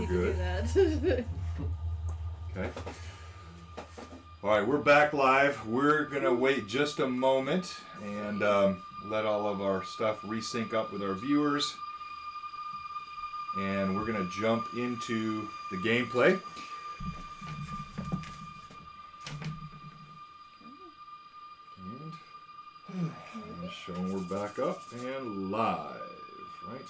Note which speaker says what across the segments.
Speaker 1: good.
Speaker 2: To do that.
Speaker 1: Okay. All right, we're back live. We're going to wait just a moment and let all of our stuff resync up with our viewers. And we're going to jump into the gameplay. And showing we're back up and live, right?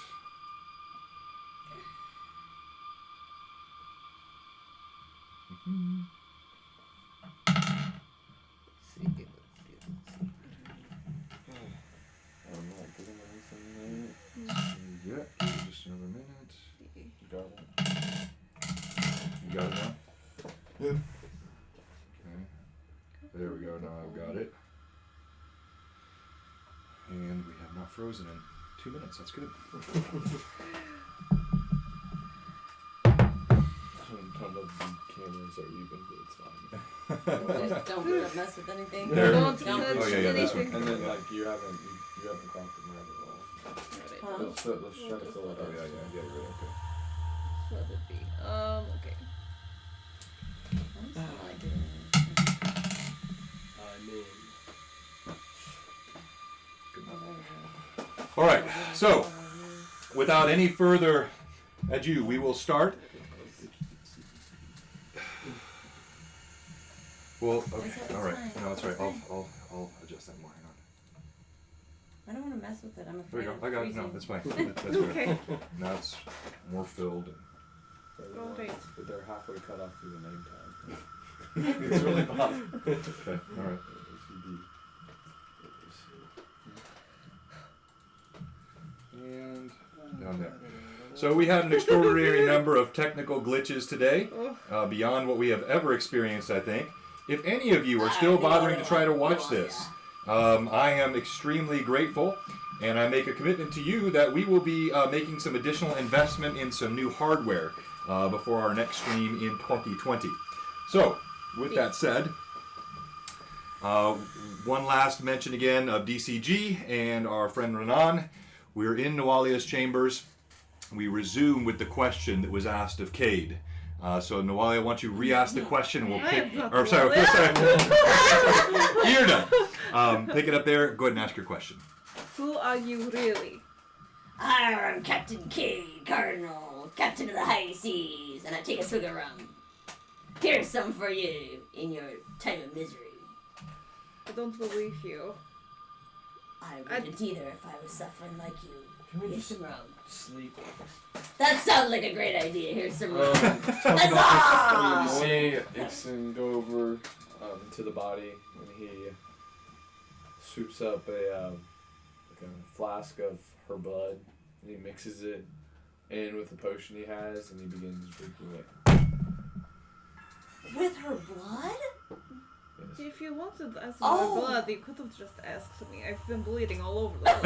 Speaker 1: Mm-hmm.
Speaker 3: Let's see.
Speaker 4: I'm not getting anything
Speaker 1: Yeah, just another minute.
Speaker 4: there. You got it?
Speaker 1: You got it now?
Speaker 4: Yeah.
Speaker 1: Okay. There we go, now I've got it. And we have not frozen in 2 minutes, that's good.
Speaker 4: None of the cameras are even, but it's fine.
Speaker 3: Just don't mess with anything.
Speaker 1: There.
Speaker 2: Don't
Speaker 3: Don't
Speaker 2: touch
Speaker 1: Oh, yeah, this one.
Speaker 2: anything.
Speaker 4: And then like you haven't clocked the map at all.
Speaker 3: Huh?
Speaker 4: Let's try to fill it
Speaker 1: Oh,
Speaker 4: up.
Speaker 1: yeah, good, okay.
Speaker 2: Let it be. Okay.
Speaker 3: I'm still not doing
Speaker 5: I'm in.
Speaker 1: All right, so without any further ado, we will start. Well, okay, all right. No, that's right. I'll adjust that more. Hang on.
Speaker 3: I don't want to mess with it. I'm
Speaker 1: There
Speaker 3: afraid
Speaker 1: we go.
Speaker 3: of
Speaker 1: I got it.
Speaker 3: freezing.
Speaker 1: No, that's fine. That's good.
Speaker 2: Okay.
Speaker 1: Now it's more filled.
Speaker 2: Oh, great.
Speaker 4: But they're halfway cut off through the name tag. It's really bad.
Speaker 1: Okay, all right. And down there. So we had an extraordinary number of technical glitches today, beyond what we have ever experienced, I think. If any of you are still bothering to try to watch this, I am extremely grateful, and I make a commitment to you that we will be making some additional investment in some new hardware before our next stream in 2020. So, with that said, one last mention again of DCG and our friend Renan. We're in Nawalia's chambers. We resume with the question that was asked of Cade. So Nawalia, why don't you re-ask the question? We'll pick. Or sorry, Irna, pick it up there. Go ahead and ask your question.
Speaker 2: Who are you really?
Speaker 3: I'm Captain Cade Cardinal, Captain of the High Seas, and I take a swig of rum. Here's some for you in your time of misery.
Speaker 2: I don't believe you.
Speaker 3: I wouldn't either if I was suffering like you.
Speaker 5: Can we
Speaker 3: Here's
Speaker 5: just
Speaker 3: some rum.
Speaker 5: sleep?
Speaker 3: That sounds like a great idea. Here's some rum.
Speaker 4: You
Speaker 3: Huzzah!
Speaker 4: see Ixon go over to the body and he swoops up a flask of her blood and he mixes it in with the potion he has and he begins drinking it.
Speaker 3: With her blood?
Speaker 4: Yes.
Speaker 2: If you wanted to ask
Speaker 3: Oh.
Speaker 2: my blood, you could have just asked me. I've been bleeding all over the place.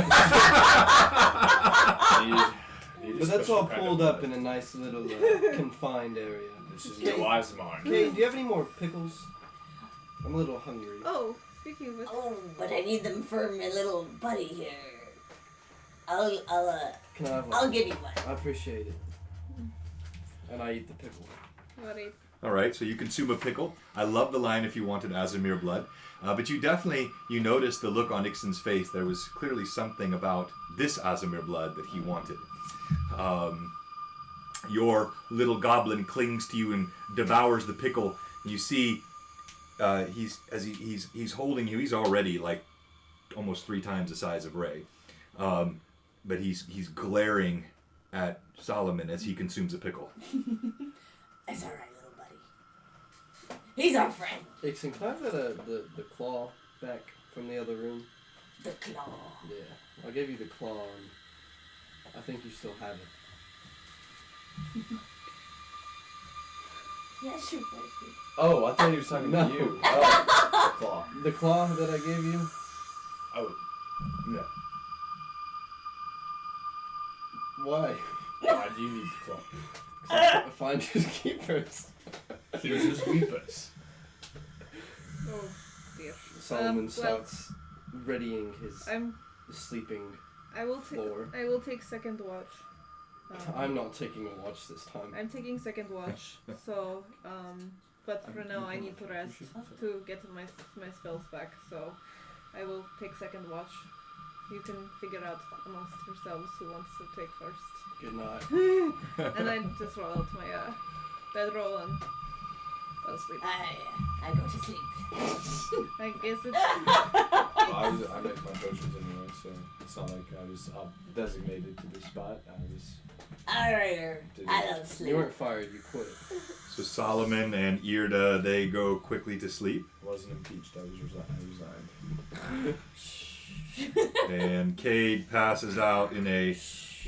Speaker 4: Need a
Speaker 5: But that's
Speaker 4: special
Speaker 5: all
Speaker 4: kind of
Speaker 5: pulled up
Speaker 4: blood.
Speaker 5: in a nice little confined area.
Speaker 4: This is
Speaker 5: Okay.
Speaker 4: the wise man.
Speaker 5: Okay, do you have any more pickles? I'm a little hungry.
Speaker 2: Oh, speaking of which,
Speaker 3: Oh, but I need them for my little buddy here. I'll
Speaker 5: Can I have one?
Speaker 3: I'll give you one.
Speaker 5: I appreciate it. And I eat the pickle.
Speaker 2: buddy.
Speaker 1: All right, so you consume a pickle. I love the line if you wanted Azimir blood. But you noticed the look on Ixon's face. There was clearly something about this Azimir blood that he wanted. Your little goblin clings to you and devours the pickle. You see, he's holding you. He's already like almost 3 times the size of Ray, but he's glaring at Solomon as he consumes a pickle.
Speaker 3: That's all right, little buddy. He's our friend.
Speaker 5: Ixon, can I have the claw back from the other room?
Speaker 3: The claw.
Speaker 5: Yeah. I'll give you the claw and I think you still have it.
Speaker 3: Yeah, sure, buddy.
Speaker 4: Oh, I thought he was talking
Speaker 5: No.
Speaker 4: to you. Oh, the claw.
Speaker 5: The claw that I gave you?
Speaker 4: Oh, no.
Speaker 5: Why?
Speaker 4: Why do you need the claw?
Speaker 5: Find his keepers.
Speaker 4: Here's his weepers.
Speaker 2: Oh dear.
Speaker 5: Solomon
Speaker 2: well,
Speaker 5: starts readying his
Speaker 2: I'm.
Speaker 5: sleeping
Speaker 2: I will
Speaker 5: floor.
Speaker 2: I will take second watch.
Speaker 5: I'm not taking a watch this time.
Speaker 2: I'm taking second watch, so but for now I need to rest to get my spells back. So I will take second watch. You can figure out amongst yourselves who wants to take first.
Speaker 5: Good night.
Speaker 2: And I just roll out my bedroll and go to sleep.
Speaker 3: I go to sleep.
Speaker 2: I guess it's
Speaker 4: Well, I make my potions anyway, so it's not like I was designated to this spot.
Speaker 3: Arr, I love sleep.
Speaker 5: You weren't fired, you quit.
Speaker 1: So Solomon and Irda, they go quickly to sleep.
Speaker 4: wasn't impeached. I resigned.
Speaker 1: And Cade passes out in a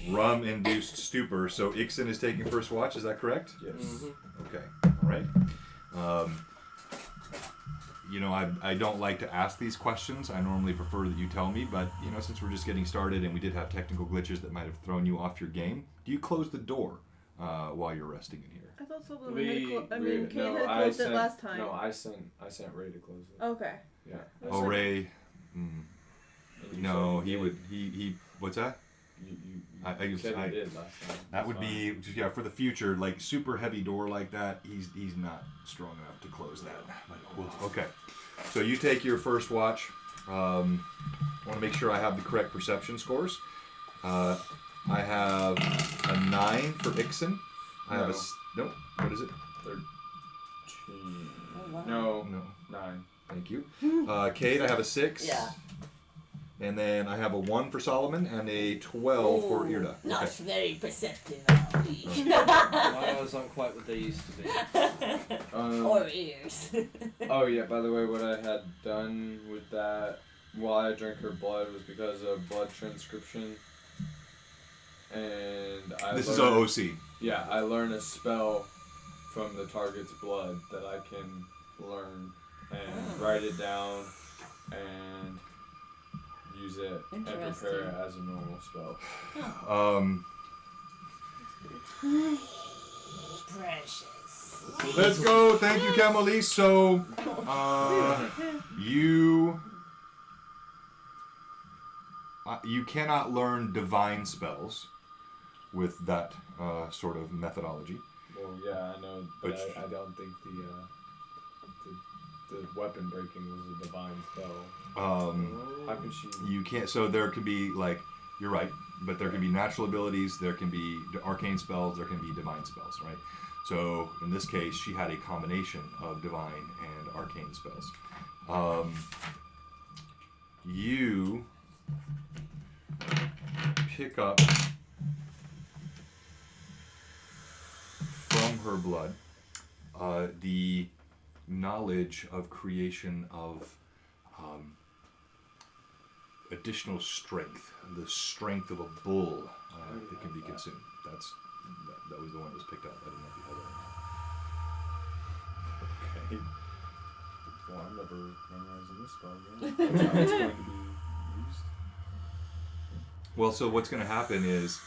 Speaker 1: rum-induced stupor. So Ixen is taking first watch, is that correct?
Speaker 4: Yes.
Speaker 5: Mm-hmm.
Speaker 1: Okay, all right. You know, I don't like to ask these questions. I normally prefer that you tell me, but, you know, since we're just getting started and we did have technical glitches that might have thrown you off your game, do you close the door while you're resting in here?
Speaker 2: I thought so. Kate
Speaker 4: No,
Speaker 2: had closed it last time.
Speaker 4: No, I sent Ray to close it.
Speaker 2: Okay.
Speaker 4: Yeah.
Speaker 1: Oh, Ray. No, he would. What's that?
Speaker 4: You said he did last time.
Speaker 1: That would be, yeah, for the future, like super heavy door like that. He's not strong enough to close that. Okay, so you take your first watch. I want to make sure I have the correct perception scores. I have a 9 for Ixen. I have no. What is it?
Speaker 4: 13.
Speaker 3: Oh, wow.
Speaker 4: No, 9.
Speaker 1: Thank you. Cade, I have a 6.
Speaker 3: Yeah.
Speaker 1: And then I have a 1 for Solomon and a 12 for Irda.
Speaker 3: Not
Speaker 1: Okay.
Speaker 3: very perceptive.
Speaker 5: My eyes aren't quite what they used to be.
Speaker 3: Or ears.
Speaker 4: Oh yeah, by the way, what I had done with that while I drank her blood was because of blood transcription. And
Speaker 1: This is OOC.
Speaker 4: Yeah, I learn a spell from the target's blood that I can learn and write it down and use it and prepare it as a normal spell.
Speaker 3: Precious.
Speaker 1: Let's go. Thank you, Camelise. So, you cannot learn divine spells with that sort of methodology.
Speaker 4: Well, yeah, I know, but I don't think the weapon breaking was a divine spell. How can she?
Speaker 1: You can't. So there could be like, you're right, but there can be natural abilities. There can be arcane spells. There can be divine spells, right? So in this case, she had a combination of divine and arcane spells. You pick up from her blood the knowledge of creation of additional strength, the strength of a bull that can be consumed. That was the one that was picked up. I didn't know if you had that.
Speaker 4: Okay. Well, I'm never memorizing this spell again. That's how it's going to be used.
Speaker 1: Well, so what's going to happen is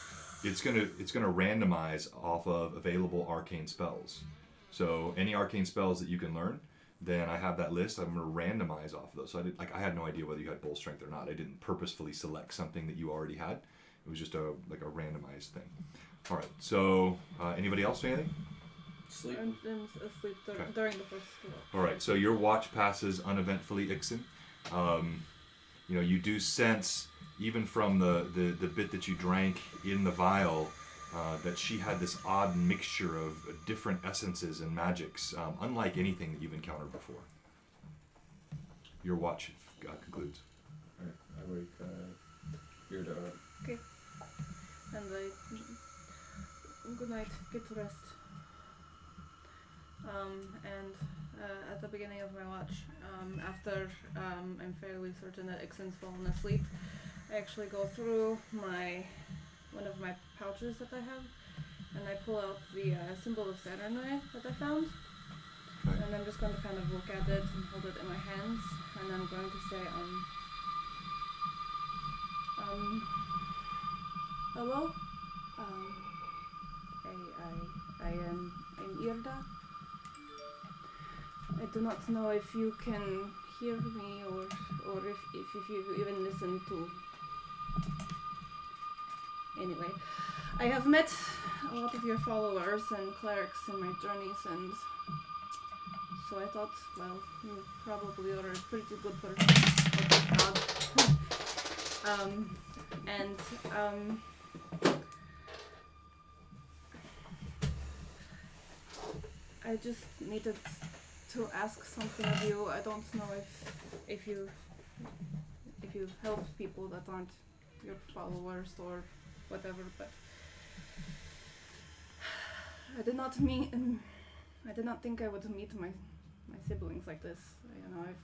Speaker 1: it's going to randomize off of available arcane spells. So any arcane spells that you can learn, then I have that list. I'm going to randomize off of those. So I had no idea whether you had bull strength or not. I didn't purposefully select something that you already had. It was just a randomized thing. All right. So anybody else say anything?
Speaker 5: Sleep.
Speaker 2: I'm asleep during the first one.
Speaker 1: All right. So your watch passes uneventfully, Ixen. You do sense, even from the bit that you drank in the vial, that she had this odd mixture of different essences and magics, unlike anything that you've encountered before. Your watch concludes.
Speaker 4: Alright, I wake Irda up.
Speaker 2: Okay. And good night. Get to rest. And at the beginning of my watch, after I'm fairly certain that Ixen's fallen asleep, I actually go through one of my pouches that I have, and I pull out the symbol of Saturn that I found.
Speaker 1: Okay.
Speaker 2: And I'm just going to kind of look at it and hold it in my hands, and I'm going to say, hello? I'm Irda. I do not know if you can hear me or if you even listen to. Anyway, I have met a lot of your followers and clerics in my journeys, and so I thought, well, you probably are a pretty good person. I just needed to ask something of you. I don't know if you help people that aren't your followers or whatever, but I did not think I would meet my siblings like this. You know, I've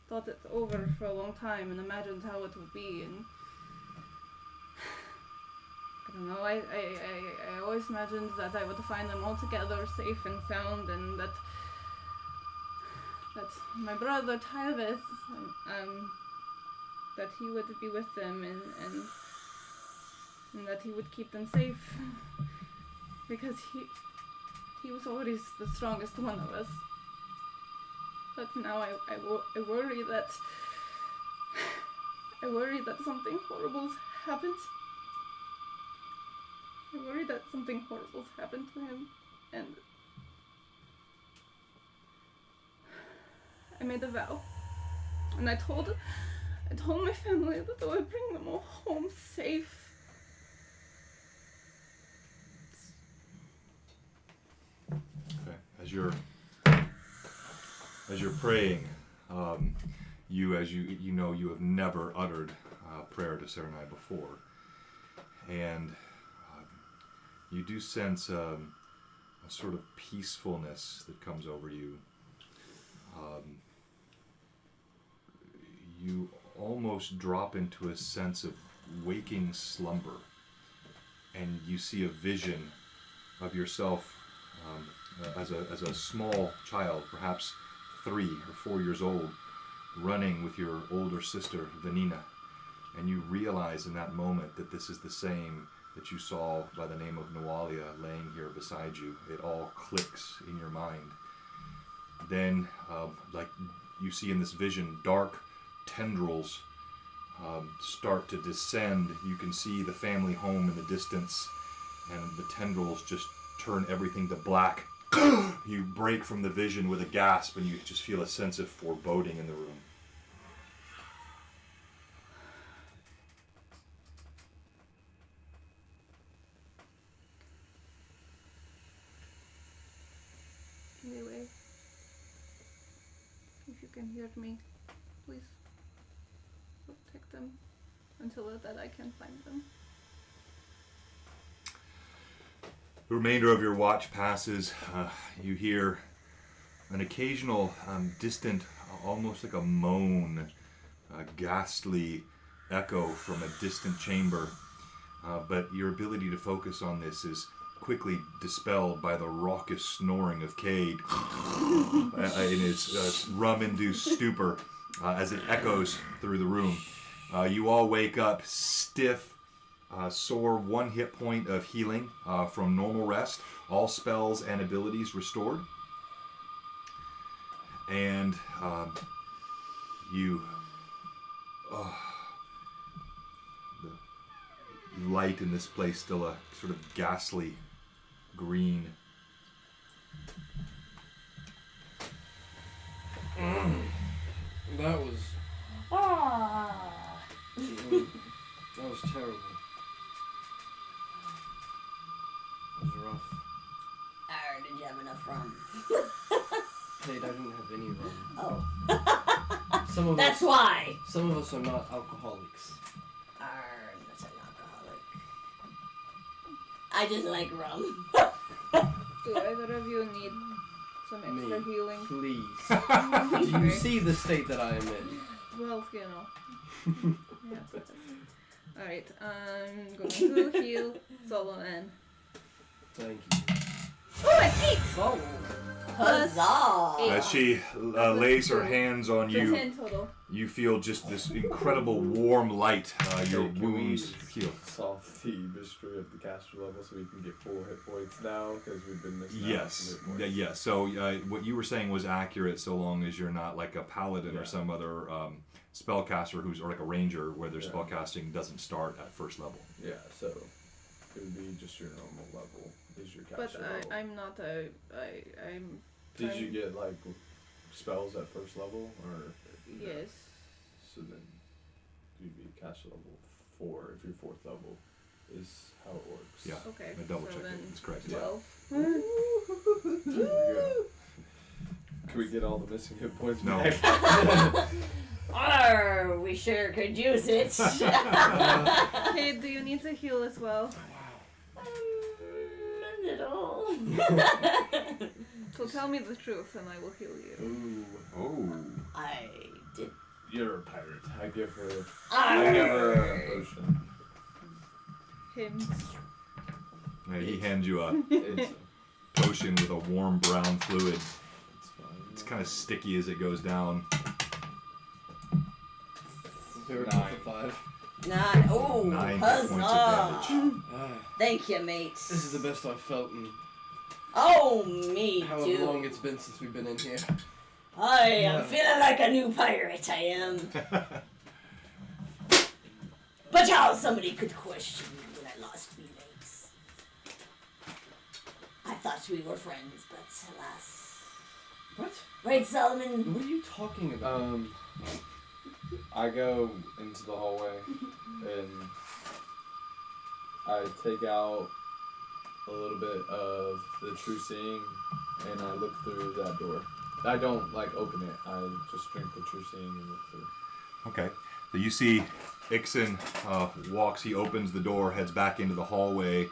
Speaker 2: thought it over for a long time and imagined how it would be, and I don't know, I always imagined that I would find them all together safe and sound, and that my brother Tyvis, that he would be with them, and that he would keep them safe, because he was always the strongest one of us. But now I worry that something horrible's happened. I worry that something horrible's happened to him, and I made a vow, and I told my family that I would bring them all home safe.
Speaker 1: Okay. As you're praying, you know you have never uttered prayer to Serenai before, and you do sense a sort of peacefulness that comes over you. You almost drop into a sense of waking slumber, and you see a vision of yourself as a small child, perhaps 3 or 4 years old, running with your older sister Vanina, and you realize in that moment that this is the same that you saw by the name of Nualia laying here beside you. It all clicks in your mind. Then, like you see in this vision, dark tendrils start to descend. You can see the family home in the distance, and the tendrils just turn everything to black. You break from the vision with a gasp, and you just feel a sense of foreboding in the room.
Speaker 2: Anyway, if you can hear me, please protect them until that I can find them.
Speaker 1: The remainder of your watch passes. You hear an occasional distant, almost like a moan, a ghastly echo from a distant chamber. But your ability to focus on this is quickly dispelled by the raucous snoring of Cade in his rum-induced stupor as it echoes through the room. You all wake up stiff, sore, 1 hit point of healing from normal rest, all spells and abilities restored, and the light in this place still a sort of ghastly green.
Speaker 5: That was terrible. That was rough.
Speaker 3: Did you have enough rum?
Speaker 5: Kate, I didn't have any rum.
Speaker 3: Oh.
Speaker 5: That's
Speaker 3: why!
Speaker 5: Some of us are not alcoholics.
Speaker 3: That's an alcoholic. I just like rum.
Speaker 2: Do either of you need some extra healing?
Speaker 5: Please. Do you see the state that I am in?
Speaker 2: Well, you know. Yeah. Alright, I'm going to heal Solomon.
Speaker 5: Thank you.
Speaker 2: Oh, an 8!
Speaker 3: Oh. Huzzah!
Speaker 1: As she lays her hands on
Speaker 2: So
Speaker 1: you,
Speaker 2: 10 total.
Speaker 1: you feel just this incredible warm light. Your wounds heal.
Speaker 4: Solve the mystery of the caster level so we can get full hit points now because we've been missing out
Speaker 1: Yes,
Speaker 4: on hit points.
Speaker 1: yeah. So what you were saying was accurate, so long as you're not like a paladin or some other spellcaster or like a ranger, where their spellcasting doesn't start at first level.
Speaker 4: Yeah, so It would be just your normal level. Is your
Speaker 2: But
Speaker 4: caster level.
Speaker 2: I'm not a. I'm.
Speaker 4: Did you get like spells at first level, or
Speaker 2: Yes.
Speaker 4: so then you'd be caster level 4 if you're 4th level, is how it works.
Speaker 1: Yeah.
Speaker 2: Okay.
Speaker 1: I double
Speaker 2: so
Speaker 1: checked
Speaker 2: then
Speaker 1: it. It's correct.
Speaker 2: 12.
Speaker 4: There we go. Can we get all the missing hit points
Speaker 1: No.
Speaker 4: back?
Speaker 3: Arr, we sure could use it.
Speaker 2: Hey, do you need to heal as well?
Speaker 3: A little.
Speaker 2: So tell me the truth and I will heal you.
Speaker 4: Ooh.
Speaker 1: Oh.
Speaker 3: I did.
Speaker 4: You're a pirate. I give her
Speaker 3: Arr.
Speaker 4: a potion.
Speaker 2: Him.
Speaker 1: Yeah, he hands you a
Speaker 4: It's
Speaker 1: potion with a warm brown fluid.
Speaker 4: fine.
Speaker 1: It's kind of sticky as it goes down.
Speaker 5: Very
Speaker 4: 9.
Speaker 5: 5.
Speaker 3: 9. Oh,
Speaker 1: 9
Speaker 3: huzzah.
Speaker 1: points of damage.
Speaker 3: Thank you, mates.
Speaker 5: This is the best I've felt in
Speaker 3: Oh, me
Speaker 5: however
Speaker 3: too.
Speaker 5: long it's been since we've been in here.
Speaker 3: I am feeling like a new pirate, I am. But how somebody could question me when I lost me legs. I thought we were friends, but alas.
Speaker 5: What?
Speaker 3: Right, Solomon?
Speaker 5: What are you talking about?
Speaker 4: I go into the hallway and I take out a little bit of the true seeing and I look through that door. I don't like open it. I just drink the true seeing and look through.
Speaker 1: Okay. So you see Ixon walks, he opens the door, heads back into the hallway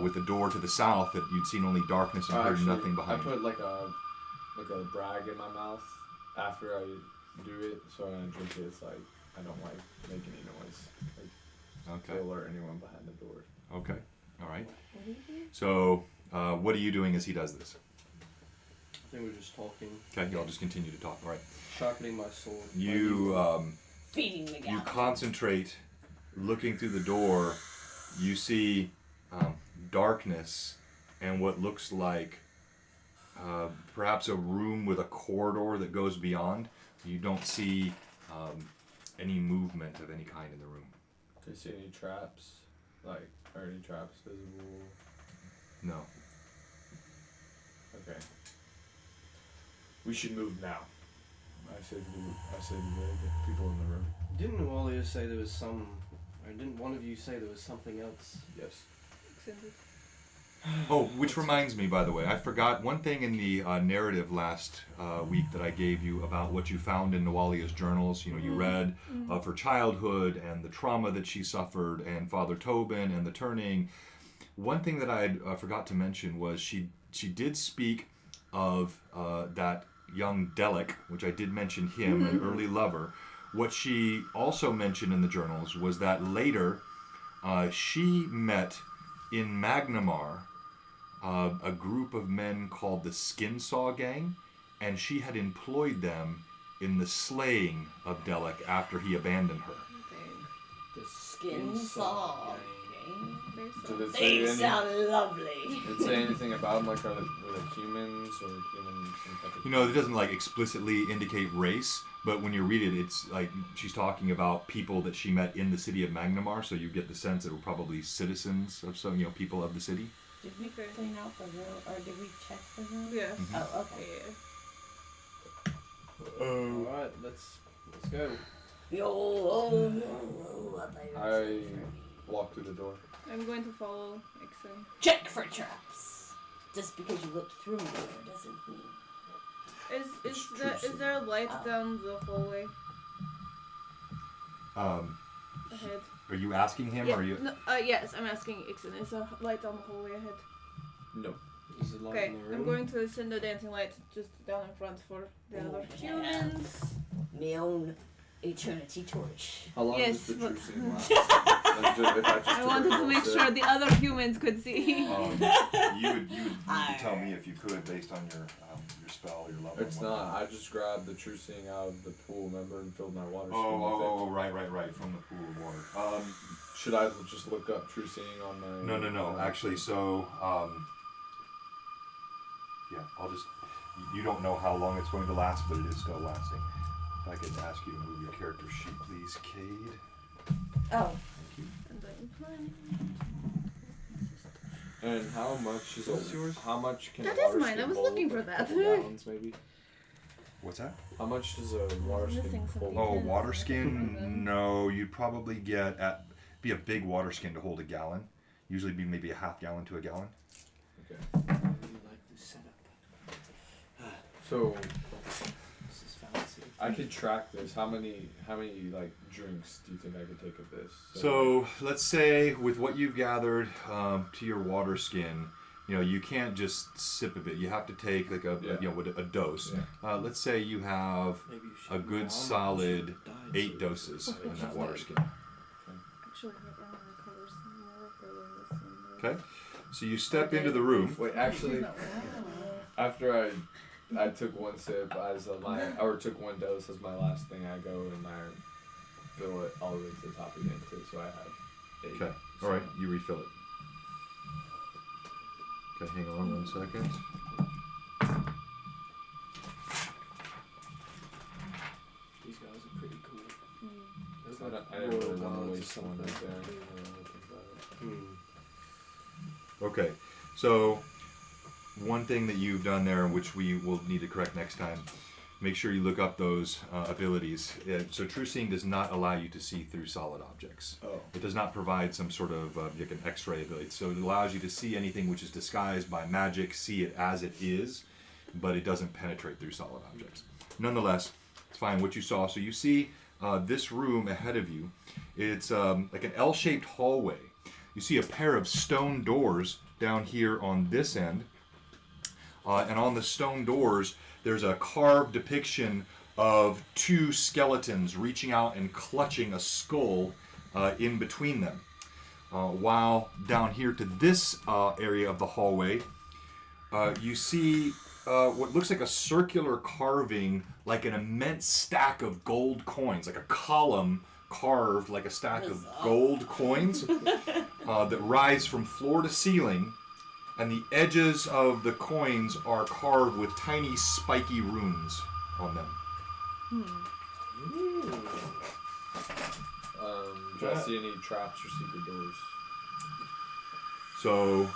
Speaker 1: with the door to the south that you'd seen only darkness and heard
Speaker 4: Actually,
Speaker 1: nothing behind.
Speaker 4: I put like a brag in my mouth after I do it, so when I drink it, it's like I don't like make any noise. Like,
Speaker 1: Okay.
Speaker 4: to alert anyone behind the door.
Speaker 1: Okay. All right. So what are you doing as he does this?
Speaker 5: I think we're just talking.
Speaker 1: Okay, y'all just continue to talk. All right.
Speaker 5: Sharpening my sword.
Speaker 1: You
Speaker 3: Feeding the
Speaker 1: you
Speaker 3: gallon.
Speaker 1: concentrate, looking through the door. You see darkness and what looks like perhaps a room with a corridor that goes beyond. You don't see any movement of any kind in the room.
Speaker 4: Do you see any traps? Like, are any traps visible?
Speaker 1: No.
Speaker 4: Okay. We should move now. I said to the people in the room.
Speaker 5: Didn't Nualia say there was some... Or didn't one of you say there was something else?
Speaker 4: Yes.
Speaker 2: Extended.
Speaker 1: Oh, which reminds me, by the way, I forgot one thing in the narrative last week that I gave you about what you found in Nualia's journals. You know, you read of her childhood and the trauma that she suffered, and Father Tobin and the turning. One thing that I had forgot to mention was she did speak of that young Delic, which I did mention him, an early lover. What she also mentioned in the journals was that later she met in Magnamar a group of men called the Skin Saw Gang, and she had employed them in the slaying of Delic after he abandoned her.
Speaker 5: The
Speaker 3: Skin saw.
Speaker 4: Did it say
Speaker 3: They
Speaker 4: any?
Speaker 3: sound lovely.
Speaker 4: Did it say anything about them? Like, were they humans or humans?
Speaker 1: You know, it doesn't like explicitly indicate race, but when you read it, it's like she's talking about people that she met in the city of Magnamar, so you get the sense that were probably citizens of some, people of the city.
Speaker 3: Did we clean out the room, or did we check the room?
Speaker 2: Yeah.
Speaker 3: Oh, okay.
Speaker 5: Alright, let's go.
Speaker 4: I walk through the door.
Speaker 2: I'm going to follow Ixon.
Speaker 3: Check for traps. Just because you looked through there doesn't mean.
Speaker 2: Is there a light down the hallway ahead?
Speaker 1: Are you asking him,
Speaker 2: Yeah,
Speaker 1: or are you?
Speaker 2: No, yes, I'm asking Ixon. Is there a light down the hallway ahead?
Speaker 4: No.
Speaker 5: Is it light
Speaker 2: Okay,
Speaker 5: in the room?
Speaker 2: I'm going to send the dancing light just down in front for the other humans.
Speaker 3: My own eternity torch.
Speaker 4: How long
Speaker 2: Yes,
Speaker 4: does the
Speaker 2: but-
Speaker 4: true scene last? Like, if I just
Speaker 2: I wanted to make sure the other humans could see.
Speaker 1: You would need to tell me if you could, based on your spell, your level.
Speaker 4: It's not. I just grabbed the true seeing out of the pool, remember, and filled my water skin
Speaker 1: Right, from the pool of water.
Speaker 4: Should I just look up true seeing on my...
Speaker 1: No. Actually, so, yeah, I'll just... You don't know how long it's going to last, but it is still lasting. If I could ask you to move your character sheet, please, Cade.
Speaker 3: Oh.
Speaker 1: Thank you.
Speaker 2: And I'm planning.
Speaker 4: And how much is
Speaker 5: What's yours?
Speaker 4: How much can
Speaker 2: That
Speaker 4: a
Speaker 2: is
Speaker 4: water
Speaker 2: mine,
Speaker 4: skin
Speaker 2: I was
Speaker 4: hold?
Speaker 2: looking for
Speaker 4: Like a
Speaker 2: that.
Speaker 4: couple gallons, maybe.
Speaker 1: What's that?
Speaker 4: How much does a water skin
Speaker 2: Missing some
Speaker 4: hold?
Speaker 1: Oh,
Speaker 2: details.
Speaker 1: water
Speaker 2: Mhm.
Speaker 1: skin? No, you'd probably be a big water skin to hold a gallon. Usually be maybe a half gallon to a gallon.
Speaker 4: Okay.
Speaker 5: I really like this setup.
Speaker 4: So
Speaker 5: This is fancy.
Speaker 4: I could track this. How many like drinks do you think I could take of this?
Speaker 1: So let's say with what you've gathered to your water skin, you can't just sip of it. You have to take like a dose.
Speaker 4: Yeah.
Speaker 1: Let's say you have
Speaker 5: Maybe you should
Speaker 1: a
Speaker 5: know
Speaker 1: good
Speaker 5: how much
Speaker 1: solid
Speaker 5: you died
Speaker 1: 8
Speaker 5: so-
Speaker 1: doses in that water skin.
Speaker 2: Actually, her armor covers more of her than this one.
Speaker 1: Okay, so you step into the room.
Speaker 4: Wait, actually, after I took one sip took one dose as my last thing, I go and I fill it all the way to the top again too. So I have 8.
Speaker 1: Okay, all right, you refill it. Okay, hang on 1 second.
Speaker 5: These guys are pretty cool. There's
Speaker 4: I
Speaker 5: like
Speaker 4: didn't
Speaker 5: royal
Speaker 4: really want to
Speaker 5: guards or
Speaker 4: waste one
Speaker 5: something.
Speaker 4: right there. I don't know what to think about it.
Speaker 1: Okay, so one thing that you've done there, which we will need to correct next time, make sure you look up those abilities. So True Seeing does not allow you to see through solid objects.
Speaker 4: Oh.
Speaker 1: It does not provide some sort of like an X-ray ability. So it allows you to see anything which is disguised by magic, see it as it is, but it doesn't penetrate through solid objects. Nonetheless, it's fine what you saw. So you see this room ahead of you. It's like an L-shaped hallway. You see a pair of stone doors down here on this end. And on the stone doors, there's a carved depiction of 2 skeletons reaching out and clutching a skull in between them. While down here to this area of the hallway, you see what looks like a circular carving, like an immense stack of gold coins, like a column carved like a stack of gold coins that rise from floor to ceiling. And the edges of the coins are carved with tiny spiky runes on them.
Speaker 4: Do I see any traps or secret doors?
Speaker 1: So,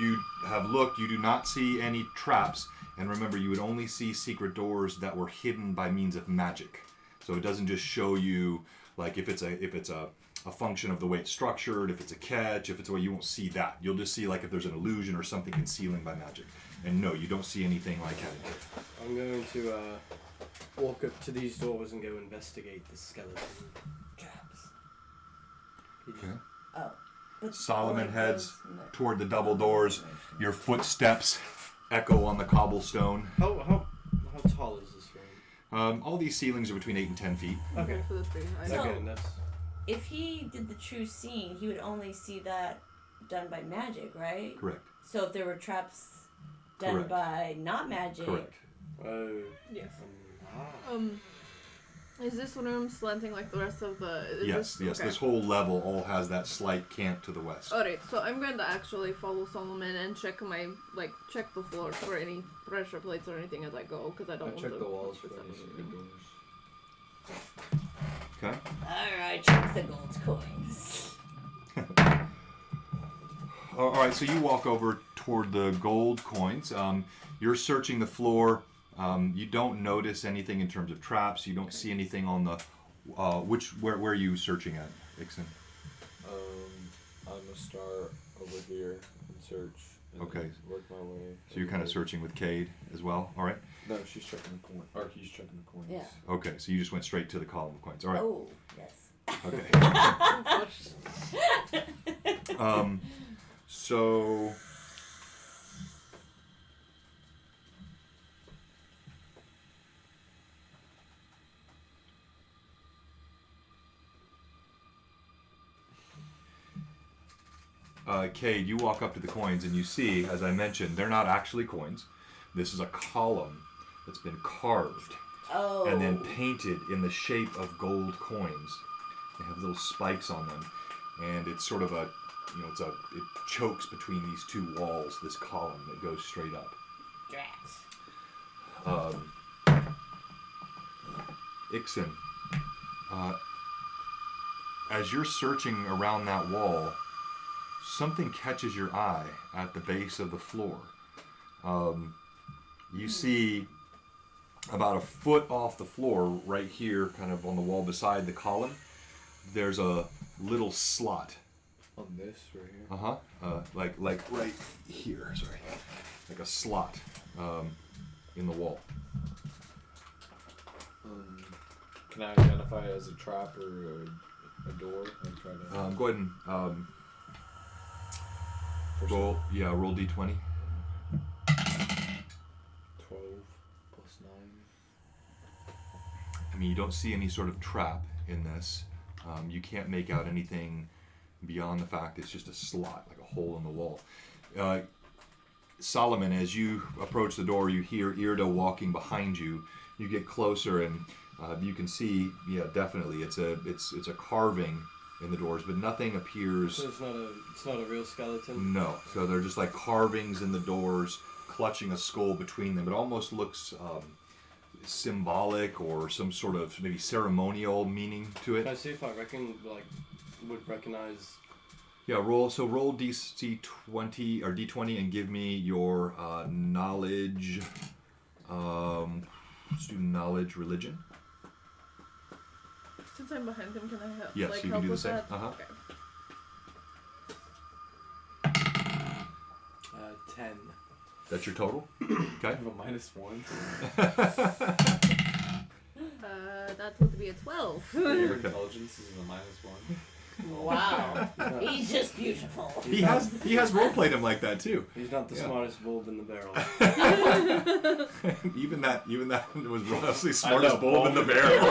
Speaker 1: you have looked, you do not see any traps, and remember, you would only see secret doors that were hidden by means of magic. So it doesn't just show you, like, if it's a function of the way it's structured, if it's a catch, if it's a way, you won't see that. You'll just see, like, if there's an illusion or something concealing by magic. And no, you don't see anything like that.
Speaker 5: I'm going to walk up to these doors and go investigate the skeleton traps.
Speaker 1: Okay.
Speaker 3: Oh. But
Speaker 1: Solomon
Speaker 3: like
Speaker 1: heads
Speaker 3: those-
Speaker 1: toward the double doors. Your footsteps echo on the cobblestone.
Speaker 5: How tall is this room?
Speaker 1: All these ceilings are between 8 and 10 feet.
Speaker 5: Okay.
Speaker 2: For the 3. I
Speaker 3: So-
Speaker 2: know.
Speaker 5: Okay, that's
Speaker 3: If he did the true seeing, he would only see that done by magic, right?
Speaker 1: Correct.
Speaker 3: So if there were traps done
Speaker 1: Correct.
Speaker 3: by not magic,
Speaker 1: Correct.
Speaker 2: Yes. Is this room slanting like the rest of the?
Speaker 1: Yes.
Speaker 2: Okay.
Speaker 1: This whole level all has that slight cant to the west.
Speaker 2: Alright, so I'm going to actually follow Solomon and check check the floor for any pressure plates or anything as I go, because I don't
Speaker 4: I
Speaker 2: want
Speaker 4: check
Speaker 2: to
Speaker 4: the walls
Speaker 2: mess
Speaker 4: for any
Speaker 2: with
Speaker 4: secret
Speaker 2: everything.
Speaker 4: doors.
Speaker 1: Okay.
Speaker 3: alright, check the gold coins.
Speaker 1: All right. So you walk over toward the gold coins. You're searching the floor. You don't notice anything in terms of traps. You don't see anything on the. Where are you searching at, Ixon?
Speaker 4: I'm gonna start over here and search. And
Speaker 1: Okay.
Speaker 4: Work my way.
Speaker 1: So you're kind of searching with Cade as well. All right.
Speaker 4: No, she's checking the coin. Or he's checking the coins.
Speaker 3: Yeah.
Speaker 1: Okay. So you just went straight to the column of coins. All right.
Speaker 3: Oh, yes.
Speaker 1: Okay. So. Cade, you walk up to the coins and you see, as I mentioned, they're not actually coins. This is a column that's been carved
Speaker 3: Oh.
Speaker 1: and then painted in the shape of gold coins. They have little spikes on them, and it's sort of it chokes between these 2 walls, this column that goes straight up.
Speaker 3: Drats.
Speaker 1: Ixon, as you're searching around that wall, something catches your eye at the base of the floor. You see about a foot off the floor, right here, kind of on the wall beside the column, there's a little slot.
Speaker 4: On this right here.
Speaker 1: Like right here. Sorry, like a slot in the wall.
Speaker 4: Can I identify it as a trap or a door? And try to.
Speaker 1: Go ahead and roll. Yeah, roll d20.
Speaker 4: 12 plus 9.
Speaker 1: I mean, you don't see any sort of trap in this. You can't make out anything beyond the fact it's just a slot, like a hole in the wall. Solomon, as you approach the door, you hear Irda walking behind you. You get closer, and you can see, yeah, definitely, it's a carving in the doors, but nothing appears.
Speaker 5: So it's not a real skeleton.
Speaker 1: No, so they're just like carvings in the doors, clutching a skull between them. It almost looks symbolic or some sort of maybe ceremonial meaning to it.
Speaker 5: Can I see if I would recognize?
Speaker 1: Yeah, roll DC 20 or D20 and give me your knowledge. Let's do knowledge religion.
Speaker 2: Since I'm behind him, can I help?
Speaker 1: Yes,
Speaker 2: like,
Speaker 1: you
Speaker 2: help
Speaker 1: can do the
Speaker 2: with
Speaker 1: same.
Speaker 2: that?
Speaker 1: Uh-huh.
Speaker 2: Okay.
Speaker 5: 10.
Speaker 1: That's your total.
Speaker 4: I
Speaker 1: Okay.
Speaker 4: have a -1.
Speaker 2: That would be a 12.
Speaker 4: Your intelligence is a -1.
Speaker 3: Wow. He's just beautiful.
Speaker 1: He has role played him like that too.
Speaker 5: He's not the
Speaker 1: Yeah.
Speaker 5: smartest bulb in the barrel.
Speaker 1: even that was honestly
Speaker 4: I
Speaker 1: smartest
Speaker 4: know,
Speaker 1: bulb in the barrel.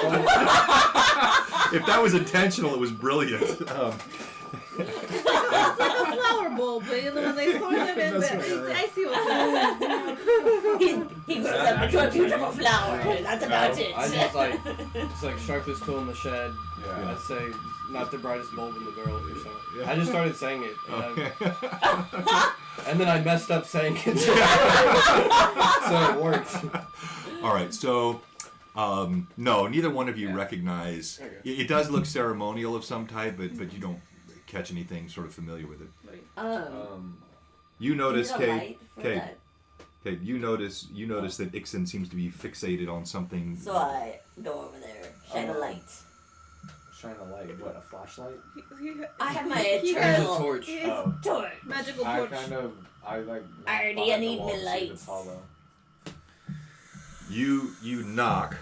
Speaker 1: If that was intentional, it was brilliant.
Speaker 2: It's like a flower bulb, you know, when they store them in
Speaker 1: That's
Speaker 2: there.
Speaker 1: right.
Speaker 2: I see what's going on.
Speaker 3: He grows up into a beautiful flower. That's about it.
Speaker 5: I just like sharpest tool in the shed.
Speaker 4: Yeah.
Speaker 5: I'd say not the brightest bulb in the barrel for some.
Speaker 1: Yeah.
Speaker 5: I just started saying it, and then I messed up saying it. So it worked.
Speaker 1: All right, so no, neither one of you recognize.
Speaker 5: Okay.
Speaker 1: It does look ceremonial of some type, but you don't catch anything sort of familiar with it. You notice, Kate. Kate, you notice that Ixon seems to be fixated on something.
Speaker 3: So I go over there, shine a light.
Speaker 4: Shine a light. What, a flashlight?
Speaker 3: I have my
Speaker 2: He
Speaker 5: There's a
Speaker 3: eternal
Speaker 5: torch.
Speaker 2: He has
Speaker 4: Oh.
Speaker 3: torch.
Speaker 2: magical
Speaker 4: I
Speaker 2: torch.
Speaker 4: I like.
Speaker 3: Already,
Speaker 4: behind
Speaker 3: I
Speaker 4: the
Speaker 3: need
Speaker 4: wall
Speaker 3: me
Speaker 4: to see if
Speaker 3: lights.
Speaker 4: it's hollow.
Speaker 1: You knock.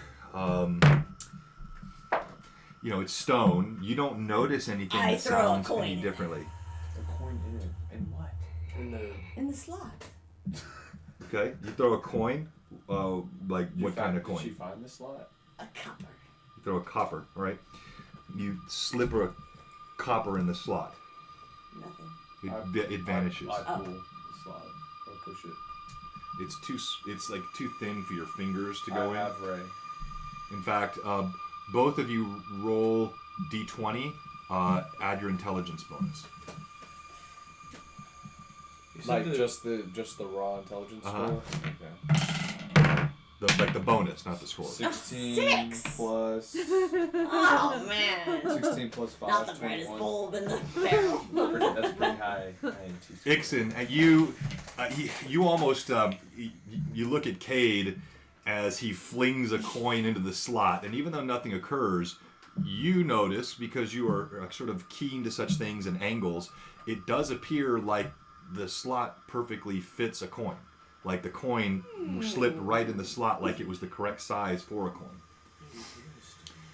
Speaker 1: It's stone. You don't notice anything
Speaker 3: I
Speaker 1: that
Speaker 3: throw a
Speaker 1: sounds
Speaker 3: coin
Speaker 1: any
Speaker 3: in it.
Speaker 1: differently.
Speaker 4: A coin in it. And what?
Speaker 3: In the slot.
Speaker 1: Okay, you throw a coin. What kind of coin?
Speaker 4: Did she find the slot?
Speaker 3: A copper.
Speaker 1: You throw a copper. All right. You slip a copper in the slot.
Speaker 3: Nothing.
Speaker 1: It vanishes.
Speaker 4: I pull the slot. Or push it.
Speaker 1: It's like too thin for your fingers to go
Speaker 4: I have Ray.
Speaker 1: in. In fact, both of you roll d20. Add your intelligence bonus.
Speaker 4: Like just the raw intelligence
Speaker 1: Uh-huh.
Speaker 4: score? Okay.
Speaker 1: The bonus, not the score.
Speaker 4: 16
Speaker 3: 6.
Speaker 4: plus
Speaker 3: Oh man.
Speaker 4: 16 plus 5.
Speaker 3: Not the brightest
Speaker 4: 21.
Speaker 3: bulb in the barrel.
Speaker 4: That's pretty high.
Speaker 1: Ixon, you almost you look at Cade as he flings a coin into the slot, and even though nothing occurs, you notice, because you are sort of keen to such things and angles, it does appear like the slot perfectly fits a coin. Like the coin slipped right in the slot, like it was the correct size for a coin.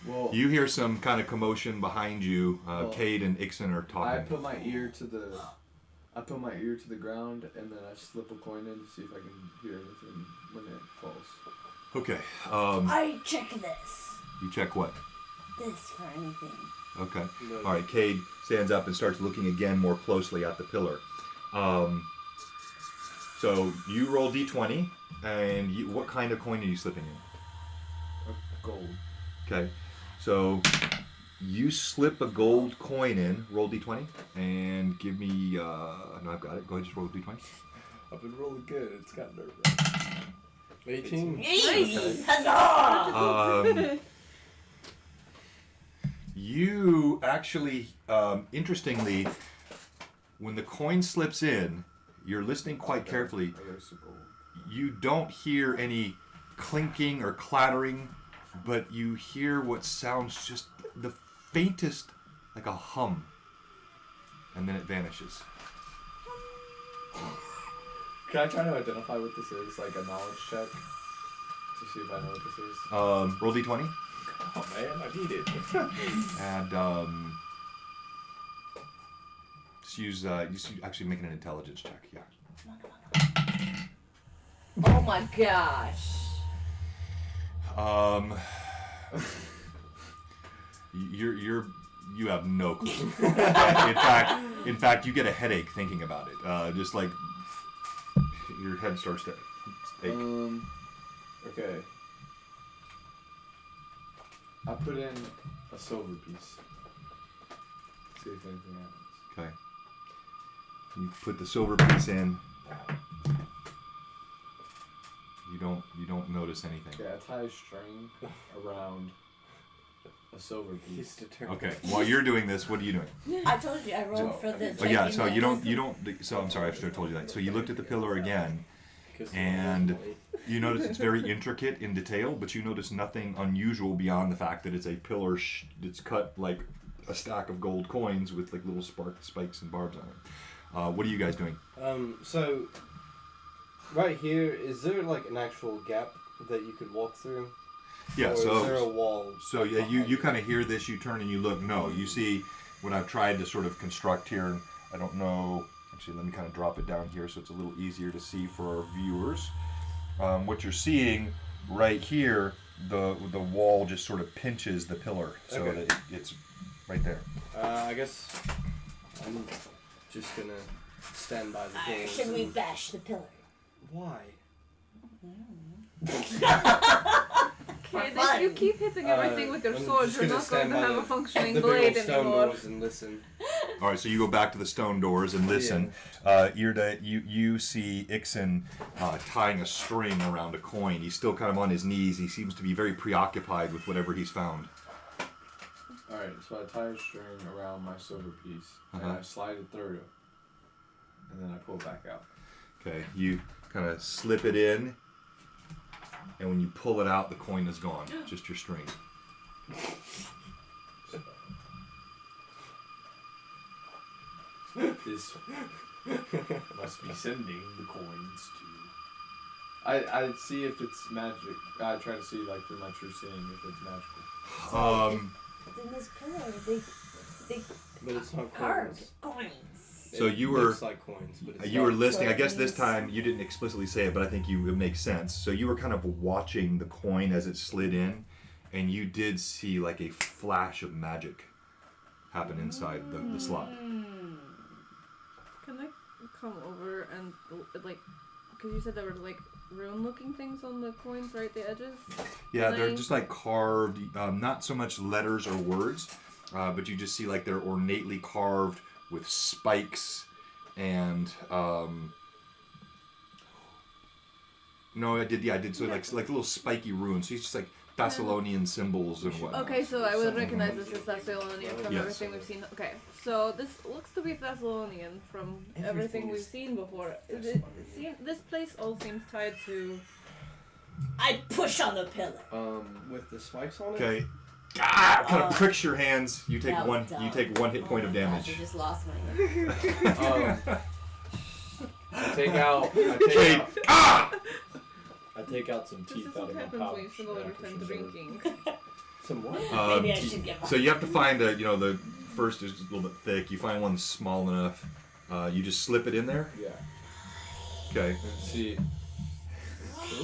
Speaker 4: Well,
Speaker 1: You hear some kind of commotion behind you. Cade and Ixon are
Speaker 4: I
Speaker 1: talking.
Speaker 4: put my ear to the ground, and then I slip a coin in to see if I can hear anything when it falls.
Speaker 1: Okay.
Speaker 3: I check this.
Speaker 1: You check what?
Speaker 3: This for anything.
Speaker 1: Okay. All right. Cade stands up and starts looking again more closely at the pillar. So you roll d20, and what kind of coin are you slipping in?
Speaker 4: A gold.
Speaker 1: Okay. So you slip a gold coin in. Roll d20 and give me. No, I've got it. Go ahead, just roll d20.
Speaker 4: I've been rolling good. It's got nerve-wracking.
Speaker 5: 18.
Speaker 3: Yay! Huzzah!
Speaker 1: You actually, interestingly, when the coin slips in, you're listening quite carefully. You don't hear any clinking or clattering, but you hear what sounds just the faintest, like a hum, and then it vanishes.
Speaker 4: Can I try to identify what this is? Like a knowledge check? To see if I know what this is?
Speaker 1: Roll d20.
Speaker 4: Oh man, I need it.
Speaker 1: And just actually making an intelligence check, yeah.
Speaker 3: Oh my gosh.
Speaker 1: You have no clue. in fact, you get a headache thinking about it. Just like your head starts to ache.
Speaker 4: Okay. I put in a silver piece. See if anything happens.
Speaker 1: Okay. You put the silver piece in. You don't notice anything.
Speaker 4: Okay, I tie a string around a silver piece.
Speaker 5: He's determined.
Speaker 1: Okay. While you're doing this, what are you doing?
Speaker 3: I told you I rolled for the.
Speaker 1: Oh yeah. So you don't. So I'm sorry. I should have told you that. So you looked at the pillar again, and you notice it's very intricate in detail, but you notice nothing unusual beyond the fact that it's a pillar that's cut like a stack of gold coins with like little spikes and barbs on it. What are you guys doing?
Speaker 5: So right here, is there like an actual gap that you could walk through?
Speaker 1: Yeah.
Speaker 5: Or
Speaker 1: So
Speaker 5: is there a wall?
Speaker 1: So yeah, you kind of hear this. You turn and you look. No, you see what I've tried to sort of construct here, and I don't know. Actually, let me kind of drop it down here so it's a little easier to see for our viewers. What you're seeing right here, the wall just sort of pinches the pillar, so
Speaker 5: Okay.
Speaker 1: that it's right there.
Speaker 5: I guess I'm just gonna stand by the door.
Speaker 3: Should we bash the pillar?
Speaker 5: Why?
Speaker 2: Okay, if you keep hitting everything with your
Speaker 5: I'm
Speaker 2: sword,
Speaker 5: just
Speaker 2: you're
Speaker 5: gonna
Speaker 2: not going
Speaker 5: stand
Speaker 2: to
Speaker 5: by
Speaker 2: have a
Speaker 5: the
Speaker 2: functioning
Speaker 5: big
Speaker 2: blade
Speaker 5: old stone
Speaker 2: anymore.
Speaker 5: doors and listen.
Speaker 1: All right, so you go back to the stone doors and listen. You see Ixen tying a string around a coin. He's still kind of on his knees. He seems to be very preoccupied with whatever he's found.
Speaker 4: Alright, so I tie a string around my silver piece, and I slide it through, and then I pull it back out.
Speaker 1: Okay, you kind of slip it in, and when you pull it out, the coin is gone. Just your string.
Speaker 4: This must be sending the coins to. I see if it's magic. I try to see like through my true seeing if it's magical.
Speaker 3: But in this pillar, they
Speaker 5: But it's not
Speaker 3: carved
Speaker 5: coins.
Speaker 3: coins.
Speaker 1: So
Speaker 5: It
Speaker 1: you were
Speaker 5: looks like coins, but it's
Speaker 1: you were
Speaker 5: not.
Speaker 1: listening. I guess this time you didn't explicitly say it, but I think it makes sense. So you were kind of watching the coin as it slid in, and you did see like a flash of magic happen inside the slot.
Speaker 2: Can I come over and, like, because you said there were, like, rune-looking things on the coins, right, the edges?
Speaker 1: Yeah,
Speaker 2: Can
Speaker 1: they're
Speaker 2: I-
Speaker 1: just like carved, not so much letters or words, but you just see like they're ornately carved with spikes and no, I did. Yeah, I did. So like little spiky runes. So it's just like Thessalonian symbols and whatnot.
Speaker 2: Okay, so I would recognize this as Thessalonian from
Speaker 1: Yes.
Speaker 2: everything we've seen. Okay, so this looks to be Thessalonian from everything we've seen before. This place all seems tied to...
Speaker 3: I push on the pillar.
Speaker 5: With the spikes on it?
Speaker 1: Okay. Kind of pricks your hands. You take
Speaker 3: That
Speaker 1: one.
Speaker 3: was dumb.
Speaker 1: You take 1 hit point of
Speaker 3: Oh my gosh,
Speaker 1: damage.
Speaker 3: I just lost my
Speaker 4: I take out.
Speaker 1: Okay.
Speaker 4: I take out some
Speaker 2: This
Speaker 4: teeth
Speaker 2: is
Speaker 4: out
Speaker 2: what
Speaker 4: of my
Speaker 2: happens
Speaker 4: pouch.
Speaker 2: when you spend all
Speaker 4: and I
Speaker 2: your
Speaker 4: push
Speaker 2: time
Speaker 4: them forward.
Speaker 2: drinking.
Speaker 5: Some what?
Speaker 3: Maybe I should get my...
Speaker 1: So you have to find the first is a little bit thick. You find one small enough. You just slip it in there.
Speaker 4: Yeah.
Speaker 1: Okay.
Speaker 4: And see.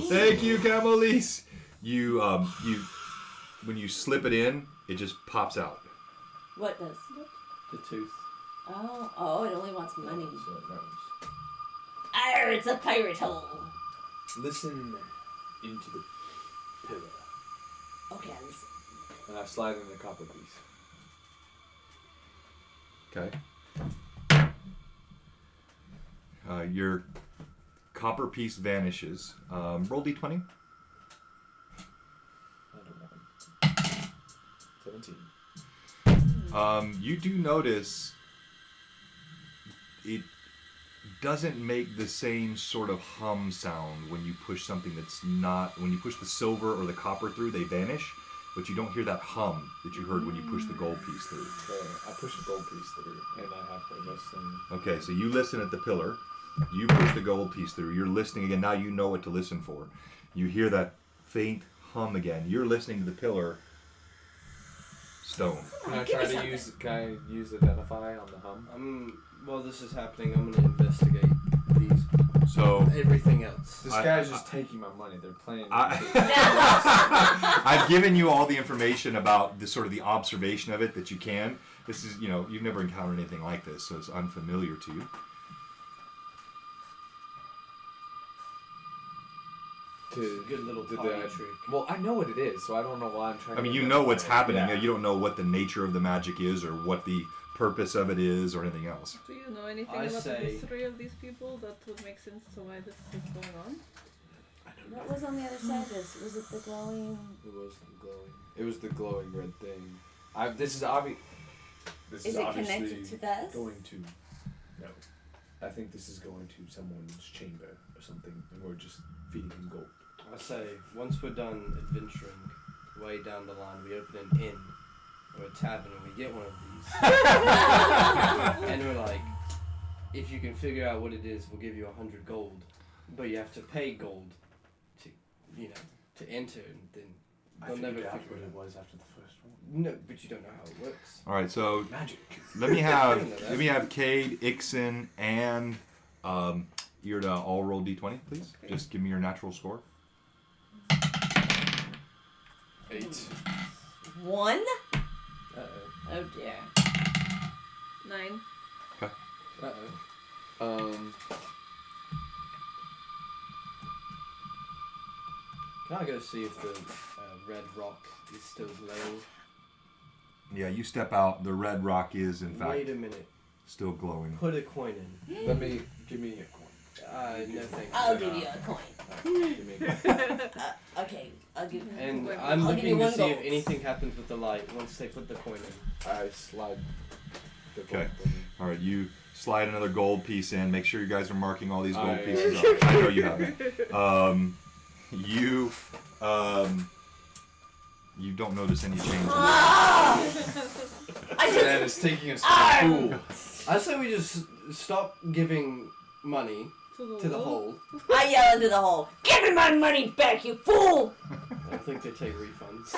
Speaker 1: Thank you, Camelise. You when you slip it in, it just pops out.
Speaker 3: What does?
Speaker 5: The tooth.
Speaker 3: Oh, it only wants money.
Speaker 4: So it knows.
Speaker 3: Arr, it's a pirate hole.
Speaker 4: Listen into the pillar.
Speaker 3: Okay, I listen.
Speaker 4: And I slide in the copper piece.
Speaker 1: Okay. Your copper piece vanishes. Roll d20.
Speaker 4: I don't know. 17.
Speaker 1: You do notice it doesn't make the same sort of hum sound when you push something that's not. When you push the silver or the copper through, they vanish, but you don't hear that hum that you heard when you push the gold piece through.
Speaker 4: Okay, I push the gold piece through, and I have to listen.
Speaker 1: Okay, so you listen at the pillar. You push the gold piece through. You're listening again. Now you know what to listen for. You hear that faint hum again. You're listening to the pillar. Stone.
Speaker 4: Can I try to use? Can I use identify on the hum?
Speaker 5: While this is happening, I'm gonna investigate these.
Speaker 1: So
Speaker 5: Everything else.
Speaker 4: This guy's just taking my money. They're playing.
Speaker 1: I've given you all the information about the sort of the observation of it that you can. This is, you've never encountered anything like this, so it's unfamiliar to you.
Speaker 5: Good little party trick.
Speaker 4: Well, I know what it is, so I don't know why I'm trying.
Speaker 1: I mean,
Speaker 4: to
Speaker 1: you know what's happening.
Speaker 4: Yeah.
Speaker 1: You don't know what the nature of the magic is, or what the purpose of it is, or anything else.
Speaker 2: Do you know anything
Speaker 5: I
Speaker 2: about the
Speaker 5: say-
Speaker 2: history of these people that would make sense to why this is going on?
Speaker 3: What was on the other side of this? Was it the glowing?
Speaker 4: It was the glowing. It was the glowing red thing. This is obvious. This
Speaker 3: Is
Speaker 4: is
Speaker 3: it
Speaker 4: obviously
Speaker 3: connected to this?
Speaker 4: going to. No, I think this is going to someone's chamber or something, and we're just feeding him gold.
Speaker 5: I say, once we're done adventuring, way down the line, we open an inn or a tavern and we get one of these. And we're like, if you can figure out what it is, we'll give you 100 gold. But you have to pay gold to, to enter, and then they'll never figure
Speaker 4: what
Speaker 5: it
Speaker 4: it
Speaker 5: out.
Speaker 4: was after the first one.
Speaker 5: No, but you don't know how it works.
Speaker 1: All right, so
Speaker 4: Magic.
Speaker 1: let me have Cade, Ixon, and Irda all roll d20, please.
Speaker 2: Okay.
Speaker 1: Just give me your natural score.
Speaker 4: 8.
Speaker 3: 1?
Speaker 5: Uh-oh.
Speaker 3: Oh dear.
Speaker 2: 9.
Speaker 5: Uh-oh. Can I go see if the red rock is still glowing?
Speaker 1: Yeah, you step out. The red rock is, in fact,
Speaker 5: Wait a minute.
Speaker 1: still glowing.
Speaker 5: Put a coin in.
Speaker 4: Give me a coin.
Speaker 5: No thanks.
Speaker 3: I'll give you a coin.
Speaker 4: Give me a coin.
Speaker 3: Okay, I'll give you.
Speaker 5: And
Speaker 2: Wait,
Speaker 5: I'm
Speaker 3: I'll give you
Speaker 5: looking to
Speaker 3: one
Speaker 5: see if
Speaker 3: gold.
Speaker 5: anything happens with the light once they put the coin in.
Speaker 4: I slide the gold
Speaker 1: Okay.
Speaker 4: thing.
Speaker 1: All right, you slide another gold piece in. Make sure you guys are marking all these gold
Speaker 4: I-
Speaker 1: pieces up. I know you haven't. You don't notice any change.
Speaker 3: Ah! I
Speaker 4: Man,
Speaker 3: just.
Speaker 4: it's taking us to the pool.
Speaker 5: I say we just stop giving money to the hole.
Speaker 3: I yell into the hole. Give me my money back, you fool!
Speaker 5: I don't think they take refunds.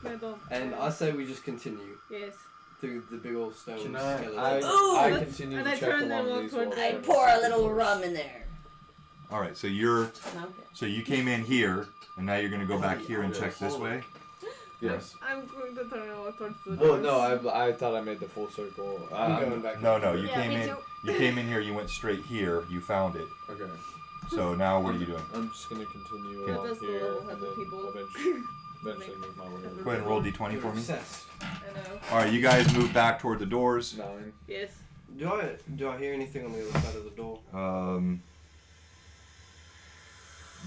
Speaker 2: I don't.
Speaker 5: And I say we just continue
Speaker 2: Yes.
Speaker 5: through the big old stone
Speaker 4: Can
Speaker 5: skeleton.
Speaker 3: Ooh,
Speaker 4: I
Speaker 2: let's-
Speaker 4: continue
Speaker 2: and
Speaker 4: to
Speaker 2: I
Speaker 4: check
Speaker 2: turn and
Speaker 4: along
Speaker 2: walk
Speaker 4: these
Speaker 2: towards
Speaker 4: walls.
Speaker 2: the-
Speaker 3: I pour a little rum in there.
Speaker 1: All right, so
Speaker 3: Smell good.
Speaker 1: you came in here, and now you're gonna go back here and check this way.
Speaker 4: Yes.
Speaker 2: I'm going to turn and walk towards the
Speaker 4: Well,
Speaker 2: doors.
Speaker 4: no, I thought I made the full circle.
Speaker 5: I'm going back.
Speaker 1: No, you
Speaker 3: Yeah,
Speaker 1: came
Speaker 3: me
Speaker 1: in.
Speaker 3: too.
Speaker 1: You came in here. You went straight here. You found it.
Speaker 4: Okay.
Speaker 1: So now what are you doing?
Speaker 4: I'm just gonna continue
Speaker 1: Okay.
Speaker 4: along
Speaker 2: Just the
Speaker 4: here
Speaker 2: level
Speaker 4: and
Speaker 2: headed
Speaker 4: then
Speaker 2: people.
Speaker 4: eventually move my way over.
Speaker 1: Go ahead and roll d20
Speaker 5: You're
Speaker 1: for me.
Speaker 5: obsessed.
Speaker 2: I know.
Speaker 1: All right, you guys move back toward the doors.
Speaker 4: 9.
Speaker 2: Yes.
Speaker 5: Do I hear anything on the other side of the door?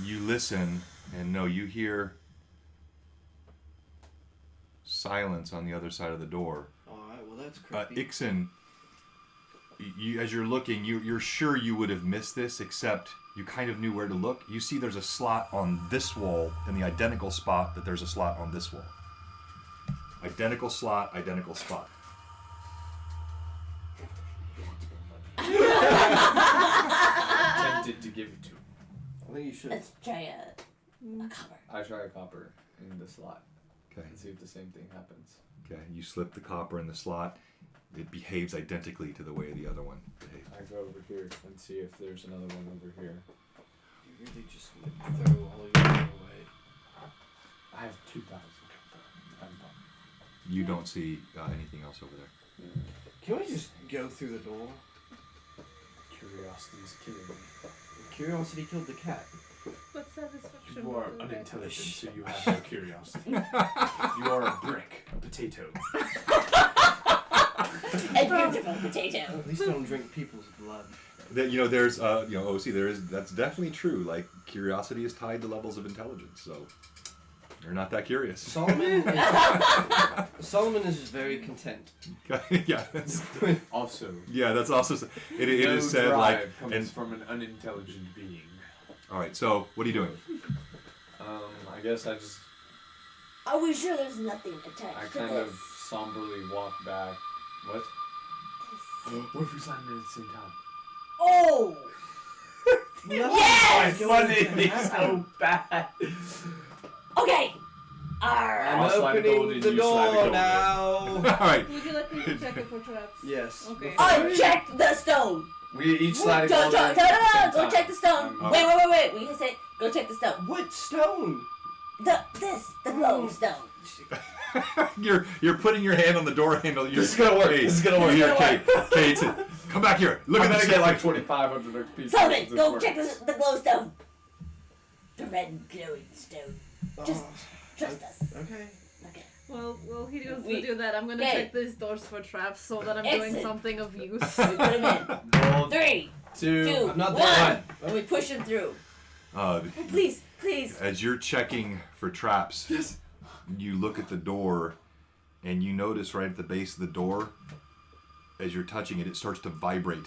Speaker 1: You listen, and no, you hear silence on the other side of the door.
Speaker 5: Alright, well that's creepy.
Speaker 1: Ixon, you, as you're looking, you're sure you would have missed this, except you kind of knew where to look. You see there's a slot on this wall in the identical spot that there's a slot on this wall. Identical slot, identical spot.
Speaker 4: Tempted to give it to him.
Speaker 5: I think you should.
Speaker 3: Let's try a copper.
Speaker 4: I try a copper in the slot
Speaker 1: Okay.
Speaker 4: and see if the same thing happens.
Speaker 1: Okay. You slip the copper in the slot. It behaves identically to the way the other one behaved.
Speaker 4: I go over here and see if there's another one over here.
Speaker 5: You really just throw all your money away.
Speaker 4: I have 2,000 copper. I'm done.
Speaker 1: You don't see anything else over there.
Speaker 5: Can we just go through the door?
Speaker 4: Curiosity is killing me.
Speaker 5: Curiosity killed the cat.
Speaker 2: What satisfaction?
Speaker 6: You are
Speaker 2: would that
Speaker 6: unintelligent,
Speaker 2: give?
Speaker 6: so you have no curiosity. You are a brick, a potato.
Speaker 3: A beautiful potato.
Speaker 5: At least I don't drink people's blood.
Speaker 1: There's OC. That's definitely true. Like, curiosity is tied to levels of intelligence. So You're not that curious.
Speaker 5: Solomon is very content.
Speaker 1: Yeah.
Speaker 6: Also,
Speaker 1: Yeah, that's also it
Speaker 6: no
Speaker 1: is said
Speaker 6: drive
Speaker 1: like
Speaker 6: comes
Speaker 1: and
Speaker 6: from an unintelligent being.
Speaker 1: all right. So what are you doing?
Speaker 4: I guess I just
Speaker 3: Are we sure there's nothing attached
Speaker 4: I
Speaker 3: to
Speaker 4: kind
Speaker 3: this?
Speaker 4: of somberly walk back. What?
Speaker 6: What if we slam it at the same time?
Speaker 3: Oh! Yes!
Speaker 6: It's so bad.
Speaker 3: Okay. Arr.
Speaker 5: I'm
Speaker 4: I'll slide a gold
Speaker 5: opening
Speaker 4: in,
Speaker 5: the
Speaker 4: you slide a
Speaker 5: door
Speaker 4: gold in.
Speaker 5: now.
Speaker 1: All right.
Speaker 2: Would you like me to check it for traps?
Speaker 5: Yes.
Speaker 2: Okay.
Speaker 3: Uncheck the stone.
Speaker 4: We each slide a
Speaker 3: Go,
Speaker 4: gold in.
Speaker 3: go,
Speaker 4: at the same
Speaker 3: go
Speaker 4: time.
Speaker 3: check the stone.
Speaker 1: Oh.
Speaker 3: Wait. We said go check the stone.
Speaker 5: What stone?
Speaker 3: The glow stone.
Speaker 1: You're putting your hand on the door handle. You're,
Speaker 4: This is gonna work.
Speaker 1: Kate,
Speaker 4: This is gonna work.
Speaker 1: Here,
Speaker 3: This is
Speaker 1: Kate. Kate, come back here. Look
Speaker 4: I'm
Speaker 1: at
Speaker 4: gonna
Speaker 1: this.
Speaker 4: get like 2,500 pieces.
Speaker 3: Solomon,
Speaker 4: if this
Speaker 3: go
Speaker 4: works.
Speaker 3: check the glow stone. The red glowing stone. Just
Speaker 5: Oh,
Speaker 3: trust us.
Speaker 5: okay.
Speaker 3: Okay.
Speaker 2: Well, he goes
Speaker 3: We-
Speaker 2: to do that. I'm gonna
Speaker 3: Okay.
Speaker 2: check these doors for traps so that I'm doing
Speaker 3: Excellent.
Speaker 2: something of use.
Speaker 3: We put him in.
Speaker 4: Gold,
Speaker 3: 3,
Speaker 4: 2,
Speaker 3: 2,
Speaker 5: I'm not
Speaker 3: 1.
Speaker 5: done.
Speaker 3: And we push him through. Please.
Speaker 1: As you're checking for traps,
Speaker 4: Yes.
Speaker 1: you look at the door, and you notice right at the base of the door, as you're touching it, it starts to vibrate.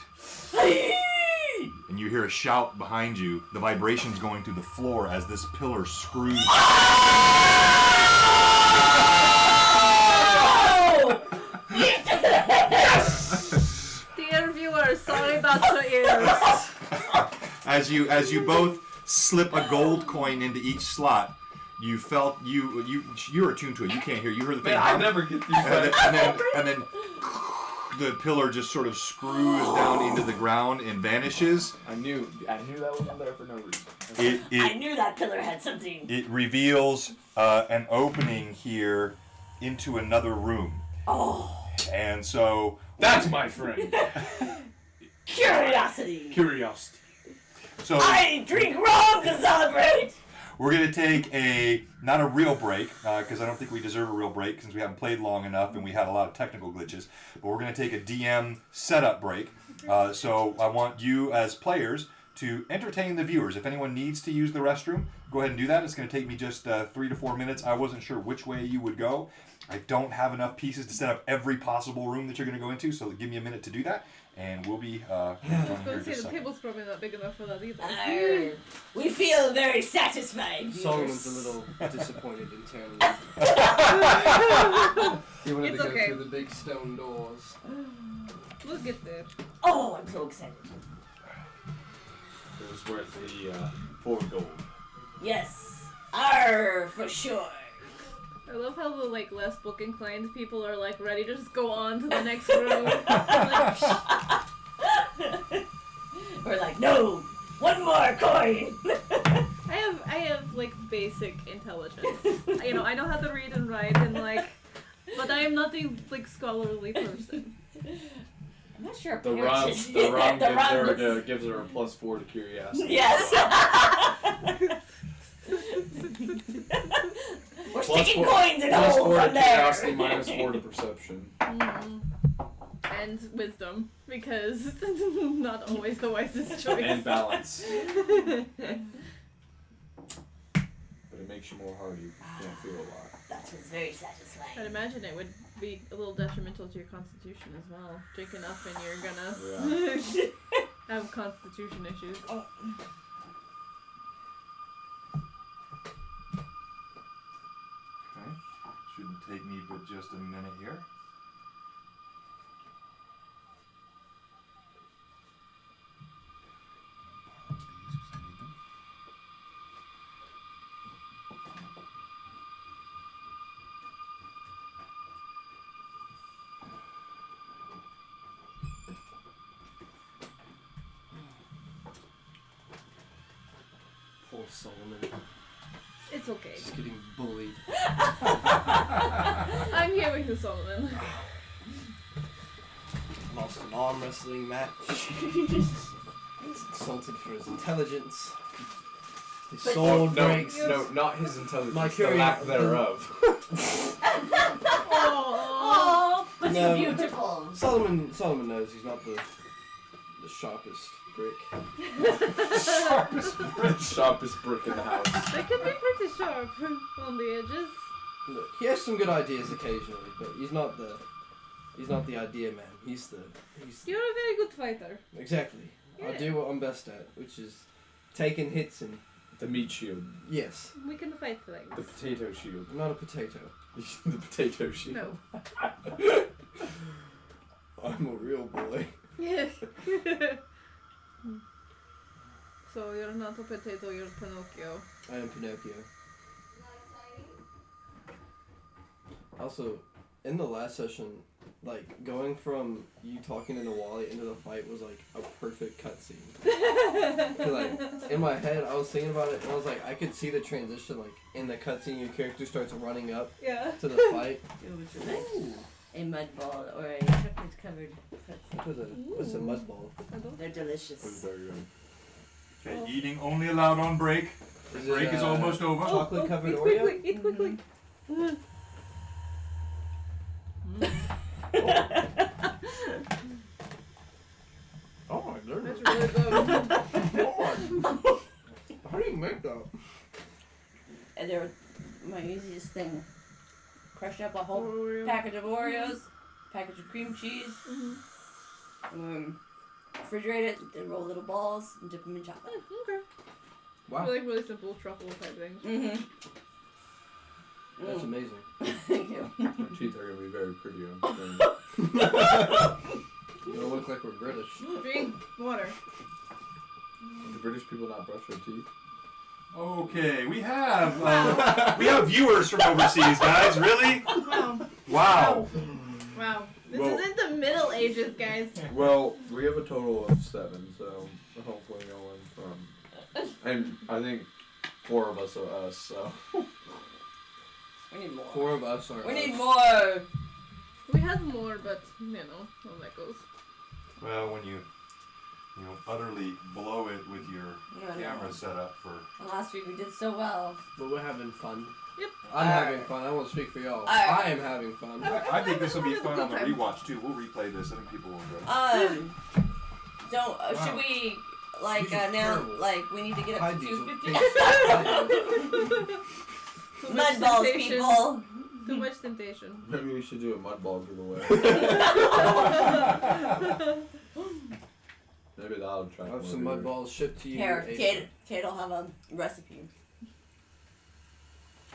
Speaker 1: And you hear a shout behind you. The vibration's going through the floor as this pillar screws.
Speaker 3: Oh!
Speaker 2: Dear viewers, sorry about your ears.
Speaker 1: As you both slip a gold coin into each slot, you felt you're attuned to it. You can't hear. You heard the thing.
Speaker 4: Man, I never get these.
Speaker 1: and then the pillar just sort of screws down into the ground and vanishes.
Speaker 4: I knew that wasn't there for no reason.
Speaker 3: I
Speaker 1: It
Speaker 3: knew that pillar had something.
Speaker 1: reveals an opening here into another room.
Speaker 3: Oh,
Speaker 1: And so
Speaker 6: That's my friend.
Speaker 3: curiosity.
Speaker 6: Curiosity.
Speaker 1: so
Speaker 3: I drink rum to celebrate.
Speaker 1: we're gonna take not a real break because I don't think we deserve a real break since we haven't played long enough and we had a lot of technical glitches. But we're gonna take a DM setup break. So I want you as players to entertain the viewers. If anyone needs to use the restroom, go ahead and do that. It's gonna take me just 3 to 4 minutes. I wasn't sure which way you would go. I don't have enough pieces to set up every possible room that you're gonna go into. So give me a minute to do that, and we'll be
Speaker 2: I
Speaker 1: on
Speaker 2: was
Speaker 1: here
Speaker 2: going to
Speaker 1: just
Speaker 2: say
Speaker 1: a
Speaker 2: the
Speaker 1: second.
Speaker 2: table's probably not big enough for that either.
Speaker 3: Arr. We feel very satisfied.
Speaker 5: Solomon's a little disappointed internally. He wanted
Speaker 2: It's
Speaker 5: to go
Speaker 2: okay.
Speaker 5: through the big stone doors.
Speaker 2: We'll get there.
Speaker 3: Oh, I'm so excited.
Speaker 4: It was worth the 4 gold.
Speaker 3: Yes. Arr, for sure.
Speaker 2: I love how the less book inclined people are ready to just go on to the next room.
Speaker 3: We're like, no, one more coin.
Speaker 2: I have basic intelligence. I know how to read and write and but I am not a scholarly person.
Speaker 3: I'm not sure.
Speaker 4: The
Speaker 3: parents
Speaker 4: rum,
Speaker 3: should-
Speaker 4: gives her a +4 to curiosity.
Speaker 3: Yes. We're sticking coins in a
Speaker 4: +4
Speaker 3: hole
Speaker 4: to
Speaker 3: from there.
Speaker 4: curiosity, -4 to perception.
Speaker 2: And wisdom, because not always the wisest choice.
Speaker 4: And balance. But it makes you more hardy. You can't feel a lot.
Speaker 3: That was very
Speaker 2: I'd
Speaker 3: satisfying.
Speaker 2: imagine it would be a little detrimental to your constitution as well. Drink enough and you're gonna have constitution issues.
Speaker 1: Okay. Shouldn't take me but just a minute here.
Speaker 5: Poor Solomon.
Speaker 2: It's okay.
Speaker 5: He's getting bullied.
Speaker 2: I'm here with you, Solomon.
Speaker 5: Lost an arm wrestling match. Insulted for his intelligence. His sword breaks.
Speaker 4: No, not his intelligence.
Speaker 5: My
Speaker 4: the lack thereof.
Speaker 2: Oh,
Speaker 3: Oh, but
Speaker 5: No.
Speaker 3: you're beautiful.
Speaker 5: Solomon knows he's not the the sharpest brick.
Speaker 4: Sharpest brick in the house.
Speaker 2: They can be pretty sharp on the edges.
Speaker 5: Look, he has some good ideas occasionally, but he's not the idea man. He's
Speaker 2: You're a very good fighter.
Speaker 5: exactly. I
Speaker 2: Yeah.
Speaker 5: do what I'm best at, which is taking hits and
Speaker 4: The meat shield.
Speaker 5: yes,
Speaker 2: We can fight things.
Speaker 4: The potato shield.
Speaker 5: I'm not a potato.
Speaker 4: The potato shield.
Speaker 2: No.
Speaker 5: I'm a real boy.
Speaker 2: Yes. So you're not a potato, you're Pinocchio.
Speaker 5: I am Pinocchio. Also, in the last session, like going from you talking to Wally into the fight was like a perfect cutscene. 'Cause, like in my head, I was thinking about it, and I was like, I could see the transition. Like in the cutscene, your character starts running up
Speaker 2: Yeah.
Speaker 5: to the fight.
Speaker 3: It was a nice, a mud ball or a chocolate covered pretzel.
Speaker 5: What's a mud ball?
Speaker 3: They're delicious.
Speaker 4: Very good.
Speaker 1: Okay, eating only allowed on break. The
Speaker 5: Is
Speaker 1: break
Speaker 5: it,
Speaker 1: is almost over.
Speaker 5: Chocolate covered
Speaker 2: eat
Speaker 5: Oreo?
Speaker 2: quickly, eat quickly.
Speaker 4: Oh my goodness.
Speaker 2: That's really good.
Speaker 5: How do you make that?
Speaker 3: And they're my easiest thing. Crush up a whole
Speaker 2: Oreo.
Speaker 3: package of Oreos, package of cream cheese, refrigerate it, then roll little balls and dip them in chocolate.
Speaker 2: Okay.
Speaker 5: Wow,
Speaker 2: Really simple truffle type things.
Speaker 3: Mm-hmm.
Speaker 5: that's amazing.
Speaker 3: Thank you.
Speaker 4: Our teeth are gonna be very pretty on screen.
Speaker 5: You don't look like we're British.
Speaker 2: Drink water.
Speaker 4: Do British people not brush their teeth?
Speaker 1: Okay, we have viewers from overseas, guys. Really?
Speaker 2: Wow.
Speaker 1: Wow.
Speaker 2: Wow. This
Speaker 4: Well-
Speaker 2: isn't the Middle Ages, guys.
Speaker 4: Well, we have a total of 7, so hopefully no one from. And I think 4 of us are us, so.
Speaker 3: We need more.
Speaker 5: 4 of us are.
Speaker 3: We
Speaker 5: us.
Speaker 3: need more.
Speaker 2: We had more, but you know how that goes.
Speaker 1: Well, when you utterly blow it with your camera setup for.
Speaker 3: And last week we did so well.
Speaker 5: But we're having fun.
Speaker 2: Yep.
Speaker 5: I'm having fun. I won't speak for y'all.
Speaker 3: Alright.
Speaker 5: I am having fun.
Speaker 1: I think this will be fun on the
Speaker 2: Good time.
Speaker 1: rewatch too. We'll replay this. I think people will enjoy it.
Speaker 3: Don't.
Speaker 5: Wow.
Speaker 3: Should we like
Speaker 5: These are
Speaker 3: now?
Speaker 5: terrible.
Speaker 3: Like we need to get up
Speaker 5: Hide
Speaker 3: to
Speaker 5: these.
Speaker 3: 250.
Speaker 2: Too
Speaker 3: Mud
Speaker 2: much
Speaker 3: balls,
Speaker 2: temptation.
Speaker 3: people.
Speaker 2: Too much temptation.
Speaker 4: Maybe we should do a mud ball giveaway. Maybe that'll attract
Speaker 5: I'll have
Speaker 4: more
Speaker 5: some mud
Speaker 4: viewers.
Speaker 5: balls shipped to you.
Speaker 3: Here,
Speaker 5: ASAP.
Speaker 3: Kate'll have a recipe.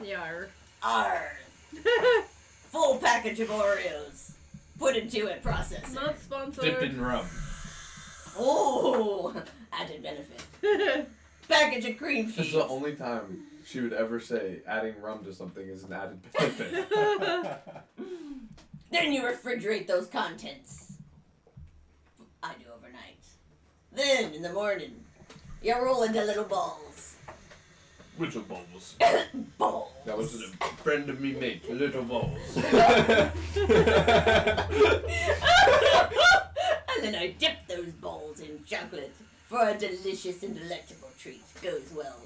Speaker 2: Yar.
Speaker 3: Arr. Full package of Oreos. Put into it, process.
Speaker 2: Not sponsored.
Speaker 6: Dip in rum.
Speaker 3: Oh, added benefit. Package of cream
Speaker 4: This is
Speaker 3: cheese.
Speaker 4: the only time she would ever say adding rum to something is an added benefit.
Speaker 3: Then you refrigerate those contents. I do overnight. Then, in the morning, you roll into little balls.
Speaker 6: Which of balls?
Speaker 3: Balls.
Speaker 4: That was
Speaker 6: A friend of me mate, little balls.
Speaker 3: And then I dip those balls in chocolate for a delicious and delectable treat. Goes well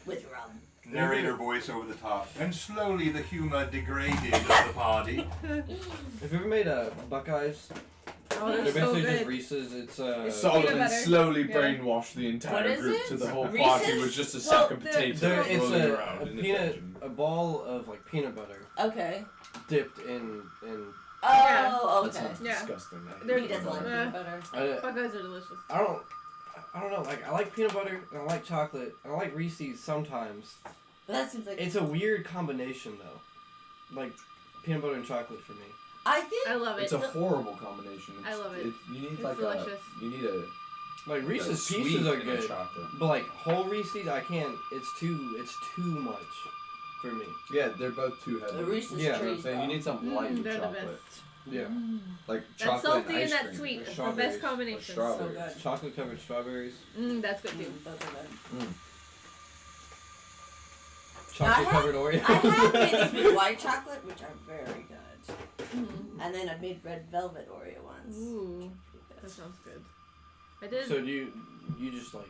Speaker 3: with rum.
Speaker 1: Narrator voice over the top, and slowly the humor degraded of the party.
Speaker 5: Have you ever made Buckeyes?
Speaker 2: Oh,
Speaker 5: They're
Speaker 2: they're so
Speaker 5: basically just
Speaker 2: good.
Speaker 5: Reese's. It's
Speaker 4: Solomon
Speaker 2: Peanut butter.
Speaker 4: slowly
Speaker 2: Yeah.
Speaker 4: brainwashed the entire
Speaker 3: What is
Speaker 4: group
Speaker 3: it?
Speaker 4: to the whole
Speaker 3: Reese's?
Speaker 4: party was just a sack of
Speaker 2: Well,
Speaker 4: potatoes
Speaker 5: it's
Speaker 4: rolling around in the kitchen.
Speaker 5: a ball of like peanut butter
Speaker 3: Okay.
Speaker 5: dipped in.
Speaker 3: Oh,
Speaker 4: That
Speaker 3: okay.
Speaker 4: sounds
Speaker 2: Yeah.
Speaker 4: disgusting. I hate
Speaker 2: They're-
Speaker 3: He doesn't like
Speaker 2: Yeah.
Speaker 3: peanut butter.
Speaker 2: Buckeyes are delicious.
Speaker 5: I don't know. Like I like peanut butter and I like chocolate and I like Reese's sometimes.
Speaker 3: But that seems like
Speaker 5: It's a weird combination though, like peanut butter and chocolate for me.
Speaker 3: I think
Speaker 2: I love it.
Speaker 4: It's a horrible combination.
Speaker 2: I love it.
Speaker 4: You need
Speaker 2: It's
Speaker 4: like
Speaker 2: delicious.
Speaker 4: you need a
Speaker 5: Like Reese's
Speaker 4: sweet
Speaker 5: Pieces are
Speaker 4: in a
Speaker 5: good,
Speaker 4: chocolate.
Speaker 5: but like whole Reese's I can't. It's too much for me.
Speaker 4: Yeah, they're both too heavy.
Speaker 3: the Reese's
Speaker 5: Yeah,
Speaker 3: trees.
Speaker 4: So you need something light with
Speaker 2: They're the
Speaker 4: chocolate.
Speaker 2: best.
Speaker 5: Yeah,
Speaker 4: Like
Speaker 2: That
Speaker 4: chocolate
Speaker 2: salty
Speaker 4: and
Speaker 2: and
Speaker 4: ice
Speaker 2: that
Speaker 4: cream.
Speaker 2: sweet.
Speaker 5: Or
Speaker 2: It's the
Speaker 5: strawberries.
Speaker 2: best combination.
Speaker 4: Or
Speaker 3: So
Speaker 4: strawberries.
Speaker 3: good.
Speaker 5: chocolate covered strawberries,
Speaker 2: That's good too.
Speaker 3: Those are good.
Speaker 5: chocolate covered
Speaker 3: I
Speaker 5: Oreos.
Speaker 3: have made these with white chocolate, which are very good.
Speaker 2: Mm.
Speaker 3: And then I've made red velvet Oreo ones.
Speaker 2: Ooh, that sounds good. I did.
Speaker 5: So do you just like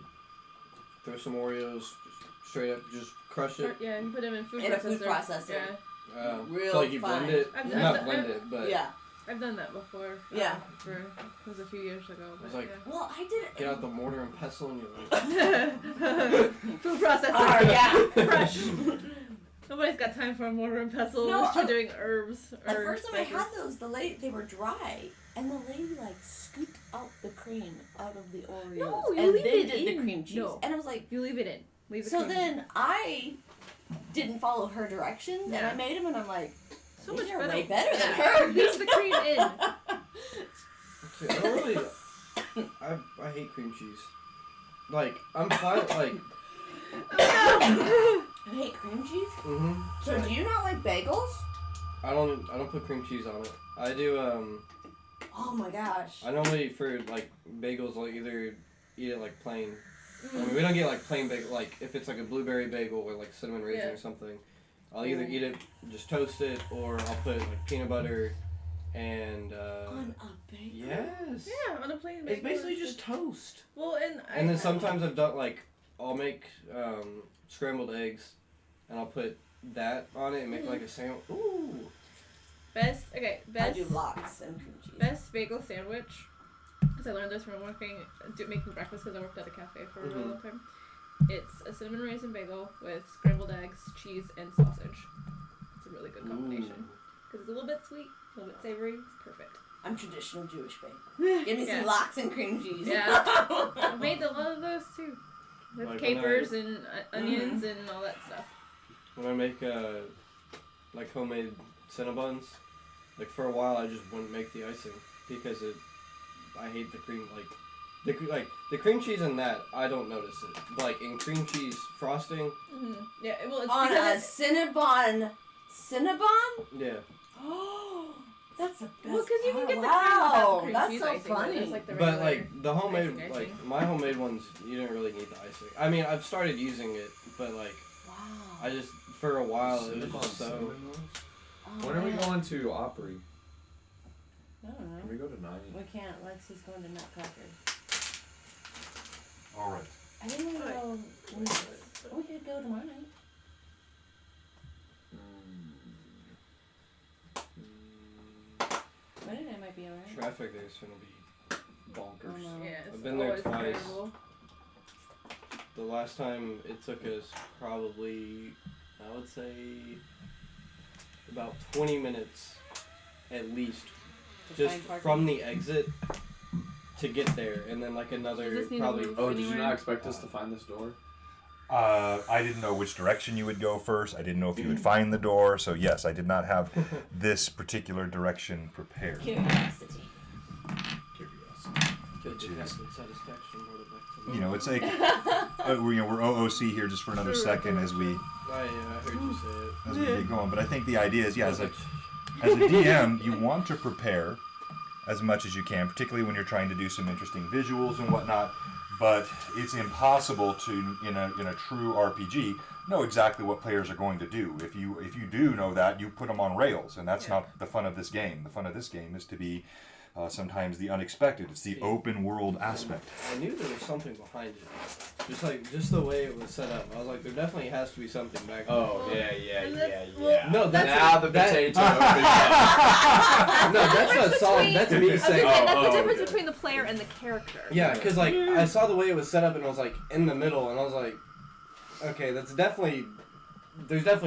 Speaker 5: throw some Oreos just straight up, just crush it?
Speaker 2: Yeah, you put them in food
Speaker 3: In a
Speaker 2: processor.
Speaker 3: food processor.
Speaker 2: Yeah.
Speaker 3: Real
Speaker 5: so like you
Speaker 3: fine.
Speaker 5: blend it,
Speaker 2: I've
Speaker 5: not
Speaker 2: done-
Speaker 5: blend it, but
Speaker 3: Yeah.
Speaker 2: I've done that before.
Speaker 3: Yeah.
Speaker 2: It was a few years ago.
Speaker 5: I
Speaker 2: But
Speaker 5: was like,
Speaker 2: yeah.
Speaker 3: Well, I did it.
Speaker 5: get out the mortar and pestle and you're
Speaker 2: Food processor.
Speaker 3: Oh, yeah.
Speaker 2: Fresh. Nobody's got time for a mortar and pestle
Speaker 3: No,
Speaker 2: unless you're doing herbs.
Speaker 3: The
Speaker 2: or
Speaker 3: first time I
Speaker 2: spices.
Speaker 3: had those, they were dry, and the lady like scooped out the cream out of the Oreos,
Speaker 2: No, you
Speaker 3: and
Speaker 2: leave
Speaker 3: then
Speaker 2: it
Speaker 3: did the
Speaker 2: in.
Speaker 3: cream cheese,
Speaker 2: No.
Speaker 3: and I was like,
Speaker 2: You leave it in. Leave the
Speaker 3: so
Speaker 2: cream in.
Speaker 3: then I didn't follow her directions, and
Speaker 2: Yeah.
Speaker 3: I made them, and I'm like,
Speaker 2: So
Speaker 3: these
Speaker 2: much
Speaker 3: are
Speaker 2: better.
Speaker 3: way better than
Speaker 2: Yeah.
Speaker 3: hers.
Speaker 2: Leave the cream in.
Speaker 5: I don't really. I hate cream cheese. Like, I'm fine. Like,
Speaker 3: You hate cream cheese?
Speaker 5: mm-hmm.
Speaker 3: So do you not like bagels?
Speaker 5: I don't put cream cheese on it. I do.
Speaker 3: Oh my gosh.
Speaker 5: I normally for like bagels, I'll either eat it like plain. I mean, we don't get like plain bagel. Like if it's like a blueberry bagel or like cinnamon raisin
Speaker 2: Yeah.
Speaker 5: or something, I'll either eat it, just toast it, or I'll put like peanut butter and.
Speaker 3: On a bagel?
Speaker 5: Yes.
Speaker 2: Yeah, on a plain
Speaker 5: It's
Speaker 2: bagel.
Speaker 5: basically just toast.
Speaker 2: Well,
Speaker 5: And then sometimes I've done like I'll make scrambled eggs, and I'll put that on it and make like a sandwich. Ooh.
Speaker 2: best
Speaker 3: I
Speaker 2: best
Speaker 3: do lox and cream cheese.
Speaker 2: best bagel sandwich. Because I learned this from making breakfast because I worked at a cafe for a really long time. It's a cinnamon raisin bagel with scrambled eggs, cheese, and sausage. It's a really good combination because it's a little bit sweet, a little bit savory. It's perfect.
Speaker 3: I'm traditional Jewish babe. Give me
Speaker 2: Yeah.
Speaker 3: some lox and cream cheese.
Speaker 2: Yeah. I've made a lot of those too. With
Speaker 5: Like
Speaker 2: capers and onions and all that stuff.
Speaker 5: When I make like homemade Cinnabons, like for a while I just wouldn't make the icing because I hate the cream the cream cheese in that I don't notice it. But, like in cream cheese frosting.
Speaker 2: Mm-hmm. Yeah, well, it's
Speaker 3: On
Speaker 2: because
Speaker 3: a Cinnabon. Cinnabon?
Speaker 5: Yeah.
Speaker 3: Oh, that's the best.
Speaker 2: well, because you can get the
Speaker 3: wow,
Speaker 2: cream
Speaker 3: that's
Speaker 2: cheese
Speaker 3: so
Speaker 2: icing, but
Speaker 3: funny.
Speaker 2: there's, like, the
Speaker 5: But
Speaker 2: regular
Speaker 5: like the homemade
Speaker 2: icing.
Speaker 5: like my homemade ones, you didn't really need the icing. I mean, I've started using it, but like
Speaker 3: Wow.
Speaker 5: I just for a while it was
Speaker 4: Cinnabon
Speaker 5: just so.
Speaker 4: cinnamon rolls?
Speaker 3: Oh,
Speaker 4: When are we
Speaker 3: man.
Speaker 4: going to Opry?
Speaker 3: I don't know.
Speaker 4: Can we go tonight?
Speaker 3: We can't. Lexi's going to Nutcracker.
Speaker 1: All right.
Speaker 3: I didn't even know. We could go tomorrow night. Monday night might be alright.
Speaker 5: Traffic there's gonna be bonkers.
Speaker 3: Oh, no.
Speaker 2: Yeah, it's
Speaker 5: I've been there
Speaker 2: always
Speaker 5: twice.
Speaker 2: terrible.
Speaker 5: The last time it took us probably, I would say, about 20 minutes at least,
Speaker 3: To
Speaker 5: just
Speaker 3: find parking.
Speaker 5: from the exit to get there, and then like
Speaker 2: Does
Speaker 5: another
Speaker 2: this need to
Speaker 5: probably.
Speaker 2: move?
Speaker 4: Oh, did you
Speaker 2: Anywhere?
Speaker 4: not expect us to find this door?
Speaker 1: I didn't know which direction you would go first. I didn't know if you would find the door. So yes, I did not have this particular direction prepared.
Speaker 3: Curiosity.
Speaker 5: Could
Speaker 1: Jeez.
Speaker 5: detect the satisfaction brought it back to
Speaker 1: You know, it's like we're OOC here just for another second as we
Speaker 5: I heard you say it.
Speaker 1: as we get going. But I think the idea is, yeah, as a DM, you want to prepare as much as you can, particularly when you're trying to do some interesting visuals and whatnot. But it's impossible to, in a true RPG, know exactly what players are going to do. If you do know that, you put them on rails, and that's not the fun of this game. The fun of this game is to be sometimes the unexpected. It's the open world aspect.
Speaker 5: I knew there was something behind it. Just the way it was set up. I was like, there definitely has to be something back there.
Speaker 4: Oh,
Speaker 2: Well,
Speaker 4: yeah.
Speaker 2: and that's-
Speaker 5: No, that's
Speaker 4: Now the
Speaker 5: that-
Speaker 4: potato.
Speaker 5: No, that's not solid. That's me
Speaker 2: I was gonna say,
Speaker 5: saying.
Speaker 2: that's the
Speaker 4: oh,
Speaker 2: difference
Speaker 4: okay.
Speaker 2: between the player and the character.
Speaker 5: Yeah, because like I saw the way it was set up and it was like in the middle, and I was like, okay, there's definitely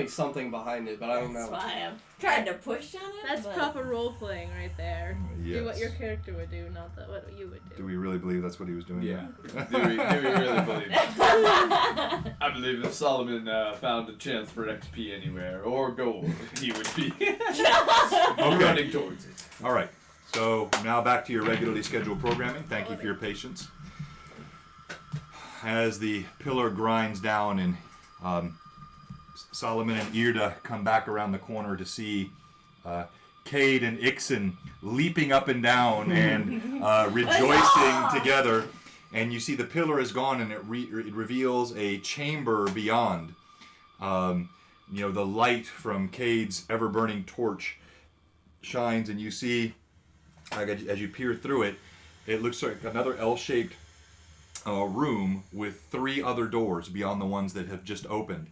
Speaker 5: something behind it, but I don't
Speaker 3: That's
Speaker 5: know.
Speaker 3: why I'm trying to push on it.
Speaker 2: That's
Speaker 3: but
Speaker 2: proper role playing right there. Do what
Speaker 1: Yes.
Speaker 2: your character would do, not what you would do.
Speaker 1: Do we really believe that's what he was doing?
Speaker 4: Yeah. Do we really believe it? I believe if Solomon found a chance for XP anywhere, or gold, he would be running towards it.
Speaker 1: All right. So now back to your regularly scheduled programming. Thank you for your patience. As the pillar grinds down and Solomon and Irda come back around the corner to see Cade and Ixen leaping up and down and rejoicing together. And you see the pillar is gone and it reveals a chamber beyond. The light from Cade's ever-burning torch shines, and you see, as you peer through it, it looks like another L-shaped room with 3 other doors beyond the ones that have just opened.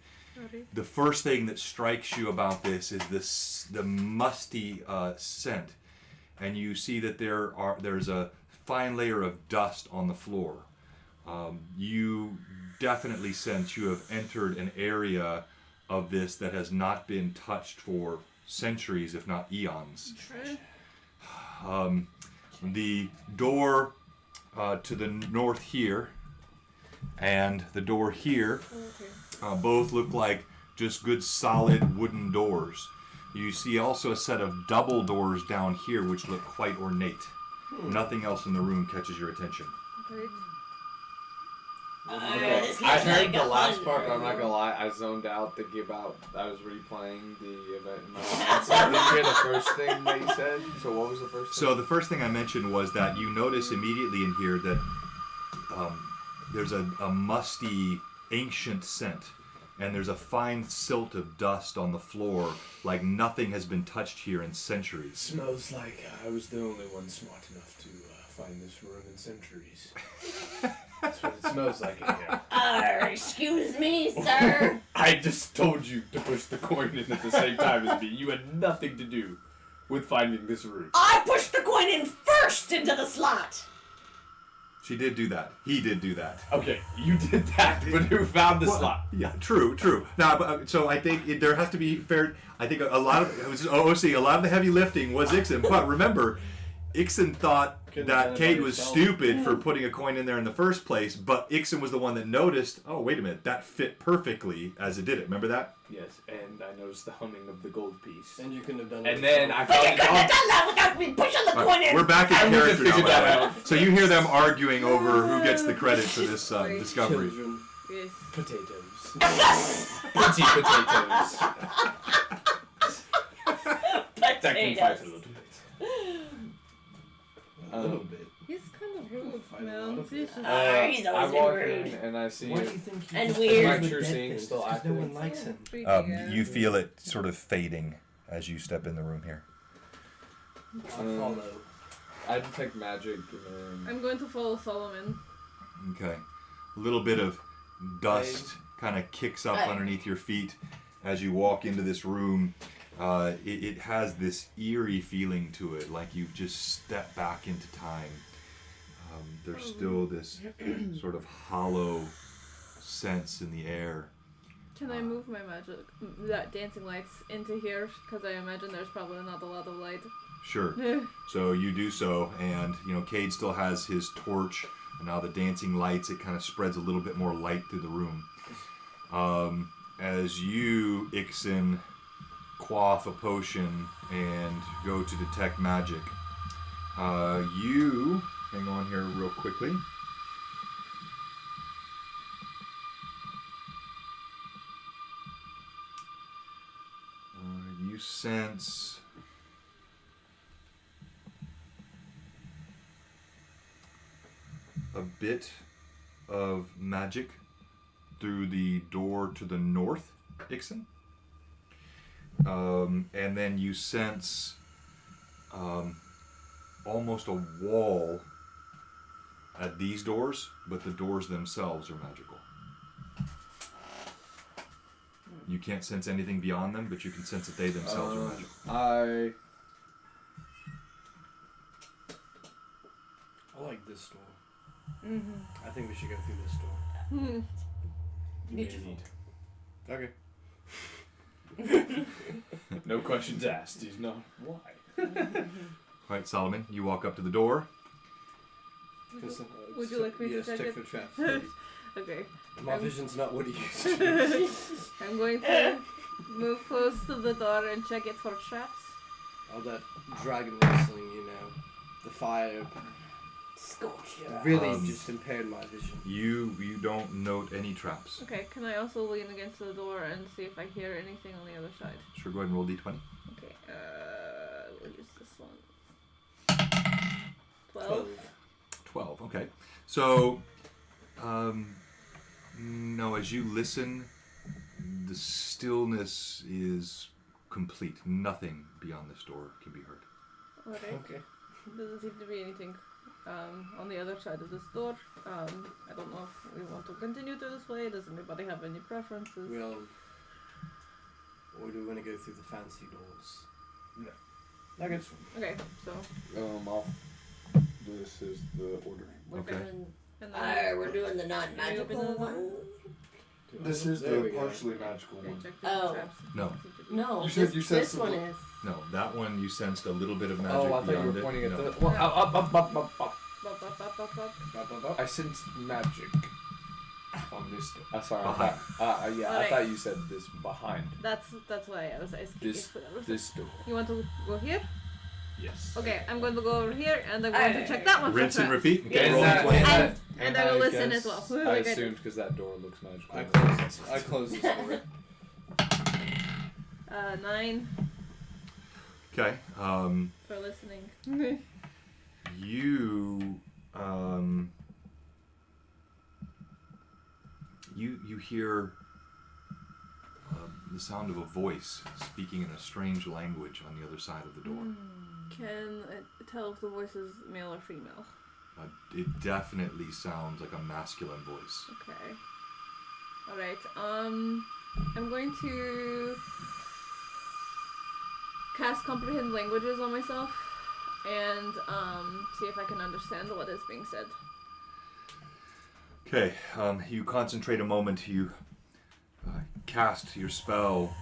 Speaker 2: Okay.
Speaker 1: The first thing that strikes you about this is the musty scent and you see that there's a fine layer of dust on the floor. You definitely sense you have entered an area of this that has not been touched for centuries, if not eons. The door to the north here and the door here both look like just good solid wooden doors. You see also a set of double doors down here which look quite ornate. Nothing else in the room catches your attention.
Speaker 2: Great.
Speaker 3: This
Speaker 4: I
Speaker 3: looks
Speaker 4: heard
Speaker 3: like
Speaker 4: the
Speaker 3: a
Speaker 4: last
Speaker 3: fun
Speaker 4: part, but I'm not
Speaker 3: room.
Speaker 4: gonna lie, I zoned out thinking about I was replaying the event in my mind. So I didn't hear the first thing that you said. So what was the first thing?
Speaker 1: So the first thing I mentioned was that you notice immediately in here that there's a musty, ancient scent, and there's a fine silt of dust on the floor, like nothing has been touched here in centuries.
Speaker 6: Smells like I was the only one smart enough to find this room in centuries. That's what it smells like in here.
Speaker 3: Excuse me, sir.
Speaker 6: I just told you to push the coin in at the same time as me. You had nothing to do with finding this room.
Speaker 3: I pushed the coin in first into the slot.
Speaker 1: She did do that. He did do that.
Speaker 6: Okay, you did that, but who found the slot?
Speaker 1: Yeah, true. Now, so I think there has to be fair. I think a lot of it was OOC. A lot of the heavy lifting was Ixon, but remember, Ixon thought that Cade was stupid for putting a coin in there in the first place, but Ixon was the one that noticed. Oh, wait a minute, that fit perfectly as it did it. Remember that?
Speaker 6: Yes, and I noticed the humming of the gold piece.
Speaker 5: And you couldn't have done
Speaker 6: And
Speaker 5: it.
Speaker 6: then I
Speaker 3: But you
Speaker 6: found
Speaker 3: couldn't have
Speaker 6: it
Speaker 3: done that without me pushing the
Speaker 1: All
Speaker 3: coin
Speaker 1: right,
Speaker 3: in.
Speaker 1: we're back in
Speaker 6: I wouldn't have
Speaker 1: character now.
Speaker 6: figured
Speaker 1: by
Speaker 6: that
Speaker 1: the way.
Speaker 6: out.
Speaker 1: So you hear them arguing over who gets the credit for this discovery.
Speaker 5: Children.
Speaker 2: Yes.
Speaker 6: potatoes. Pretty potatoes. That can fight a little bit.
Speaker 5: A little bit.
Speaker 2: He's kind of rude,
Speaker 5: Fight a
Speaker 2: man.
Speaker 5: lot of
Speaker 2: He's
Speaker 5: it.
Speaker 2: just...
Speaker 3: He's
Speaker 4: I
Speaker 3: always
Speaker 4: walk
Speaker 3: been
Speaker 4: in
Speaker 3: rude.
Speaker 4: and I see
Speaker 5: Why do
Speaker 4: it.
Speaker 5: you think he
Speaker 3: And
Speaker 5: just
Speaker 3: weird.
Speaker 5: plays with
Speaker 4: True
Speaker 5: dead
Speaker 4: seeing
Speaker 5: things?
Speaker 4: still
Speaker 5: 'Cause
Speaker 4: active.
Speaker 5: No one likes him.
Speaker 2: Freaky,
Speaker 1: You feel it sort of fading as you step in the room here.
Speaker 5: I follow.
Speaker 4: I detect magic in the room.
Speaker 2: I'm going to follow Solomon.
Speaker 1: Okay. A little bit of dust kind of kicks up
Speaker 3: Hey.
Speaker 1: underneath your feet as you walk into this room. It has this eerie feeling to it, like you've just stepped back into time. There's still this sort of hollow sense in the air.
Speaker 2: Can I move my magic, that dancing lights into here? Because I imagine there's probably not a lot of light.
Speaker 1: Sure. So you do so, and Cade still has his torch, and now the dancing lights, it kind of spreads a little bit more light through the room. As you, Ixon, quaff a potion and go to detect magic, you, hang on here real quickly. You sense a bit of magic through the door to the north, Ixon. And then you sense almost a wall at these doors, but the doors themselves are magical. You can't sense anything beyond them, but you can sense that they themselves are magical.
Speaker 4: I
Speaker 5: like this door.
Speaker 2: Mm-hmm.
Speaker 5: I think we should go through this door.
Speaker 3: Beautiful.
Speaker 5: Okay.
Speaker 6: No questions asked. He's not. Why?
Speaker 1: Right, Solomon, you walk up to the door.
Speaker 2: Would you like me to
Speaker 5: yes,
Speaker 2: check
Speaker 5: check
Speaker 2: it?
Speaker 5: for traps, please.
Speaker 2: Okay.
Speaker 5: My vision's not what it used to be.
Speaker 2: I'm going to move close to the door and check it for traps.
Speaker 5: All that dragon wrestling, the fire
Speaker 3: Scorch your
Speaker 5: really
Speaker 1: Um,
Speaker 5: just impaired my vision.
Speaker 1: You don't note any traps.
Speaker 2: Okay, can I also lean against the door and see if I hear anything on the other side?
Speaker 1: Sure, go ahead and roll d20.
Speaker 2: Okay, we'll use this one. 12.
Speaker 1: 12, okay. So, no, as you listen, the stillness is complete. Nothing beyond this door can be heard.
Speaker 2: Alright.
Speaker 5: Okay.
Speaker 2: Doesn't seem to be anything on the other side of this door. I don't know if we want to continue to this way. Does anybody have any preferences?
Speaker 5: Well, or do we want to go through the fancy doors? Okay.
Speaker 2: Okay, so
Speaker 6: This is the order.
Speaker 3: We're
Speaker 1: Okay.
Speaker 3: doing.
Speaker 2: and then
Speaker 3: We're doing the non-magical one.
Speaker 6: This is
Speaker 5: There we
Speaker 6: the
Speaker 5: go.
Speaker 6: partially magical one.
Speaker 2: rejected
Speaker 3: Oh.
Speaker 2: traps.
Speaker 1: No.
Speaker 3: No,
Speaker 6: You said-
Speaker 3: this
Speaker 6: some-
Speaker 3: one is.
Speaker 1: No, that one you sensed a little bit of magic
Speaker 4: Oh, I thought you
Speaker 1: beyond
Speaker 4: were
Speaker 1: it.
Speaker 4: pointing at
Speaker 1: No.
Speaker 4: the. Well, up.
Speaker 2: Bop, bop, bop, bop.
Speaker 6: I sensed magic on this door.
Speaker 4: Sorry.
Speaker 1: Behind.
Speaker 4: I
Speaker 2: Alright.
Speaker 4: thought you said this behind
Speaker 2: That's why I was asking.
Speaker 6: This this door.
Speaker 2: You want to go here?
Speaker 6: Yes.
Speaker 2: Okay, I'm going to go over here and I'm going to check that one
Speaker 1: Rinse
Speaker 2: for
Speaker 1: and
Speaker 2: traps.
Speaker 1: repeat. Okay,
Speaker 3: Yes.
Speaker 1: roll
Speaker 4: And
Speaker 1: twenty.
Speaker 2: that- and I will listen
Speaker 4: guess
Speaker 2: as well.
Speaker 4: I
Speaker 2: Like I did.
Speaker 4: assumed because that door looks magical.
Speaker 5: I close this door.
Speaker 2: 9
Speaker 1: Okay.
Speaker 2: for listening.
Speaker 1: You hear the sound of a voice speaking in a strange language on the other side of the door.
Speaker 2: Can it tell if the voice is male or female?
Speaker 1: It definitely sounds like a masculine voice.
Speaker 2: Okay. Alright, I'm going to cast Comprehend Languages on myself and see if I can understand what is being said.
Speaker 1: Okay, you concentrate a moment, you cast your spell,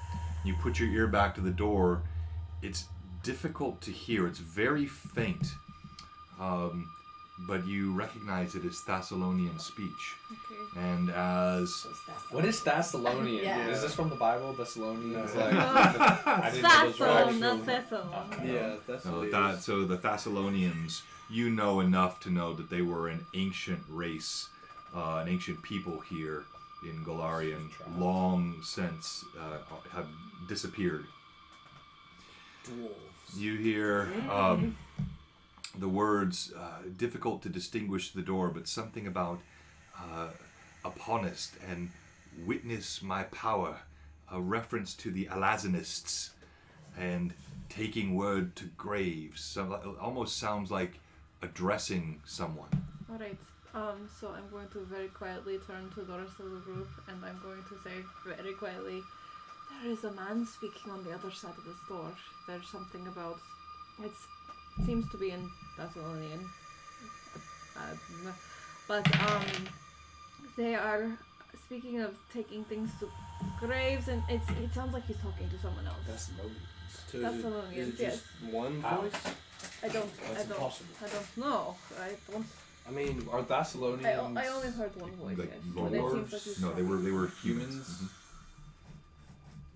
Speaker 1: you put your ear back to the door. It's difficult to hear, it's very faint, but you recognize it as Thessalonian speech.
Speaker 2: Okay.
Speaker 1: And as
Speaker 4: What is Thessalonian?
Speaker 3: Yeah.
Speaker 4: Is this from the Bible? Thessalonians?
Speaker 5: No.
Speaker 4: Like, I didn't know those were
Speaker 2: Thessal,
Speaker 4: actual-
Speaker 2: not Thessal.
Speaker 5: Yeah, that's
Speaker 1: so,
Speaker 5: what it
Speaker 1: that,
Speaker 5: is.
Speaker 1: so the Thessalonians, you know enough to know that they were an ancient race, an ancient people here in Golarion, long since have disappeared.
Speaker 3: Dwarves.
Speaker 1: You hear the words, difficult to distinguish the door, but something about Aponist and witness my power, a reference to the Alazinists and taking word to graves. So, it almost sounds like addressing someone.
Speaker 2: Alright, so I'm going to very quietly turn to the rest of the group and I'm going to say very quietly, there is a man speaking on the other side of this door. There's something about, it seems to be in Thessalonian, but they are speaking of taking things to graves and it sounds like he's talking to someone else.
Speaker 4: Thessalonians.
Speaker 5: So
Speaker 2: Thessalonians,
Speaker 5: is it
Speaker 2: yes.
Speaker 5: just one
Speaker 4: How?
Speaker 5: voice?
Speaker 2: I don't
Speaker 4: impossible.
Speaker 2: know. I don't.
Speaker 5: I mean,
Speaker 4: Are Thessalonians?
Speaker 2: I only heard one voice.
Speaker 1: Like
Speaker 2: Yes, but it seems like he's
Speaker 1: No, they were humans.
Speaker 4: Humans?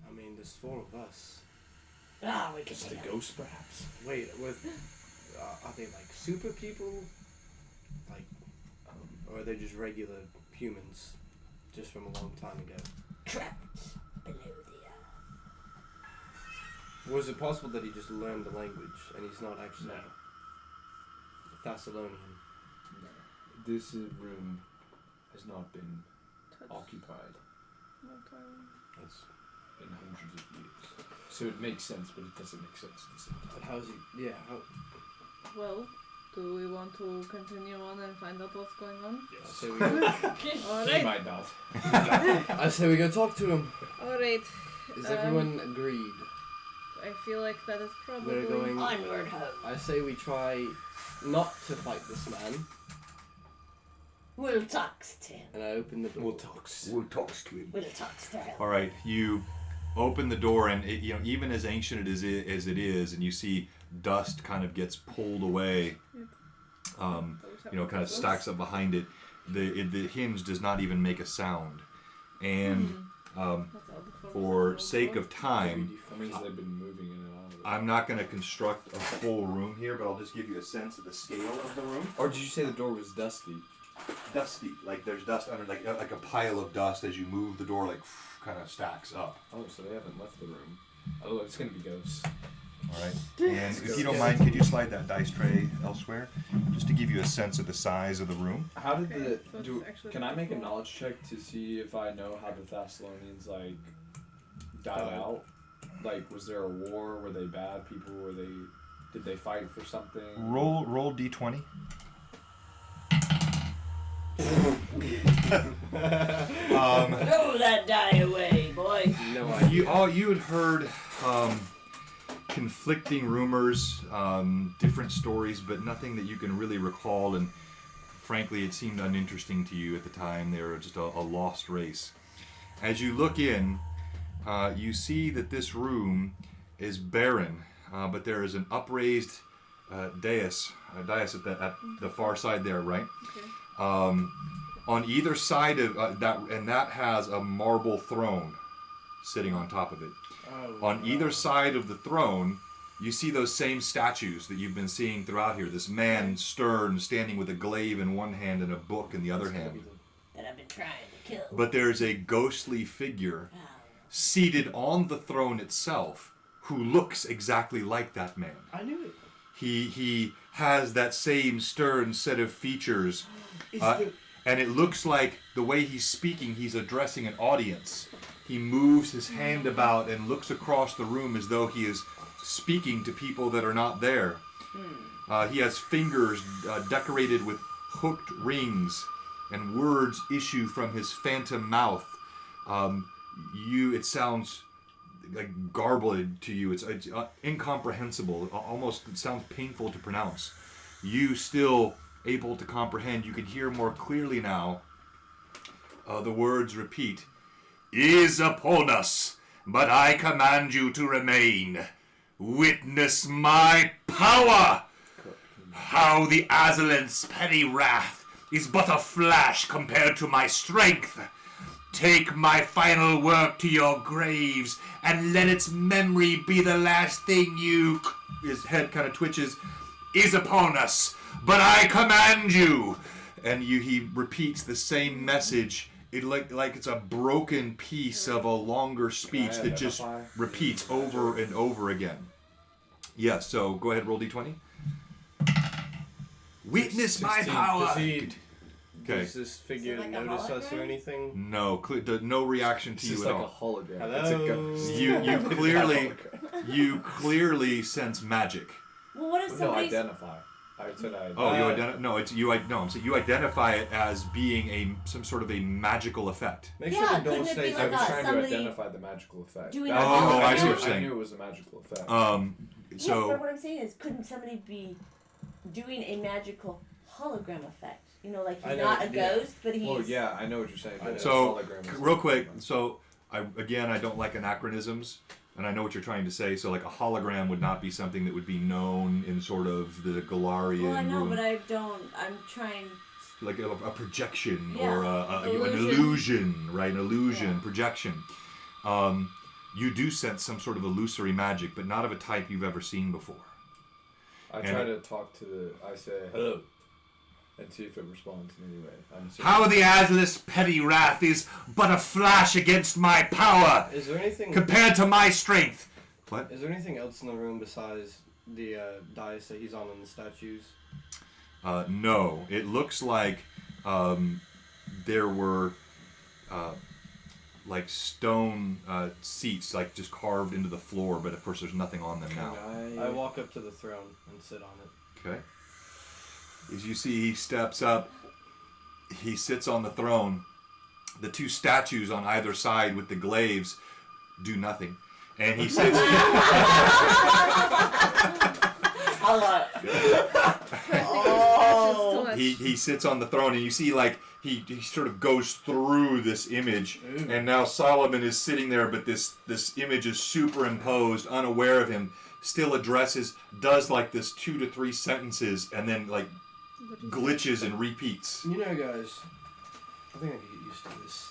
Speaker 5: I mean, there's 4 of us.
Speaker 3: Ah, we can
Speaker 6: Just a
Speaker 3: take
Speaker 6: ghost, perhaps.
Speaker 5: Wait, are they like super people? Like, or are they just regular humans, just from a long time ago?
Speaker 3: trapped below the earth.
Speaker 5: Was it possible that he just learned the language and he's not actually Thessalonian?
Speaker 6: This room has not been occupied
Speaker 2: Touch.
Speaker 6: in hundreds of years. So it makes sense, but it doesn't make sense at the same time.
Speaker 5: But how's he? Yeah, how?
Speaker 2: Well, do we want to continue on and find out what's going on?
Speaker 5: I
Speaker 6: Yes.
Speaker 5: say we go.
Speaker 6: He
Speaker 2: Alright.
Speaker 6: might not.
Speaker 5: I say we go talk to him.
Speaker 2: Alright.
Speaker 5: Is everyone agreed?
Speaker 2: I feel like that is probably.
Speaker 5: We're going.
Speaker 3: Onward home.
Speaker 5: I say we try not to fight this man,
Speaker 3: We'll talk to him.
Speaker 5: and I open the door.
Speaker 6: We'll talk.
Speaker 1: We'll talk to him.
Speaker 3: We'll talk to him.
Speaker 1: All right, you open the door, and it, even as ancient as it is, and you see dust kind of gets pulled away. Kind of stacks up behind it. The hinge does not even make a sound, and for sake of time,
Speaker 6: That means they've been moving in and out of it.
Speaker 1: I'm not going to construct a full room here, but I'll just give you a sense of the scale of the room.
Speaker 4: Or did you say the door was dusty?
Speaker 1: Dusty, like there's dust under, like a pile of dust as you move the door, like kind of stacks up.
Speaker 4: Oh, so they haven't left the room. Oh, it's gonna be ghosts.
Speaker 1: All right, and if you don't mind, could you slide that dice tray elsewhere, just to give you a sense of the size of the room?
Speaker 4: How did
Speaker 2: Okay, so it's
Speaker 4: do?
Speaker 2: actually
Speaker 4: Can I make a
Speaker 2: beautiful.
Speaker 4: knowledge check to see if I know how the Thessalonians like died out? Like, was there a war? Were they bad people? Did they fight for something?
Speaker 1: Roll d20.
Speaker 3: Throw that die away, boy.
Speaker 5: No idea.
Speaker 1: You had heard conflicting rumors, different stories, but nothing that you can really recall. And frankly, it seemed uninteresting to you at the time. They were just a lost race. As you look in, you see that this room is barren, but there is an upraised dais at the far side there, right?
Speaker 2: Okay.
Speaker 1: On either side of that, and that has a marble throne sitting on top of it. On either side of the throne, you see those same statues that you've been seeing throughout here. This man, stern, standing with a glaive in one hand and a book in the other hand.
Speaker 3: That I've been trying to kill.
Speaker 1: But there's a ghostly figure seated on the throne itself who looks exactly like that man.
Speaker 5: I knew it.
Speaker 1: He has that same stern set of features. And it looks like the way he's speaking, he's addressing an audience. He moves his hand about and looks across the room as though he is speaking to people that are not there. He has fingers decorated with hooked rings, and words issue from his phantom mouth. It sounds like garbled to you. It's incomprehensible. Almost it sounds painful to pronounce. You still able to comprehend. You can hear more clearly now. The words repeat. Is upon us, but I command you to remain. Witness my power. How the Azalant's petty wrath is but a flash compared to my strength. Take my final work to your graves, and let its memory be the last thing you... His head kind of twitches. Is upon us, but I command you. And he repeats the same message. It like it's a broken piece of a longer speech that just repeats over and over again. Yeah, so go ahead, roll d20. Witness my
Speaker 6: 16.
Speaker 1: power.
Speaker 6: Does this figure
Speaker 3: like a
Speaker 6: notice us or
Speaker 3: hologram?
Speaker 6: anything?
Speaker 1: No, no reaction to
Speaker 4: It's
Speaker 1: you
Speaker 4: just
Speaker 1: at
Speaker 4: like
Speaker 1: all.
Speaker 4: a hologram.
Speaker 6: Hello?
Speaker 4: It's a ghost.
Speaker 1: You clearly sense magic.
Speaker 3: Well, what if
Speaker 4: No,
Speaker 3: somebody's...
Speaker 4: identify. I said I.
Speaker 1: Oh, you identify? No, it's you. No, so you identify it as being some sort of a magical effect.
Speaker 5: Make
Speaker 3: Yeah,
Speaker 5: sure they don't
Speaker 3: couldn't it
Speaker 5: say
Speaker 3: be
Speaker 4: I
Speaker 3: like
Speaker 4: was
Speaker 3: a-
Speaker 4: trying
Speaker 3: somebody
Speaker 4: to identify the magical effect.
Speaker 3: doing
Speaker 4: That-
Speaker 3: a
Speaker 1: I see what you're
Speaker 4: I
Speaker 1: saying.
Speaker 4: knew it was a magical effect.
Speaker 3: Yes,
Speaker 1: So
Speaker 3: but what I'm saying is, couldn't somebody be doing a magical hologram effect? You know, like
Speaker 4: I
Speaker 3: he's
Speaker 4: know,
Speaker 3: not a
Speaker 4: yeah.
Speaker 3: ghost, but he's...
Speaker 4: Well, yeah, I know what you're saying. But
Speaker 1: So,
Speaker 4: a hologram is
Speaker 1: real quick,
Speaker 4: different.
Speaker 1: so I don't like anachronisms, and I know what you're trying to say. So, like a hologram would not be something that would be known in sort of the Galarian
Speaker 3: Well, I know,
Speaker 1: room,
Speaker 3: but I don't... I'm trying...
Speaker 1: like a projection
Speaker 3: Yeah,
Speaker 1: or an
Speaker 3: illusion.
Speaker 1: illusion, right? An illusion,
Speaker 3: Yeah.
Speaker 1: projection. You do sense some sort of illusory magic, but not of a type you've ever seen before.
Speaker 4: I
Speaker 1: and-
Speaker 4: try to talk to I say hello, and see if it responds in any way. I'm assuming.
Speaker 1: How the Azalus petty wrath is but a flash against my power,
Speaker 5: Is there anything?
Speaker 1: compared to my strength. What?
Speaker 5: Is there anything else in the room besides the dais that he's on in the statues?
Speaker 1: No, it looks like there were like stone seats, like just carved into the floor, but of course there's nothing on them now.
Speaker 5: I walk up to the throne and sit on it.
Speaker 1: Okay. As you see, he steps up. He sits on the throne. The two statues on either side with the glaives do nothing, and he sits.
Speaker 3: Oh!
Speaker 1: He sits on the throne, and you see like he sort of goes through this image, and now Solomon is sitting there, but this image is superimposed, unaware of him. Still does like this 2 to 3 sentences, and then like glitches and repeats.
Speaker 5: You know, guys, I think I could get used to this.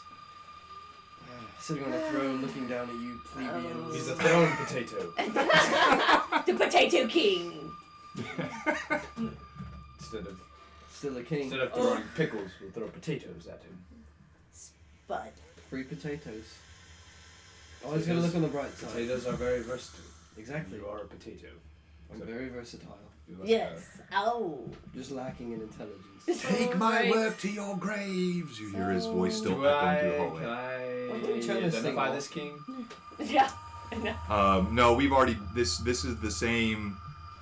Speaker 5: Sitting on a throne, looking down at you plebeians.
Speaker 4: He's a throne potato.
Speaker 3: The Potato King!
Speaker 5: Still a king.
Speaker 4: Instead of throwing pickles, we'll throw potatoes at him.
Speaker 3: Spud.
Speaker 5: Free potatoes. Always gotta look on the bright side.
Speaker 4: Potatoes are very versatile.
Speaker 5: Exactly.
Speaker 4: You are a potato.
Speaker 5: I'm very versatile.
Speaker 4: You like
Speaker 3: Yes. Oh.
Speaker 5: Just lacking in intelligence.
Speaker 1: Take my
Speaker 2: Right.
Speaker 1: work to your graves. You hear his voice still
Speaker 4: Do
Speaker 1: echoing through the
Speaker 4: I,
Speaker 1: hallway.
Speaker 5: What are we
Speaker 4: can
Speaker 5: trying
Speaker 4: I
Speaker 5: to
Speaker 4: identify
Speaker 5: sing?
Speaker 4: this king?
Speaker 3: Yeah.
Speaker 1: No, we've already. This is the same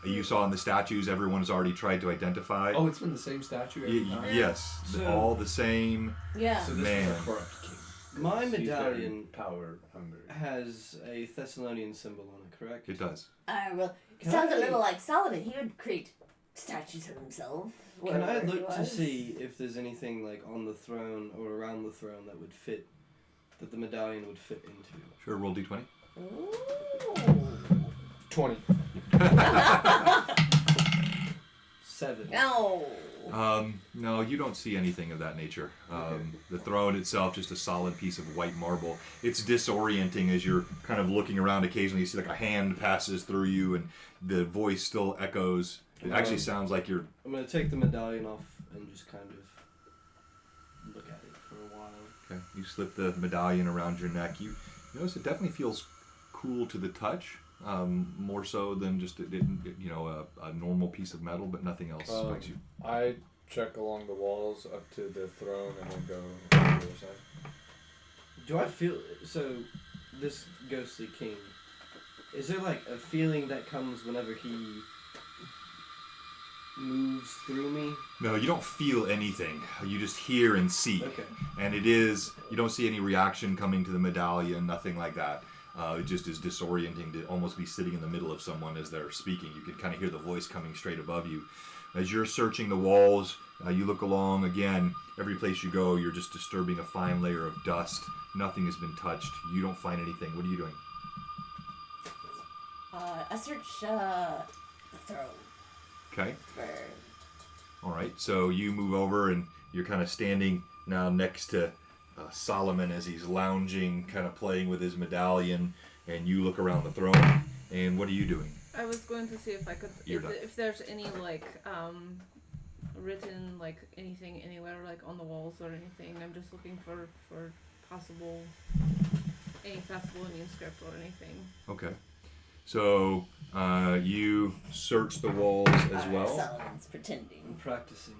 Speaker 1: you saw in the statues. Everyone's already tried to identify.
Speaker 4: Oh, it's been the same statue every time?
Speaker 1: Yes,
Speaker 5: So-
Speaker 1: all the same.
Speaker 3: Yeah.
Speaker 4: So this
Speaker 1: Man.
Speaker 4: is a corrupt king.
Speaker 5: My
Speaker 6: He's very
Speaker 5: medallion
Speaker 6: power hungry.
Speaker 5: has a Thessalonian symbol on it, correct?
Speaker 1: It does.
Speaker 3: Well,
Speaker 5: Can
Speaker 3: sounds
Speaker 5: I-
Speaker 3: a little like Solomon. He would create statues of himself.
Speaker 5: Can I
Speaker 3: wherever he
Speaker 5: look to
Speaker 3: was.
Speaker 5: see if there's anything like on the throne or around the throne that would fit, that the medallion would fit into?
Speaker 1: Sure, roll d20.
Speaker 3: Ooh.
Speaker 6: 20.
Speaker 5: 7.
Speaker 3: No.
Speaker 1: No, you don't see anything of that nature. The throne itself, just a solid piece of white marble. It's disorienting as you're kind of looking around. Occasionally, you see like a hand passes through you, and the voice still echoes. It actually sounds like you're.
Speaker 5: I'm gonna take the medallion off and just kind of look at it for a while.
Speaker 1: Okay, you slip the medallion around your neck. You notice it definitely feels cool to the touch, more so than just a normal piece of metal, but nothing else strikes you.
Speaker 4: I check along the walls up to the throne and then go to the other side.
Speaker 5: Do I feel so? This ghostly king, is there like a feeling that comes whenever he moves through me?
Speaker 1: No, you don't feel anything. You just hear and see.
Speaker 5: Okay.
Speaker 1: And you don't see any reaction coming to the medallion, nothing like that. It just is disorienting to almost be sitting in the middle of someone as they're speaking. You can kind of hear the voice coming straight above you. As you're searching the walls, you look along again. Every place you go, you're just disturbing a fine layer of dust. Nothing has been touched. You don't find anything. What are you doing?
Speaker 3: I search the throne.
Speaker 1: Okay.
Speaker 3: For...
Speaker 1: All right. So you move over and you're kind of standing now next to Solomon as he's lounging, kind of playing with his medallion, and you look around the throne. And what are you doing?
Speaker 2: I was going to see if I could, if there's any like written like anything anywhere like on the walls or anything. I'm just looking for any Thessalonian script or anything.
Speaker 1: Okay. So you search the walls as well.
Speaker 3: Solomon's
Speaker 5: I'm
Speaker 3: pretending.
Speaker 5: practicing.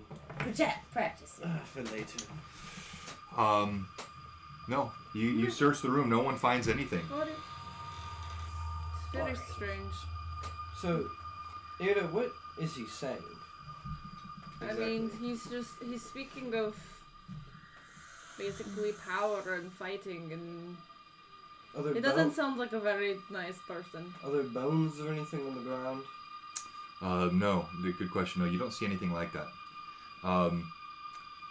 Speaker 3: Practicing.
Speaker 5: For later.
Speaker 1: No. You search the room. No one finds anything.
Speaker 2: It's very strange.
Speaker 5: So, Ada, what is he saying?
Speaker 2: I mean, he's speaking of basically power and fighting, and it doesn't sound like a very nice person.
Speaker 5: Are there bones or anything on the ground?
Speaker 1: No. Good question. No, you don't see anything like that. And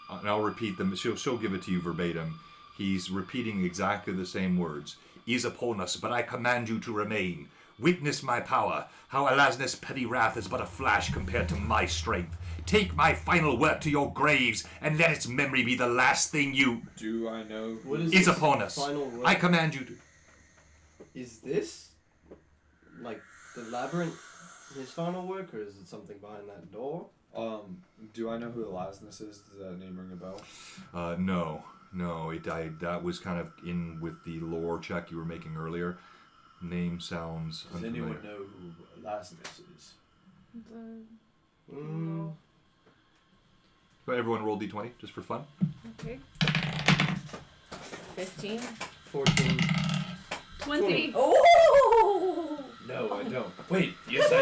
Speaker 1: I'll repeat them. She'll give it to you verbatim. He's repeating exactly the same words. Is upon us, but I command you to remain. Witness my power, how Alasna's petty wrath is but a flash compared to my strength. Take my final work to your graves, and let its memory be the last thing you...
Speaker 4: Do I know
Speaker 5: What
Speaker 1: is
Speaker 5: this
Speaker 1: upon us.
Speaker 5: final work?
Speaker 1: I command you to...
Speaker 5: Is this like the labyrinth his final work, or is it something behind that door?
Speaker 4: Do I know who Elasnus is? Does that name ring a bell?
Speaker 1: No. That was kind of in with the lore check you were making earlier. Name sounds
Speaker 6: Does
Speaker 1: unfamiliar.
Speaker 6: anyone know who Elasnus is?
Speaker 2: No.
Speaker 1: But everyone roll d20 just for fun.
Speaker 2: Okay.
Speaker 3: 15.
Speaker 5: 14.
Speaker 2: 20.
Speaker 3: Oh!
Speaker 6: No, I don't. Wait, yes I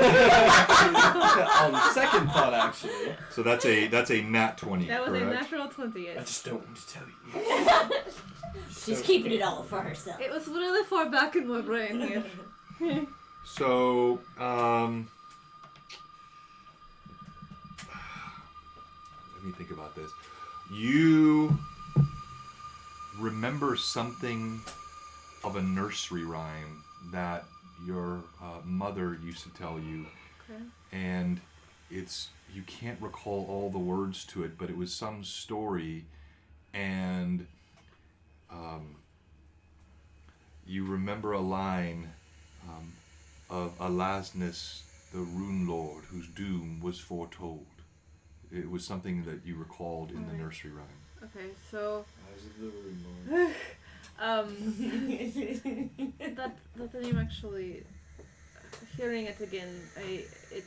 Speaker 5: On second thought, actually.
Speaker 1: So that's a nat 20.
Speaker 2: That was
Speaker 1: correct?
Speaker 2: a natural 20,
Speaker 6: do. I
Speaker 2: yes.
Speaker 6: just don't want to tell you.
Speaker 3: She's keeping it all for herself.
Speaker 2: It was really far back in my brain here.
Speaker 1: So, let me think about this. You remember something of a nursery rhyme that your mother used to tell you,
Speaker 2: Okay.
Speaker 1: and you can't recall all the words to it, but it was some story, and you remember a line of Alasnus, the Runelord, whose doom was foretold. It was something that you recalled in the nursery rhyme.
Speaker 2: Okay, so
Speaker 4: Eyes of the Runelord.
Speaker 2: that name actually, hearing it again, it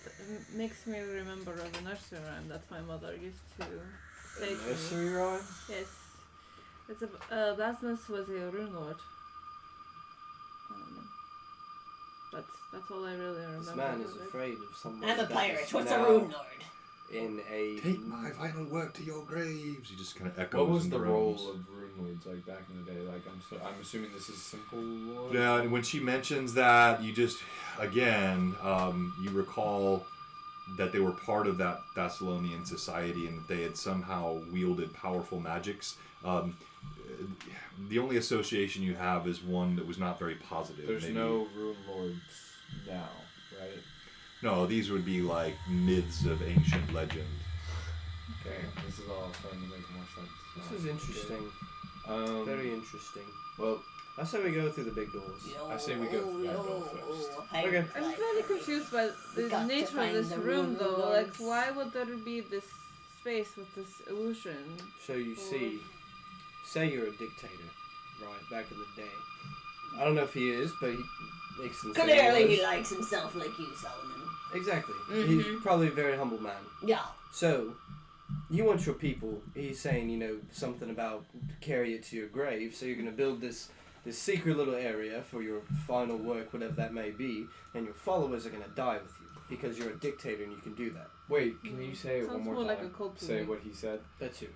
Speaker 2: makes me remember of a nursery rhyme that my mother used to say to me.
Speaker 5: Nursery rhyme?
Speaker 2: Yes, it's Blasnus was a Runelord. But that's all I really remember.
Speaker 5: This man is
Speaker 2: of it.
Speaker 5: afraid of someone.
Speaker 3: I'm a
Speaker 5: that
Speaker 3: pirate.
Speaker 5: is
Speaker 3: What's a
Speaker 5: now
Speaker 3: rune lord?
Speaker 5: in a.
Speaker 1: Take my final work to your graves. He just kind of echoes.
Speaker 4: What was
Speaker 1: and
Speaker 4: the
Speaker 1: groans.
Speaker 4: role of Runelords like back in the day? Like I'm assuming this is simple lore.
Speaker 1: Yeah, and when she mentions that, you just, again, you recall that they were part of that Thessalonian society and that they had somehow wielded powerful magics. The only association you have is one that was not very positive.
Speaker 4: There's
Speaker 1: maybe.
Speaker 4: no Runelords now, right?
Speaker 1: No, these would be like myths of ancient legend.
Speaker 4: Okay, this is all starting to make more sense.
Speaker 5: This is interesting.
Speaker 4: Okay.
Speaker 5: Very interesting.
Speaker 4: Well,
Speaker 5: I say we go through the big doors.
Speaker 4: I say we go through that door first.
Speaker 5: Okay.
Speaker 2: I'm very confused by
Speaker 3: We
Speaker 2: the
Speaker 3: got to
Speaker 2: nature of
Speaker 3: find
Speaker 2: this
Speaker 3: the
Speaker 2: room, though. Like,
Speaker 3: Runelords.
Speaker 2: why would there be this space with this illusion?
Speaker 5: So you see, say you're a dictator, right? Back in the day. I don't know if he is, but he makes some.
Speaker 3: Clearly, he likes himself like you, Solomon.
Speaker 5: Exactly.
Speaker 3: Mhm.
Speaker 5: He's probably a very humble man.
Speaker 3: Yeah.
Speaker 5: So, you want your people. He's saying, something about carry it to your grave. So you're gonna build this secret little area for your final work, whatever that may be, and your followers are gonna die with you because you're a dictator and you can do that.
Speaker 4: wait, can you say it
Speaker 2: Sounds
Speaker 4: one more
Speaker 2: more
Speaker 4: time?
Speaker 2: like a cult to
Speaker 4: Say
Speaker 2: me.
Speaker 4: what he said.
Speaker 5: That's you.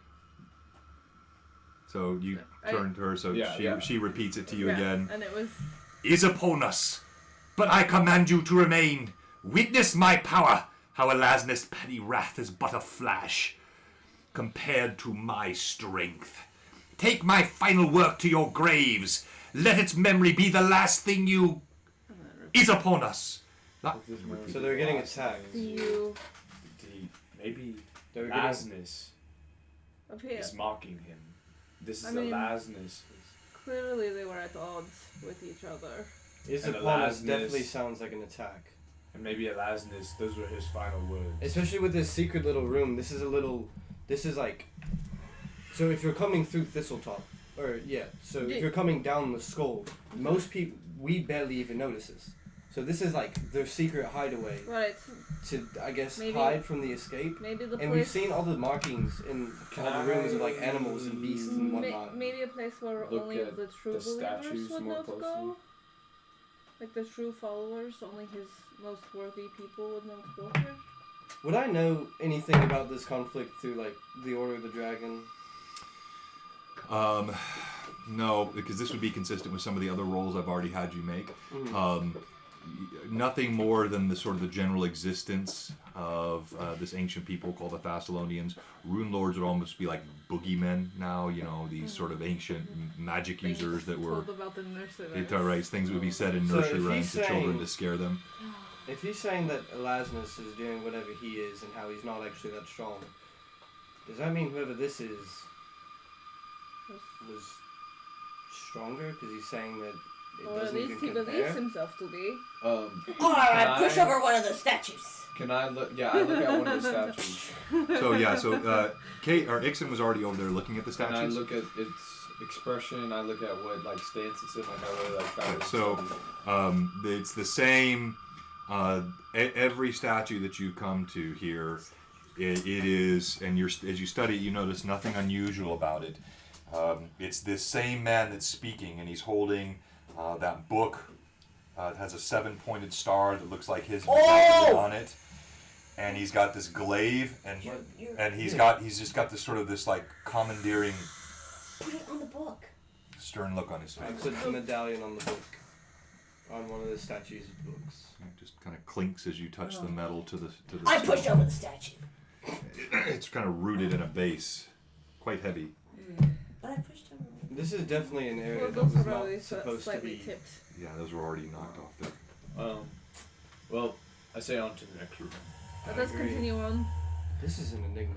Speaker 1: So you
Speaker 2: I-
Speaker 1: turn to her, so
Speaker 4: Yeah,
Speaker 1: she repeats it to you
Speaker 2: Yeah,
Speaker 1: again.
Speaker 2: And it was.
Speaker 1: Is upon us, but I command you to remain. Witness my power, how Elasna's petty wrath is but a flash, compared to my strength. Take my final work to your graves. Let its memory be the last thing you is upon us.
Speaker 5: So they're getting attacked.
Speaker 2: You
Speaker 4: Maybe
Speaker 5: They're getting.
Speaker 4: Lasnus
Speaker 2: appear.
Speaker 4: is mocking him. This
Speaker 2: I
Speaker 4: is
Speaker 2: mean-
Speaker 4: Lasnus.
Speaker 2: Clearly, they were at odds with each other.
Speaker 5: Is
Speaker 4: And
Speaker 5: upon us
Speaker 4: Elasnus.
Speaker 5: definitely sounds like an attack.
Speaker 4: And maybe Lasnus, those were his final words.
Speaker 5: Especially with this secret little room. This is like. So if you're coming through Thistletop, so if you're coming down the skull, most people, we barely even notice this. So this is like their secret hideaway
Speaker 2: Right.
Speaker 5: to, I guess,
Speaker 2: Maybe-
Speaker 5: hide from the escape.
Speaker 2: Maybe the
Speaker 5: And
Speaker 2: place.
Speaker 5: we've seen all the markings in all the rooms of like animals and beasts and whatnot.
Speaker 2: Maybe a place where
Speaker 4: Look
Speaker 2: only
Speaker 4: at
Speaker 2: the true
Speaker 4: the
Speaker 2: believers
Speaker 4: statues
Speaker 2: would
Speaker 4: more
Speaker 2: know to
Speaker 4: closely.
Speaker 2: go. Like the true followers, only his most worthy people would know to go here.
Speaker 5: Would I know anything about this conflict through like the Order of the Dragon?
Speaker 1: No, because this would be consistent with some of the other roles I've already had you make. Nothing more than the sort of the general existence of this ancient people called the Thessalonians. Runelords would almost be like boogeymen now, these sort of ancient magic users that were
Speaker 2: told about the nursery.
Speaker 1: right, things would be said in
Speaker 5: So
Speaker 1: nursery
Speaker 5: if
Speaker 1: rhymes
Speaker 5: he's
Speaker 1: to children
Speaker 5: saying-
Speaker 1: to scare them.
Speaker 5: If he's saying that Elasnus is doing whatever he is and how he's not actually that strong, does that mean whoever this is was stronger? Because he's saying that it
Speaker 2: Or at
Speaker 5: doesn't
Speaker 2: least
Speaker 5: even
Speaker 2: he
Speaker 5: compare?
Speaker 2: believes himself to be.
Speaker 3: Alright, push over one of the statues.
Speaker 4: Can I look? Yeah, I look at one of the statues.
Speaker 1: Kate or Ixon was already over there looking at the
Speaker 4: And I
Speaker 1: statues.
Speaker 4: look at its expression. I look at what like stance it's in. Like I really like that.
Speaker 1: So, it's the same. Every statue that you come to here, it is, and as you study it, you notice nothing unusual about it. It's this same man that's speaking, and he's holding that book. It has a 7-pointed star that looks like his on it, and he's got this glaive, and he's just got this like commandeering,
Speaker 3: Put it on the book.
Speaker 1: stern look on his
Speaker 5: I
Speaker 1: face.
Speaker 5: put the medallion on the book. On one of the statue's books.
Speaker 1: It just kind of clinks as you touch the metal to the.
Speaker 3: I pushed over the statue.
Speaker 1: It's kind of rooted in a base, quite heavy.
Speaker 3: But I pushed over.
Speaker 5: This is definitely an area
Speaker 2: Well,
Speaker 5: that
Speaker 2: those
Speaker 5: was
Speaker 2: are
Speaker 5: not
Speaker 2: probably
Speaker 5: supposed to
Speaker 2: slightly
Speaker 5: be.
Speaker 2: tipped.
Speaker 1: Yeah, those were already knocked off there.
Speaker 4: Well, I say on to the next room.
Speaker 2: But let's
Speaker 5: agree.
Speaker 2: continue on.
Speaker 5: This is an enigma.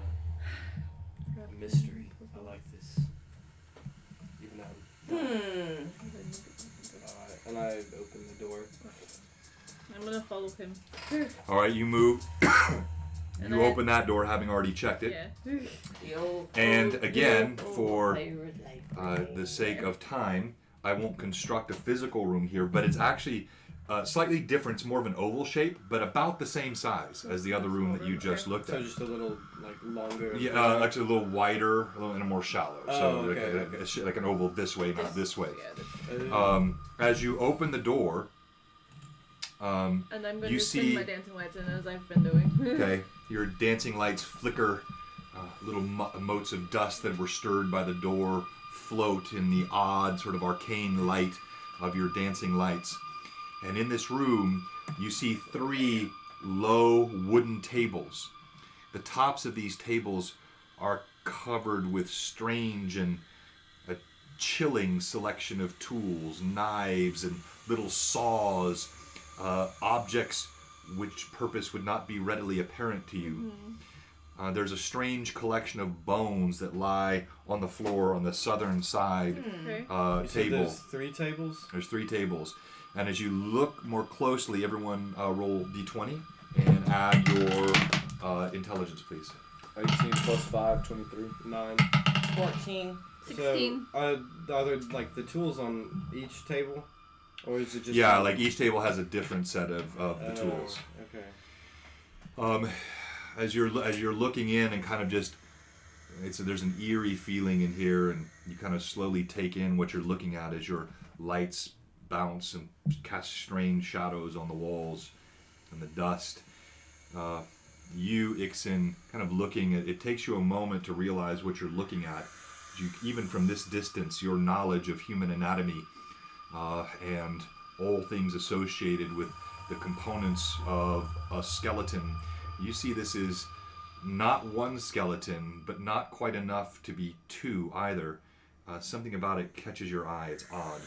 Speaker 5: A mystery. I like this. Even though. And I open the door.
Speaker 2: I'm gonna follow him.
Speaker 1: All right, you move.
Speaker 2: And
Speaker 1: You
Speaker 2: I-
Speaker 1: open that door, having already checked it.
Speaker 2: Yeah.
Speaker 1: And again, for
Speaker 3: pirate library.
Speaker 1: the sake of time, I won't construct a physical room here, but it's actually slightly different. It's more of an oval shape, but about the same size as the other room that you just looked
Speaker 5: So
Speaker 1: at.
Speaker 5: just a little, like, longer.
Speaker 1: Yeah, actually a little wider, a little and more shallow. So
Speaker 5: Oh, okay.
Speaker 1: like an oval this way, not this way.
Speaker 2: Yeah,
Speaker 1: As you open the door,
Speaker 2: And I'm going
Speaker 1: You
Speaker 2: to
Speaker 1: see-
Speaker 2: swing my dancing lights in as I've been doing.
Speaker 1: Okay, your dancing lights flicker. Little motes of dust that were stirred by the door float in the odd, sort of arcane light of your dancing lights. And in this room, you see 3 low wooden tables. The tops of these tables are covered with strange and a chilling selection of tools, knives and little saws, objects which purpose would not be readily apparent to you. There's a strange collection of bones that lie on the floor on the southern side
Speaker 2: Okay.
Speaker 5: You said
Speaker 1: table.
Speaker 5: there's 3 tables?
Speaker 1: There's 3 tables. And as you look more closely, everyone roll d20 and add your intelligence, please.
Speaker 4: 18 plus 5, 23.
Speaker 5: 9.
Speaker 3: 14.
Speaker 2: 16.
Speaker 5: So, are there like the tools on each table? Or is it just...
Speaker 1: Yeah, like each table has a different set of the tools.
Speaker 5: Okay.
Speaker 1: As you're looking in and kind of just, there's an eerie feeling in here, and you kind of slowly take in what you're looking at as your lights bounce and cast strange shadows on the walls and the dust. You, Ixin, kind of looking at it takes you a moment to realize what you're looking at. Even from this distance, your knowledge of human anatomy and all things associated with the components of a skeleton, you see this is not one skeleton, but not quite enough to be 2 either. Something about it catches your eye. It's odd.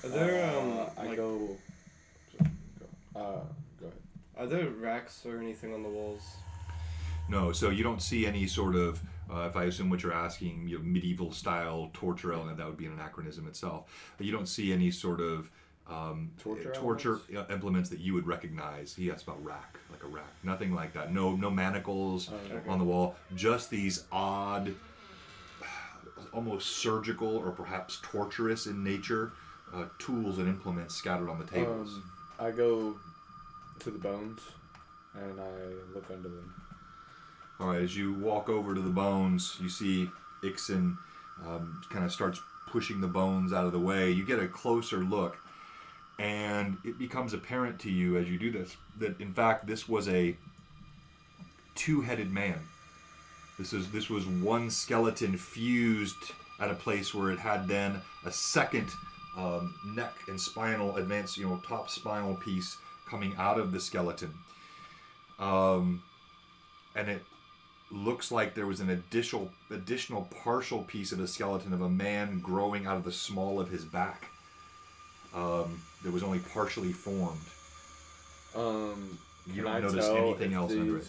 Speaker 5: Are there,
Speaker 4: Go ahead.
Speaker 5: are there racks or anything on the walls?
Speaker 1: No, so you don't see any sort of, if I assume what you're asking, medieval style torture element. That would be an anachronism itself. You don't see any sort of torture implements that you would recognize. He asked about rack, like a rack. Nothing like that. No manacles on the wall. Just these odd, almost surgical or perhaps torturous in nature tools and implements scattered on the tables.
Speaker 4: I go to the bones and I look under them.
Speaker 1: All right, as you walk over to the bones, you see Ixin kind of starts pushing the bones out of the way. You get a closer look, and it becomes apparent to you as you do this that in fact this was a 2-headed man. This was one skeleton fused at a place where it had then a second neck and spinal advanced, top spinal piece coming out of the skeleton, and it looks like there was an additional partial piece of the skeleton of a man growing out of the small of his back. That was only partially formed. You don't notice anything else under it.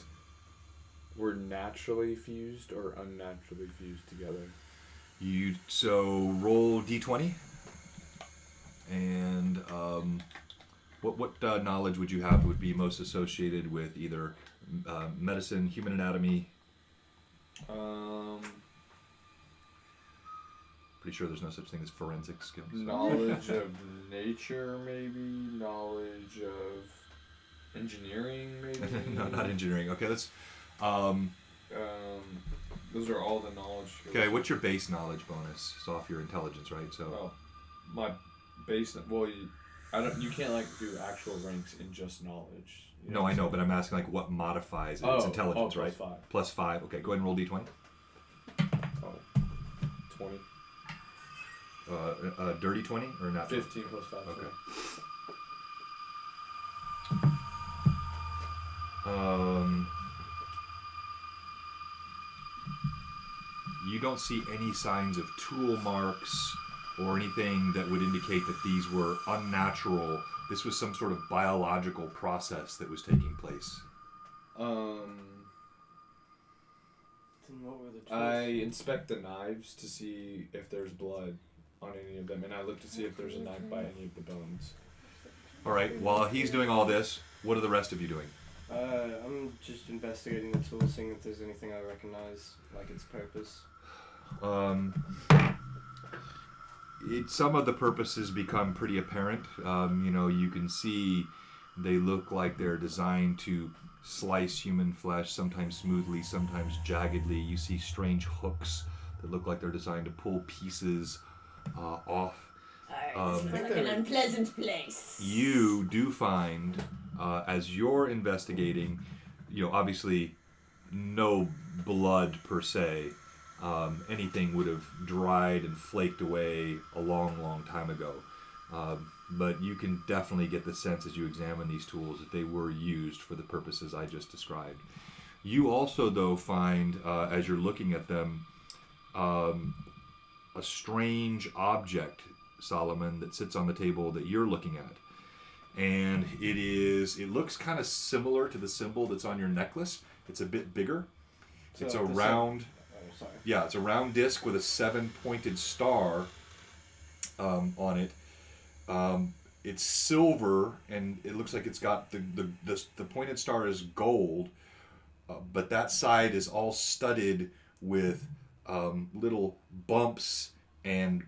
Speaker 4: Were naturally fused or unnaturally fused together?
Speaker 1: So roll d20, and what knowledge would you have would be most associated with either medicine, human anatomy? Pretty sure there's no such thing as forensic skills.
Speaker 4: Knowledge of nature, maybe. Knowledge of engineering, maybe.
Speaker 1: No, not engineering. Okay, let's.
Speaker 4: Those are all the knowledge skills.
Speaker 1: Okay, what's your base knowledge bonus? It's off your intelligence, right? So.
Speaker 4: Oh, my base. Well, you can't do actual ranks in just knowledge. You
Speaker 1: No, I know, but I'm asking what modifies it. It's intelligence, right?
Speaker 4: Plus 5.
Speaker 1: +5. Okay, go ahead and roll d20.
Speaker 4: 20.
Speaker 1: Dirty 20 or not?
Speaker 4: 15 plus 5.
Speaker 1: Okay. You don't see any signs of tool marks or anything that would indicate that these were unnatural. This was some sort of biological process that was taking place.
Speaker 5: Then what were the tools?
Speaker 4: I inspect the knives to see if there's blood on any of them, and I look to see if there's a knife by any of the bones.
Speaker 1: All right, while he's doing all this, what are the rest of you doing?
Speaker 5: I'm just investigating the tools, seeing if there's anything I recognize, like its purpose.
Speaker 1: Some of the purposes become pretty apparent. You can see they look like they're designed to slice human flesh, sometimes smoothly, sometimes jaggedly. You see strange hooks that look like they're designed to pull pieces off.
Speaker 3: This looks like an unpleasant place.
Speaker 1: You do find, as you're investigating, obviously no blood per se. Anything would have dried and flaked away a long, long time ago. But you can definitely get the sense as you examine these tools that they were used for the purposes I just described. You also, though, find, as you're looking at them, a strange object, Solomon, that sits on the table that you're looking at. And it looks kind of similar to the symbol that's on your necklace. It's a bit bigger.
Speaker 5: So
Speaker 1: it's a round...
Speaker 5: sorry.
Speaker 1: Yeah, it's a round disc with a 7-pointed star on it. It's silver, and it looks like it's got the pointed star is gold, but that side is all studded with little bumps and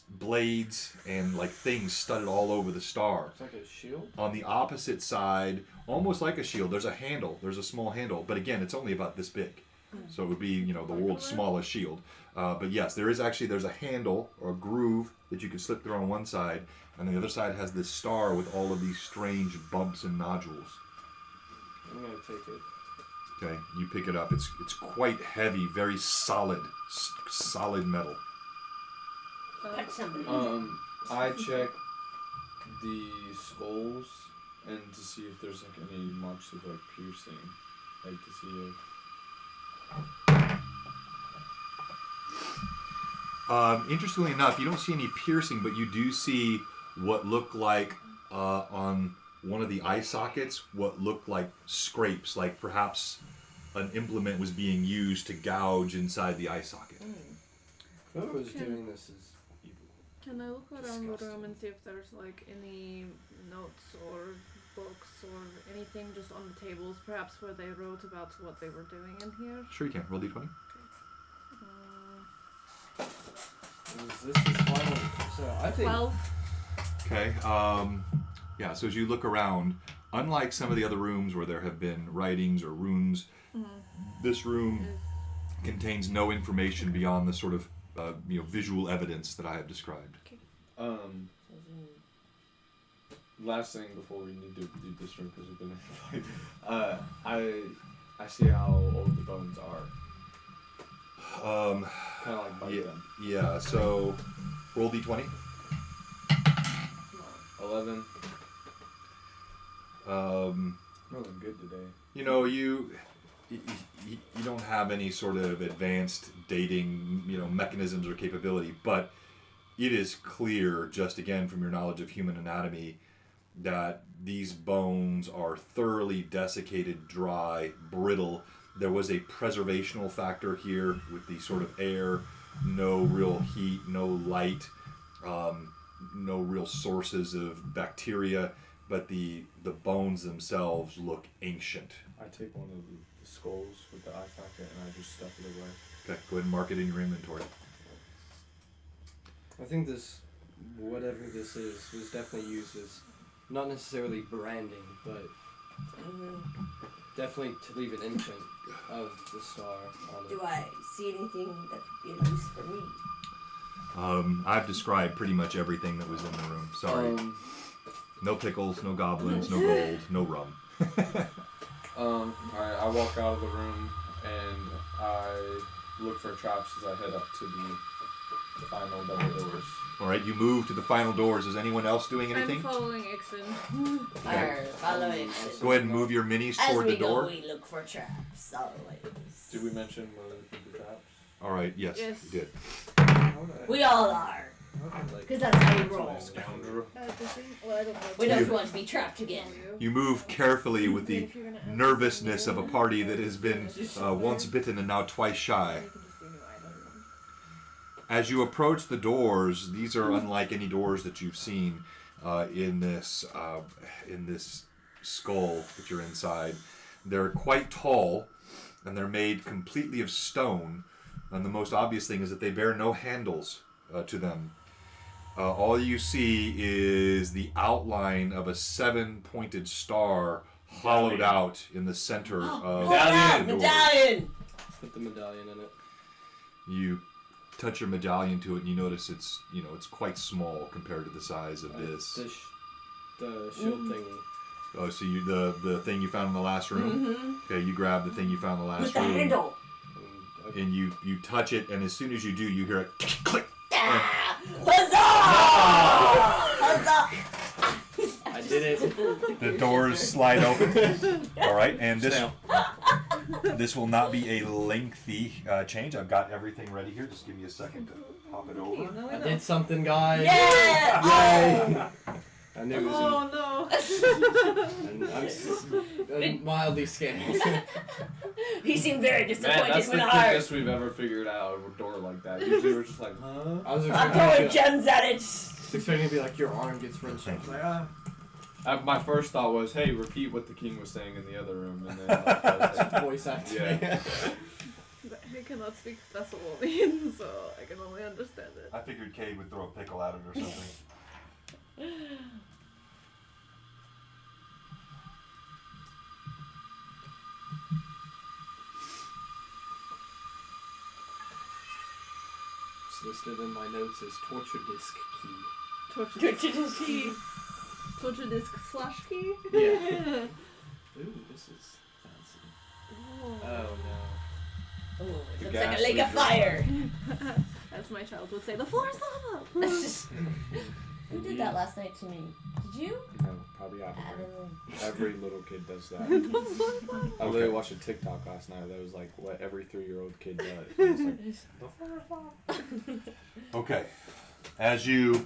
Speaker 1: blades and like things studded all over the star.
Speaker 5: It's like a shield?
Speaker 1: On the opposite side, almost like a shield, there's a handle. There's a small handle, but again, it's only about this big. So it would be, the world's smallest shield. But yes, there's a handle or a groove that you can slip through on one side, and the other side has this star with all of these strange bumps and nodules.
Speaker 5: I'm gonna take it.
Speaker 1: Okay, you pick it up. It's quite heavy, very solid metal.
Speaker 3: Punch somebody.
Speaker 4: I check the skulls and to see if there's like any marks of like piercing, like to see if.
Speaker 1: Interestingly enough, you don't see any piercing, but you do see what look like on one of the eye sockets, what looked like scrapes, like perhaps an implement was being used to gouge inside the eye socket.
Speaker 5: Whoever's doing this is evil.
Speaker 2: Can I look around the room and see if there's like any notes or books or anything just on the tables, perhaps where they wrote about what they were doing in here?
Speaker 1: Sure you can. Roll d20.
Speaker 5: Is this his final? So I think.
Speaker 2: 12.
Speaker 1: Okay. Yeah, so as you look around, unlike some of the other rooms where there have been writings or runes, this room contains no information beyond the sort of visual evidence that I have described.
Speaker 4: Last thing before we need to do this room because we've been in a fight. I see how old the bones are. Kind of like bite them.
Speaker 1: Yeah, so roll d20.
Speaker 4: 11. Rolling good today.
Speaker 1: You don't have any sort of advanced dating, mechanisms or capability, but it is clear, just again from your knowledge of human anatomy, that these bones are thoroughly desiccated, dry, brittle. There was a preservational factor here with the sort of air, no real heat, no light, no real sources of bacteria, but the bones themselves look ancient.
Speaker 4: I take one of the skulls with the eye socket and I just stuff it away.
Speaker 1: Okay, go ahead and mark it in your inventory.
Speaker 5: I think this, whatever this is, was definitely used as not necessarily branding, but definitely to leave an imprint of the star on it.
Speaker 3: Do I see anything that would be of use for me?
Speaker 1: I've described pretty much everything that was in the room. Sorry. No pickles, no goblins, no gold, no rum.
Speaker 4: Alright, I walk out of the room and I look for traps as I head up to the final double doors.
Speaker 1: Alright, you move to the final doors. Is anyone else doing anything?
Speaker 2: I'm following Ixon.
Speaker 3: Following.
Speaker 1: Go ahead and move your minis toward the door.
Speaker 3: As we go, we look for traps, always.
Speaker 4: Did we mention we're looking for traps?
Speaker 1: Alright, yes,
Speaker 2: Yes.
Speaker 1: you did.
Speaker 3: We all are. Because that's how you roll.
Speaker 4: Scoundrel.
Speaker 3: We don't want to be trapped again.
Speaker 1: You move carefully with the nervousness of a party that has been once bitten and now twice shy. As you approach the doors, these are unlike any doors that you've seen in this skull that you're inside. They're quite tall, and they're made completely of stone. And the most obvious thing is that they bear no handles to them. All you see is the outline of a 7-pointed star hollowed out in the center of
Speaker 3: Medallion!
Speaker 5: Put the medallion in it.
Speaker 1: You touch your medallion to it, and you notice it's it's quite small compared to the size of this.
Speaker 5: The shield thingy.
Speaker 1: Oh, so the thing you found in the last room? Okay, you grab the thing you found in the last
Speaker 3: With the
Speaker 1: room.
Speaker 3: handle.
Speaker 1: And you touch it, and as soon as you do, you hear it click.
Speaker 3: Ah! Huzzah!
Speaker 5: I did it.
Speaker 1: The doors slide open. All right, and this will not be a lengthy change. I've got everything ready here. Just give me a second to pop it over.
Speaker 5: I did something, guys.
Speaker 3: Yeah!
Speaker 5: Yay! I knew it was.
Speaker 2: Oh no!
Speaker 5: And I'm mildly scared.
Speaker 3: He seemed very
Speaker 4: Man,
Speaker 3: disappointed
Speaker 4: that's the
Speaker 3: with our.
Speaker 4: quickest we've ever figured out a door like that. Usually we're just like, huh?
Speaker 5: I was
Speaker 3: I'm throwing
Speaker 5: expecting
Speaker 3: gems at it.
Speaker 5: to be like, your arm gets wrenched. I was like, ah.
Speaker 4: My first thought was, hey, repeat what the king was saying in the other room, and then like, I was like,
Speaker 5: Voice acting.
Speaker 4: Yeah.
Speaker 2: I cannot speak Thessalonian, so I can only understand it.
Speaker 1: I figured Cade would throw a pickle at it or something.
Speaker 5: It's listed in my notes as torture disc key.
Speaker 2: Torture
Speaker 3: Torture
Speaker 2: disc
Speaker 3: disc
Speaker 2: key. Torture disc slash key?
Speaker 5: Yeah. Ooh, this is fancy.
Speaker 2: Oh.
Speaker 5: Oh no.
Speaker 3: Ooh, it
Speaker 4: The
Speaker 3: looks like
Speaker 4: gas
Speaker 3: a lake of
Speaker 4: leader.
Speaker 3: fire.
Speaker 2: As my child would say, the floor is lava!
Speaker 3: Who did that last night to me? Did you?
Speaker 4: no, probably Abigail.
Speaker 3: Adeline.
Speaker 4: Every little kid does that.
Speaker 2: The floor is lava!
Speaker 4: I literally watched a TikTok last night that was like what every 3-year-old kid does. And it's like,
Speaker 1: Okay, as you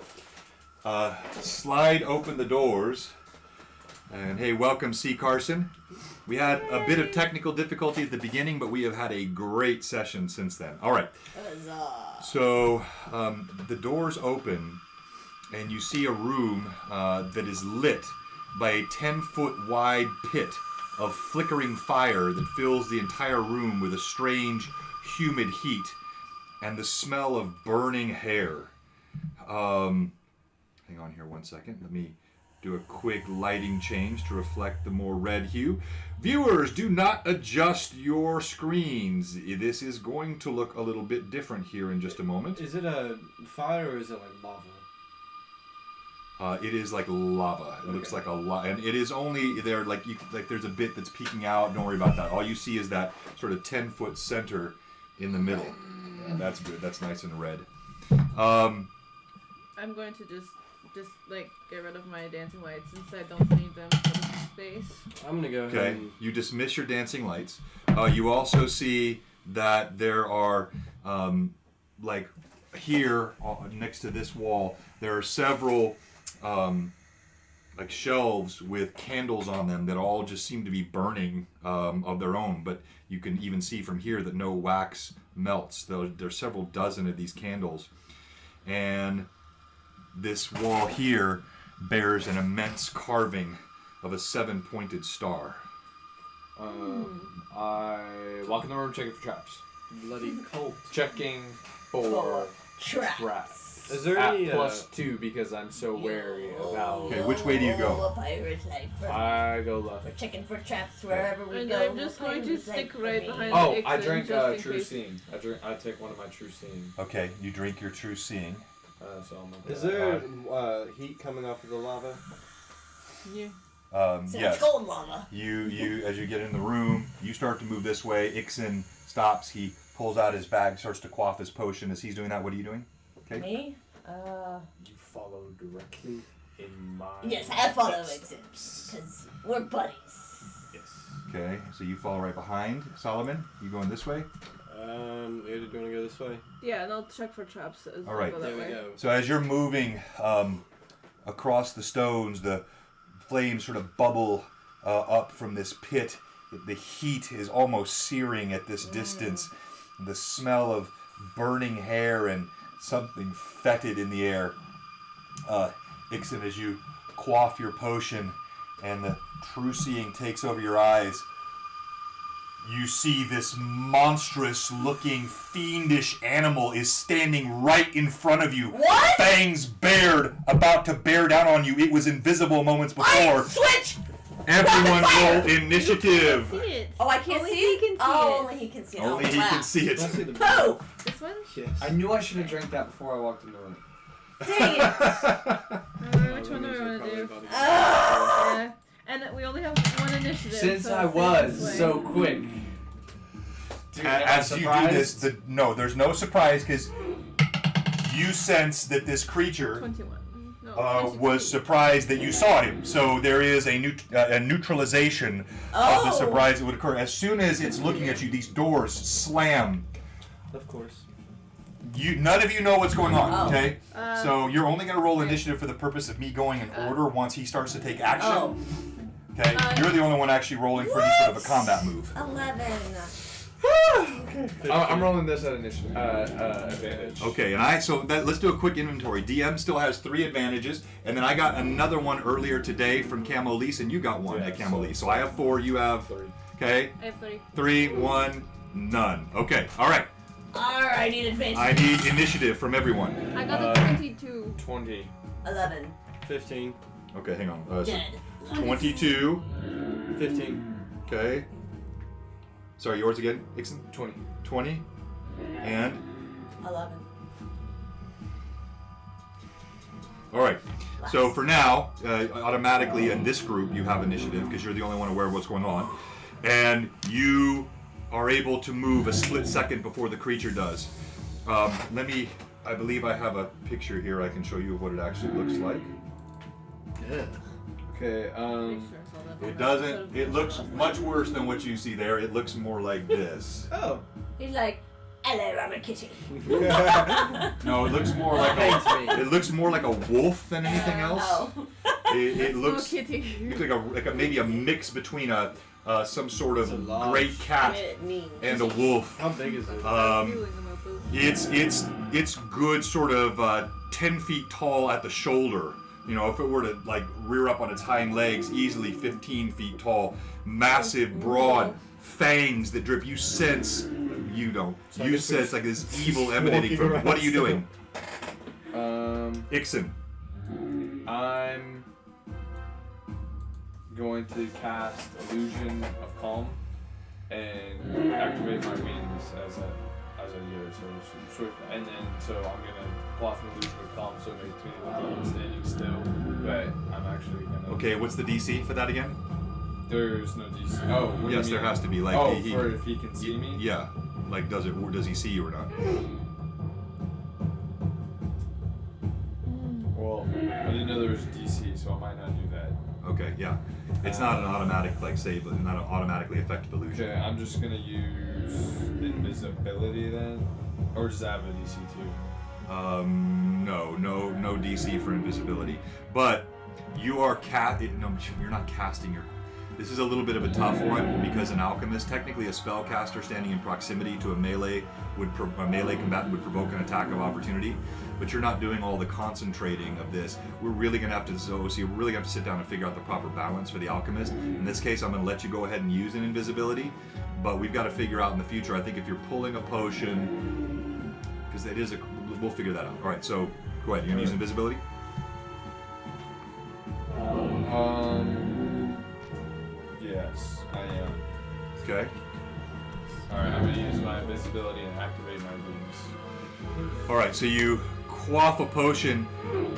Speaker 1: slide open the doors, and hey, welcome, C. Carson. We had a bit of technical difficulty at the beginning, but we have had a great session since then. All right,
Speaker 3: Huzzah.
Speaker 1: so the doors open, and you see a room that is lit by a 10-foot wide pit of flickering fire that fills the entire room with a strange, humid heat and the smell of burning hair. Hang on here one second. Let me do a quick lighting change to reflect the more red hue. Viewers, do not adjust your screens. This is going to look a little bit different here in just a moment.
Speaker 5: Is it a fire or is it like lava?
Speaker 1: It is like lava. It looks like a lot, and it is only there. Like there's a bit that's peeking out. Don't worry about that. All you see is that sort of 10-foot center in the middle. That's good. That's nice and red.
Speaker 2: I'm going to just like get rid of my dancing lights since I don't need them for the space.
Speaker 5: I'm gonna go ahead
Speaker 1: Okay.
Speaker 5: and...
Speaker 1: You dismiss your dancing lights. You also see that there are like here next to this wall, there are several like shelves with candles on them that all just seem to be burning of their own, but you can even see from here that no wax melts. There's several dozen of these candles, and this wall here bears an immense carving of a 7-pointed star.
Speaker 4: I walk in the room checking for traps.
Speaker 5: Bloody cult.
Speaker 4: Checking for
Speaker 3: For traps.
Speaker 4: traps.
Speaker 5: Is there
Speaker 4: At
Speaker 5: any...
Speaker 4: +2 because I'm so wary about.
Speaker 1: Okay, which way do you go?
Speaker 3: A pirate's life.
Speaker 4: I go
Speaker 3: We're
Speaker 4: left.
Speaker 3: checking for traps wherever we
Speaker 2: And
Speaker 3: go.
Speaker 2: I'm just going to
Speaker 3: Pirate's
Speaker 2: stick
Speaker 3: life
Speaker 2: right
Speaker 3: for me.
Speaker 2: behind
Speaker 4: Oh,
Speaker 2: the
Speaker 4: I
Speaker 2: Ixen
Speaker 4: drank
Speaker 2: just in
Speaker 4: True
Speaker 2: case.
Speaker 4: Seeing. I take one of my True Seeing.
Speaker 1: Okay, you drink your true seeing.
Speaker 4: So I'm gonna
Speaker 6: Is
Speaker 4: go
Speaker 6: there
Speaker 4: out.
Speaker 6: heat coming off of the lava?
Speaker 2: Yeah.
Speaker 3: So
Speaker 1: Yes.
Speaker 3: it's cold lava.
Speaker 1: You as you get in the room, you start to move this way. Ixen stops. He pulls out his bag, starts to quaff his potion. As he's doing that, what are you doing? Okay.
Speaker 3: Me?
Speaker 4: You follow directly in my.
Speaker 3: Yes, I follow
Speaker 4: footsteps.
Speaker 3: Exit. Because we're buddies.
Speaker 4: Yes.
Speaker 1: Okay, so you follow right behind Solomon. You going this way?
Speaker 5: do you want to go this way?
Speaker 2: Yeah, and I'll check for traps as
Speaker 1: All right.
Speaker 2: go
Speaker 5: There
Speaker 2: that
Speaker 5: we
Speaker 2: way.
Speaker 5: go.
Speaker 1: So as you're moving across the stones, the flames sort of bubble up from this pit. The heat is almost searing at this distance. The smell of burning hair and something fetid in the air. Ixen, as you quaff your potion and the true seeing takes over your eyes, you see this monstrous looking fiendish animal is standing right in front of you.
Speaker 3: What?
Speaker 1: Fangs bared, about to bear down on you. It was invisible moments before.
Speaker 3: Switch!
Speaker 1: Everyone
Speaker 3: Fire!
Speaker 1: roll initiative.
Speaker 2: See it.
Speaker 3: Oh, I can't
Speaker 2: Only
Speaker 3: see
Speaker 2: he
Speaker 3: it?
Speaker 2: can see
Speaker 3: Oh,
Speaker 2: it.
Speaker 3: only he can see it.
Speaker 1: Only
Speaker 3: Oh,
Speaker 1: he
Speaker 3: wow.
Speaker 1: can see it.
Speaker 5: Let's see the
Speaker 3: Pooh!
Speaker 2: It's This one?
Speaker 5: Yes.
Speaker 4: I knew I should have drank that before I walked in the room.
Speaker 3: Dang it!
Speaker 2: Which one do we want to do?
Speaker 3: Ah!
Speaker 2: Yeah. And we only have one initiative.
Speaker 4: Since
Speaker 2: so
Speaker 4: I
Speaker 2: stay
Speaker 4: was
Speaker 2: this way.
Speaker 4: so quick. Dude,
Speaker 1: As you do this, no, there's no surprise because you sense that this creature
Speaker 2: 21. No,
Speaker 1: was
Speaker 2: 22.
Speaker 1: surprised that you saw him. So there is a neutralization of the surprise that would occur. As soon as it's looking at you, these doors slam.
Speaker 5: Of course.
Speaker 1: None of you know what's going on,
Speaker 3: Oh.
Speaker 1: okay? So you're only going to roll initiative for the purpose of me going in order once he starts to take action.
Speaker 3: Oh.
Speaker 1: Okay? You're the only one actually rolling for any sort of a combat move.
Speaker 3: 11.
Speaker 4: I'm rolling this at initiative advantage.
Speaker 1: Okay, and let's do a quick inventory. DM still has 3 advantages, and then I got another one earlier today from Camo Lise, and you got one at Camo Lise. So I have 4, you have
Speaker 4: 3.
Speaker 1: Okay?
Speaker 2: I have 3.
Speaker 1: 3, 1, none. Okay, alright.
Speaker 3: Alright, I need advantage.
Speaker 1: I need initiative from everyone.
Speaker 2: I got a 22.
Speaker 4: 20.
Speaker 3: 11.
Speaker 5: 15.
Speaker 1: Okay, hang on. So
Speaker 3: Dead.
Speaker 1: 22.
Speaker 5: 15.
Speaker 1: Okay. Sorry, yours again, Ixon?
Speaker 4: 20.
Speaker 1: 20. And?
Speaker 3: 11.
Speaker 1: Alright. So for now, automatically in this group you have initiative because you're the only one aware of what's going on. And you are able to move a split second before the creature does. I believe I have a picture here I can show you of what it actually looks like.
Speaker 5: Yeah.
Speaker 4: Okay,
Speaker 1: It doesn't, it looks much worse than what you see there. It looks more like this.
Speaker 5: Oh.
Speaker 3: He's like, hello, I'm a kitty.
Speaker 1: No, it looks more like it looks more like a wolf than anything else.
Speaker 3: Oh.
Speaker 1: It looks
Speaker 2: Kitty.
Speaker 1: like maybe a mix between some sort of
Speaker 5: It's a large-
Speaker 1: great cat
Speaker 3: Mean.
Speaker 1: and a wolf.
Speaker 5: How big is it?
Speaker 1: It's good sort of 10 feet tall at the shoulder. You know, if it were to like rear up on its hind legs, easily 15 feet tall, massive, broad fangs that drip. You sense, you don't. You sense like this evil emanating from. What are you doing, Ixon?
Speaker 4: I'm going to cast Illusion of Calm and activate my wings as I do it. So swift, and then so I'm gonna pull off an Illusion of Calm, so it makes me look like I'm standing still, but I'm actually gonna.
Speaker 1: Okay, what's the DC for that again?
Speaker 4: There's no DC. Oh, what do you
Speaker 1: Yes, there
Speaker 4: mean?
Speaker 1: has to be. Like,
Speaker 4: oh, for if he can see me.
Speaker 1: Yeah, like does he see you or not?
Speaker 4: Well, I didn't know there was a DC, so I might not do that.
Speaker 1: Okay, yeah, it's not an automatic like save, not an automatically effective illusion.
Speaker 4: Okay, I'm just gonna use invisibility then, or does that have a DC too?
Speaker 1: No DC for invisibility, but you are you're not casting your. This is a little bit of a tough one because an alchemist, technically a spellcaster standing in proximity to a melee combatant would provoke an attack of opportunity, but you're not doing all the concentrating of this. We're really gonna have to sit down and figure out the proper balance for the alchemist. In this case, I'm gonna let you go ahead and use an invisibility, but we've got to figure out in the future. I think if you're pulling a potion, because we'll figure that out. All right, so go ahead. You're gonna use invisibility.
Speaker 4: Yes, I am.
Speaker 1: Okay.
Speaker 4: Alright, I'm gonna use my invisibility and activate my wings.
Speaker 1: All right, so you quaff a potion.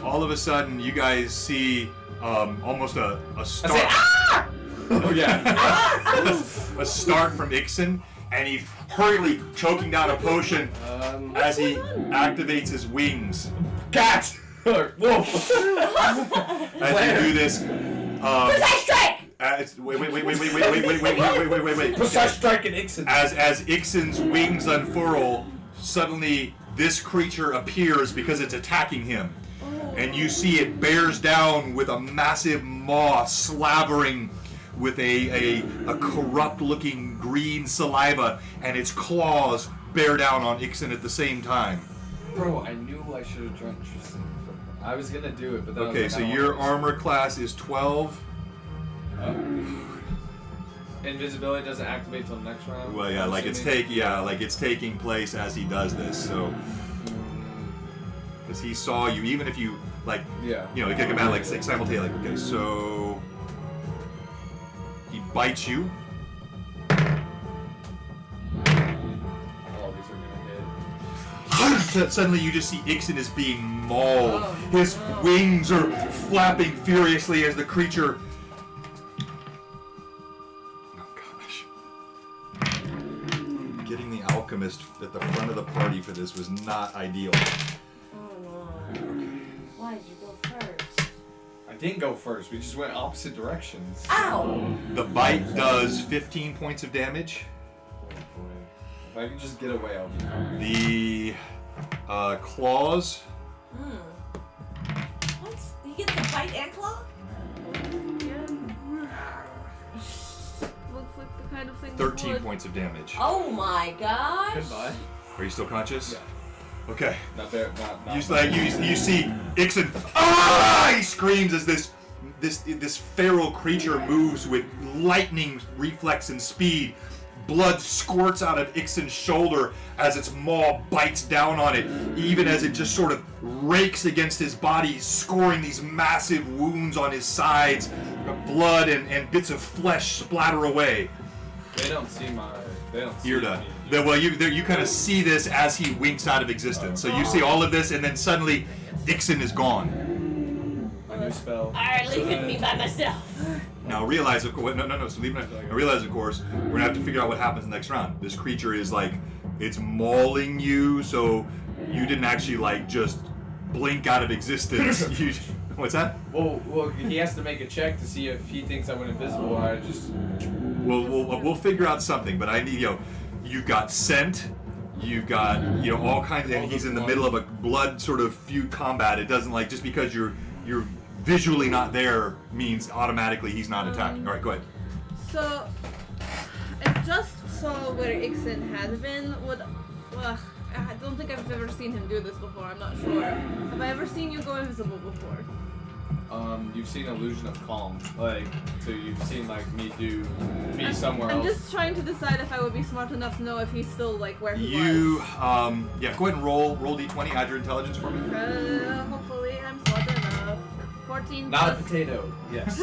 Speaker 1: All of a sudden, you guys see almost a start.
Speaker 4: Oh yeah.
Speaker 1: A start from Ixon, and he's hurriedly choking down a potion as he activates his wings.
Speaker 4: Cat! Or wolf!
Speaker 1: As you do this,
Speaker 3: Precise strike!
Speaker 1: wait.
Speaker 4: Precise strike and Ixon.
Speaker 1: As Ixon's wings unfurl, suddenly this creature appears because it's attacking him. And you see it bears down with a massive maw slavering with a corrupt-looking green saliva, and its claws bear down on Ixon at the same time.
Speaker 4: Bro, I knew I should have drunk Tristan. I was gonna do it, but then
Speaker 1: Okay, so your armor class is 12.
Speaker 4: Invisibility doesn't activate till next round.
Speaker 1: Well, yeah, like it's taking place as he does this. So, because he saw you, even if you you kick him out like simultaneously. Like, okay, so he bites you.
Speaker 4: All these are gonna hit.
Speaker 1: suddenly you just see Ixen is being mauled.
Speaker 2: Oh,
Speaker 1: His
Speaker 2: no.
Speaker 1: wings are flapping furiously as the creature... Oh gosh. Getting the alchemist at the front of the party for this was not ideal.
Speaker 3: Oh no. Why did you go first?
Speaker 4: I didn't go first. We just went opposite directions.
Speaker 3: Ow!
Speaker 1: The bite does 15 points of damage.
Speaker 4: Oh boy. If I can just get away, I'll be fine.
Speaker 1: The claws...
Speaker 3: What? You get the bite and claw?
Speaker 2: Looks like the kind of thing.
Speaker 1: 13
Speaker 2: would.
Speaker 1: points of damage.
Speaker 3: Oh my gosh!
Speaker 5: Goodbye.
Speaker 1: Are you still conscious?
Speaker 4: Yeah.
Speaker 1: Okay.
Speaker 4: Not there. Not.
Speaker 1: You see Ixen. Ah! He screams as this feral creature moves with lightning reflex and speed. Blood squirts out of Ixen's shoulder as its maw bites down on it, even as it just sort of rakes against his body, scoring these massive wounds on his sides. Blood and bits of flesh splatter away.
Speaker 4: They don't see my. They don't see
Speaker 1: You're done.
Speaker 4: me.
Speaker 1: You kind of see this as he winks out of existence. So you see all of this, and then suddenly Ixen is gone.
Speaker 4: My new spell.
Speaker 3: Alright, leaving me by myself.
Speaker 1: Now realize, of course, no. So leave it. Now realize, of course, we're gonna have to figure out what happens next round. This creature is like, it's mauling you, so you didn't actually like just blink out of existence. What's that?
Speaker 4: Well, he has to make a check to see if he thinks I went invisible. Or I just.
Speaker 1: We'll figure out something. But I need you've got scent. You've got all kinds, and he's in the middle of a blood sort of feud combat. It doesn't like just because you're visually not there means automatically he's not attacking. All right, go ahead.
Speaker 2: So, I just saw where Ixen had been. I don't think I've ever seen him do this before. I'm not sure. Have I ever seen you go invisible before?
Speaker 4: You've seen Illusion of Calm, so you've seen me somewhere
Speaker 2: I'm
Speaker 4: else.
Speaker 2: just trying to decide if I would be smart enough to know if he's still where he
Speaker 1: You
Speaker 2: was.
Speaker 1: go ahead and roll d20. Add your intelligence for me.
Speaker 2: Hopefully I'm smart enough. 14
Speaker 4: Not a
Speaker 2: plus
Speaker 4: potato. Yes.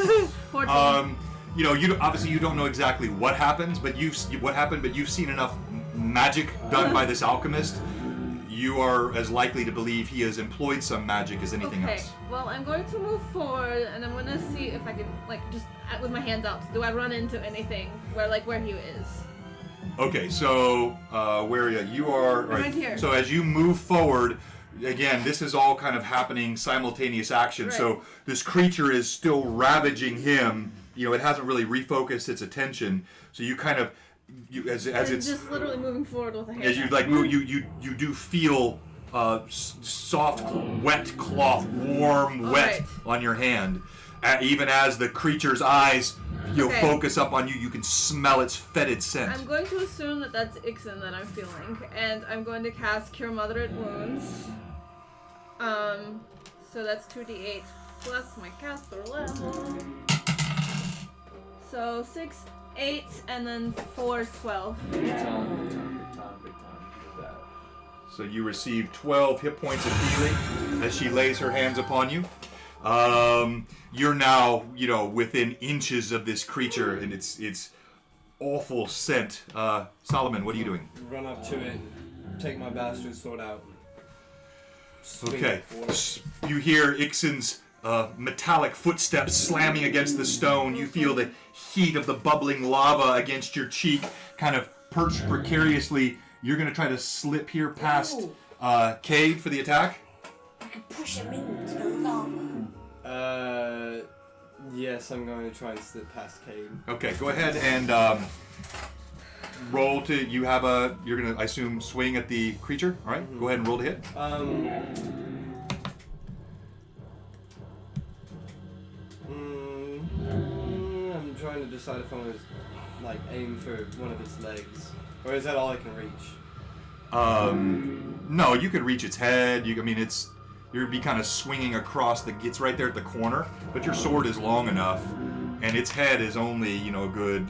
Speaker 2: 14.
Speaker 1: Obviously you don't know exactly what happens, but you've seen enough magic done by this alchemist. You are as likely to believe he has employed some magic as anything
Speaker 2: Okay,
Speaker 1: else.
Speaker 2: well, I'm going to move forward, and I'm going to see if I can, just with my hands out, do I run into anything where he is?
Speaker 1: Okay, so where you are?
Speaker 2: Right here.
Speaker 1: So as you move forward, again, this is all kind of happening simultaneous action.
Speaker 2: Right.
Speaker 1: So this creature is still ravaging him. It hasn't really refocused its attention. So you kind of, as it's
Speaker 2: just literally moving forward with a hand.
Speaker 1: as you move, you do feel soft, wet cloth, warm, wet
Speaker 2: right.
Speaker 1: on your hand. Even as the creature's eyes
Speaker 2: Okay.
Speaker 1: focus up on you, you can smell its fetid scent.
Speaker 2: I'm going to assume that that's Ixen that I'm feeling, and I'm going to cast Cure Moderate Wounds. So that's 2d8 plus my caster level. So 6, 8, and then 4 is 12.
Speaker 4: Big time. Do that.
Speaker 1: So you receive 12 hit points of healing as she lays her hands upon you. You're now, within inches of this creature and its awful scent. Solomon, what are you doing?
Speaker 5: Run up to it, take my bastard sword out. Swing
Speaker 1: Okay.
Speaker 5: it forward.
Speaker 1: You hear Ixen's metallic footsteps slamming against the stone. You feel the heat of the bubbling lava against your cheek, kind of perched precariously. You're going to try to slip here past Cade for the attack?
Speaker 3: I could push him into the lava.
Speaker 5: Yes, I'm going to try and slip past Cade.
Speaker 1: Okay, go ahead and roll to. You're going to, I assume, swing at the creature. All right, go ahead and roll to hit.
Speaker 5: I'm trying to decide if I'm going to aim for one of its legs, or is that all I can reach?
Speaker 1: No, you could reach its head. You'd be kind of swinging across it's right there at the corner, but your sword is long enough, and its head is only, a good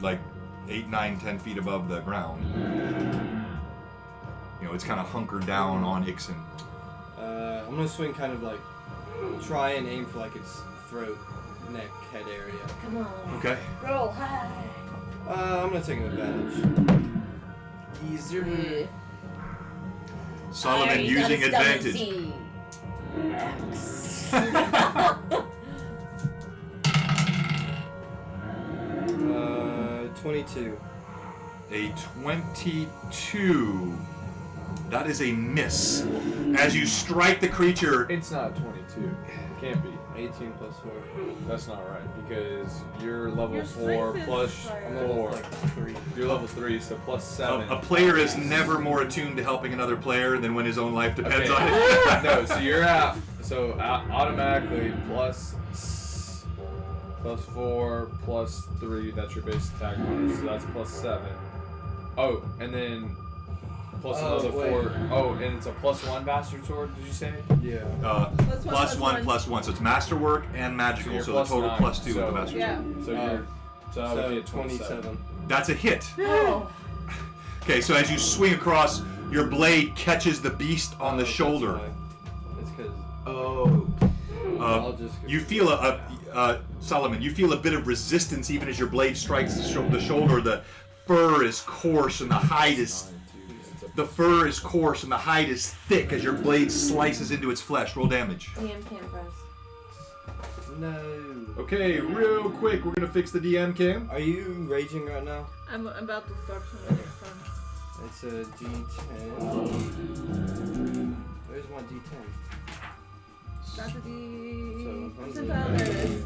Speaker 1: 8, 9, 10 feet above the ground. It's kind of hunkered down on Ixen.
Speaker 5: I'm going to swing kind of try and aim for its throat, neck, head area.
Speaker 3: Come on.
Speaker 1: Okay.
Speaker 3: Roll high.
Speaker 5: I'm going to take an advantage. Easier.
Speaker 1: Solomon using advantage.
Speaker 5: 22.
Speaker 1: A 22. That is a miss. As you strike the creature,
Speaker 4: It's not 22. It can't be.
Speaker 5: 18 plus 4.
Speaker 4: That's not right because you're level
Speaker 2: Your
Speaker 4: 4
Speaker 2: strength is
Speaker 4: plus
Speaker 2: higher.
Speaker 5: I'm level
Speaker 4: 4.
Speaker 5: 3.
Speaker 4: You're level 3, so plus 7.
Speaker 1: a player is never more attuned to helping another player than when his own life depends on
Speaker 4: Okay.
Speaker 1: it.
Speaker 4: No, so you're at automatically plus 4 plus 3. That's your base attack bonus. So that's plus 7. Oh, and then plus another
Speaker 5: wait.
Speaker 4: 4. Oh, and it's a plus 1 bastard sword. Did you say?
Speaker 5: Yeah.
Speaker 1: Plus one. So it's masterwork and magical.
Speaker 4: you're
Speaker 1: So the
Speaker 4: plus
Speaker 1: total
Speaker 4: 9,
Speaker 1: plus 2
Speaker 4: so-
Speaker 1: with the masterwork.
Speaker 2: Yeah.
Speaker 4: So you're that would be a
Speaker 5: 27.
Speaker 1: That's a hit.
Speaker 2: Oh.
Speaker 1: Okay, so as you swing across, your blade catches the beast on the shoulder.
Speaker 5: It's because.
Speaker 6: Oh.
Speaker 5: I'll just.
Speaker 1: You feel Solomon, you feel a bit of resistance even as your blade strikes the shoulder. The fur is coarse and the hide is thick as your blade slices into its flesh. Roll damage.
Speaker 3: DM cameras.
Speaker 5: No.
Speaker 1: Okay, real quick, we're gonna fix the DM cam.
Speaker 5: Are you raging right now?
Speaker 2: I'm about to start from the next time.
Speaker 5: It's a D10. Where's my D10?
Speaker 2: Strategy.
Speaker 5: So,
Speaker 2: Percentile, there it is.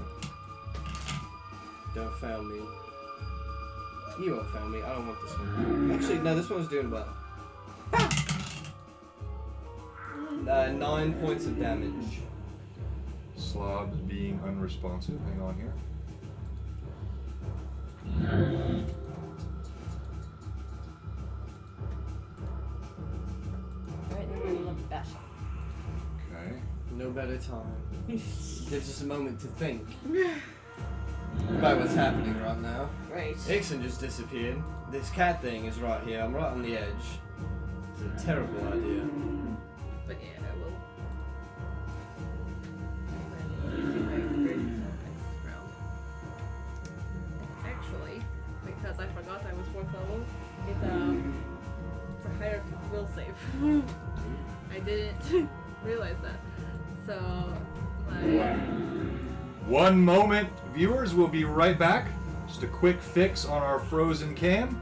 Speaker 5: Don't fail me. You won't fail me. I don't want this one. Actually, no, this one's doing well. 9 points of damage.
Speaker 1: Slobs being unresponsive. Hang on here.
Speaker 3: Right in the middle of battle.
Speaker 1: Okay.
Speaker 5: No better time. Gives us a moment to think about what's happening right now.
Speaker 3: Right.
Speaker 5: Ixon just disappeared. This cat thing is right here. I'm right on the edge. It's a terrible idea.
Speaker 2: But yeah, I will. Using my raging sound next round. Actually, because I forgot I was 4th level, it's a higher will save. I didn't realize that. So my
Speaker 1: 1 moment, viewers. We'll be right back. Just a quick fix on our frozen cam.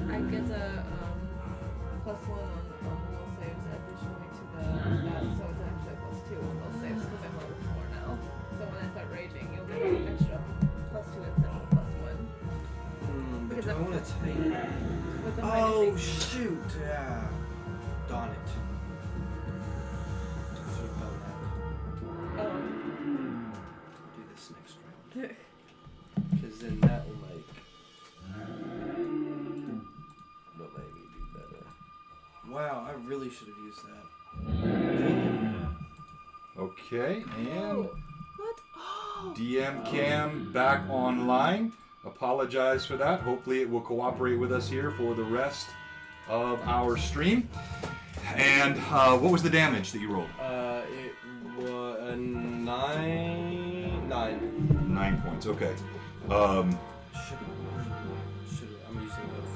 Speaker 2: I get a +1 on will saves additionally to that, so it's actually a +2 on will saves because I'm level 4 now. So when I start raging, you'll get an extra +2 instead of +1.
Speaker 5: But
Speaker 2: Because
Speaker 5: do I
Speaker 2: I'm-
Speaker 5: want to take it?
Speaker 2: With the
Speaker 5: Oh,
Speaker 2: -6.
Speaker 5: shoot. Yeah. Darn it. Should've done that.
Speaker 2: Oh.
Speaker 5: Do this next round. Because then that will make me do better. Wow, I really should have used that.
Speaker 1: Okay, and
Speaker 2: What? Oh!
Speaker 1: DM cam back online. Apologize for that. Hopefully it will cooperate with us here for the rest of our stream. And what was the damage that you rolled?
Speaker 5: It was 9.
Speaker 1: 9 points. Okay.
Speaker 5: Should've. I'm using both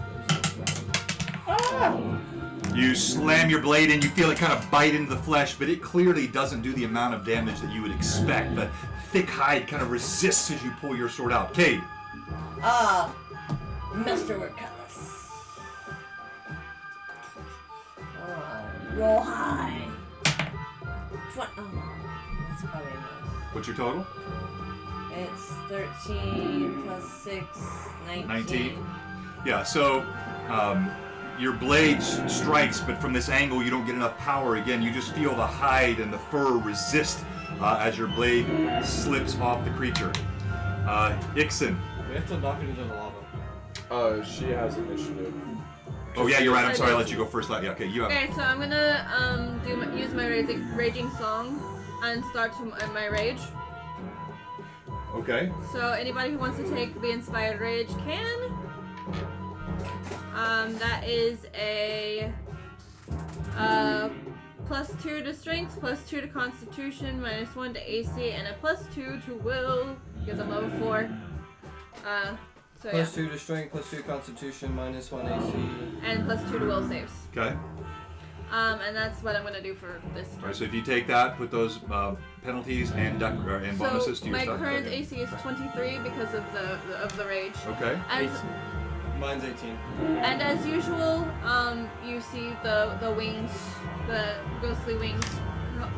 Speaker 5: of those.
Speaker 1: You slam your blade in. You feel it kind of bite into the flesh, but it clearly doesn't do the amount of damage that you would expect. The thick hide kind of resists as you pull your sword out. Cade.
Speaker 3: Masterwork cutlass. Roll high. That's probably enough.
Speaker 1: What's your total?
Speaker 3: It's 13 plus 6, 19.
Speaker 1: 19. Yeah, so your blade strikes, but from this angle you don't get enough power. Again, you just feel the hide and the fur resist as your blade slips off the creature. Ixon.
Speaker 5: We have to knock it into the lava.
Speaker 4: She has initiative.
Speaker 1: Oh yeah, you're right. I'm sorry. I let you go first. Yeah, okay, you have.
Speaker 2: Okay, so I'm gonna use my raging song and start my rage.
Speaker 1: Okay.
Speaker 2: So anybody who wants to take the inspired rage can. That is a +2 to strength, +2 to constitution, -1 to AC, and a +2 to will because I'm level 4. So yeah,
Speaker 5: +2 to strength, +2 constitution, -1 AC.
Speaker 2: and +2 to will saves.
Speaker 1: Okay.
Speaker 2: And that's what I'm gonna do for this turn.
Speaker 1: Alright, so if you take that, put those penalties and bonuses to your
Speaker 2: my
Speaker 1: stuff.
Speaker 2: current AC is 23 because of the rage.
Speaker 1: Okay.
Speaker 2: And
Speaker 5: Mine's 18.
Speaker 2: and as usual, you see the wings, the ghostly wings,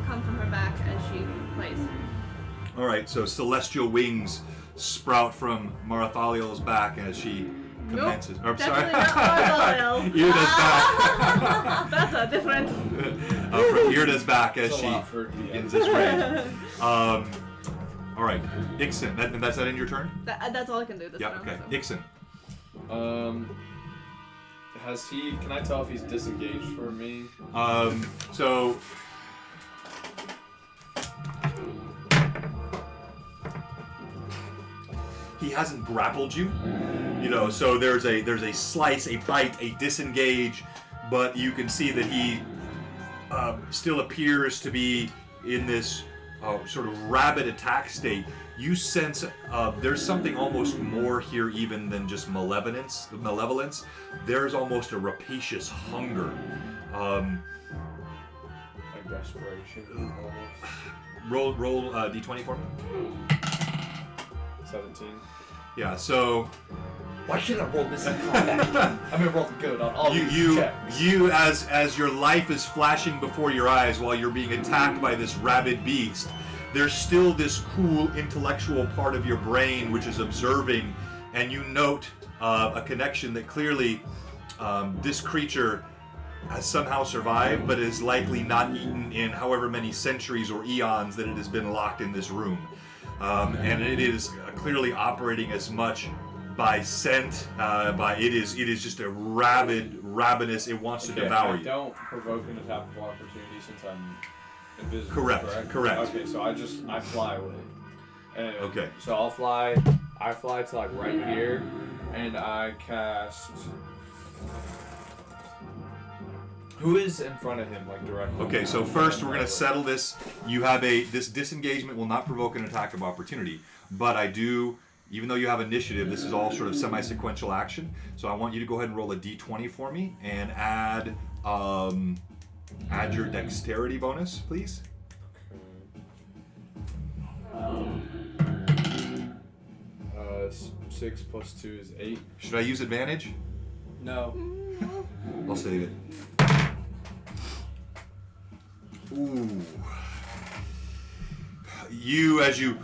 Speaker 2: come from her back as she plays.
Speaker 1: Alright, so celestial wings sprout from Marathaliel's back as she commences.
Speaker 2: Nope,
Speaker 1: I'm sorry.
Speaker 2: definitely not
Speaker 1: Irda's back.
Speaker 2: That's a different.
Speaker 1: From Irda's back as
Speaker 6: It's a
Speaker 1: she
Speaker 6: lot for
Speaker 1: begins this rage. Alright, Ixen. That's that in your turn?
Speaker 2: That's all I can do this
Speaker 1: Yeah,
Speaker 2: round.
Speaker 1: okay.
Speaker 2: So.
Speaker 1: Ixen.
Speaker 4: Has he? Can I tell if he's disengaged from me?
Speaker 1: So he hasn't grappled you, so there's a slice, a bite, a disengage, but you can see that he still appears to be in this sort of rabid attack state. You sense there's something almost more here even than just malevolence. There's almost a rapacious hunger.
Speaker 4: Like desperation.
Speaker 1: Roll d20 for me.
Speaker 4: 17.
Speaker 1: Yeah, so
Speaker 4: Why should I roll this in combat? I'm gonna roll good on all these checks.
Speaker 1: you as your life is flashing before your eyes while you're being attacked by this rabid beast, there's still this cool intellectual part of your brain which is observing, and you note a connection that clearly this creature has somehow survived, but is likely not eaten in however many centuries or eons that it has been locked in this room. And it is clearly operating as much by scent, it is just a ravenous, it wants to devour you.
Speaker 4: Don't provoke an attack of opportunity since I'm invisible.
Speaker 1: Correct.
Speaker 4: Okay, so I fly with it. And
Speaker 1: Okay.
Speaker 4: So I fly to like right here, and I cast. Who is in front of him, like directly?
Speaker 1: Okay, so first we're gonna settle this. You have this disengagement will not provoke an attack of opportunity, but I do, even though you have initiative, this is all sort of semi-sequential action. So I want you to go ahead and roll a d20 for me and add your dexterity bonus, please.
Speaker 4: 6 plus 2 is 8.
Speaker 1: Should I use advantage?
Speaker 5: No.
Speaker 1: I'll save it. Ooh. As you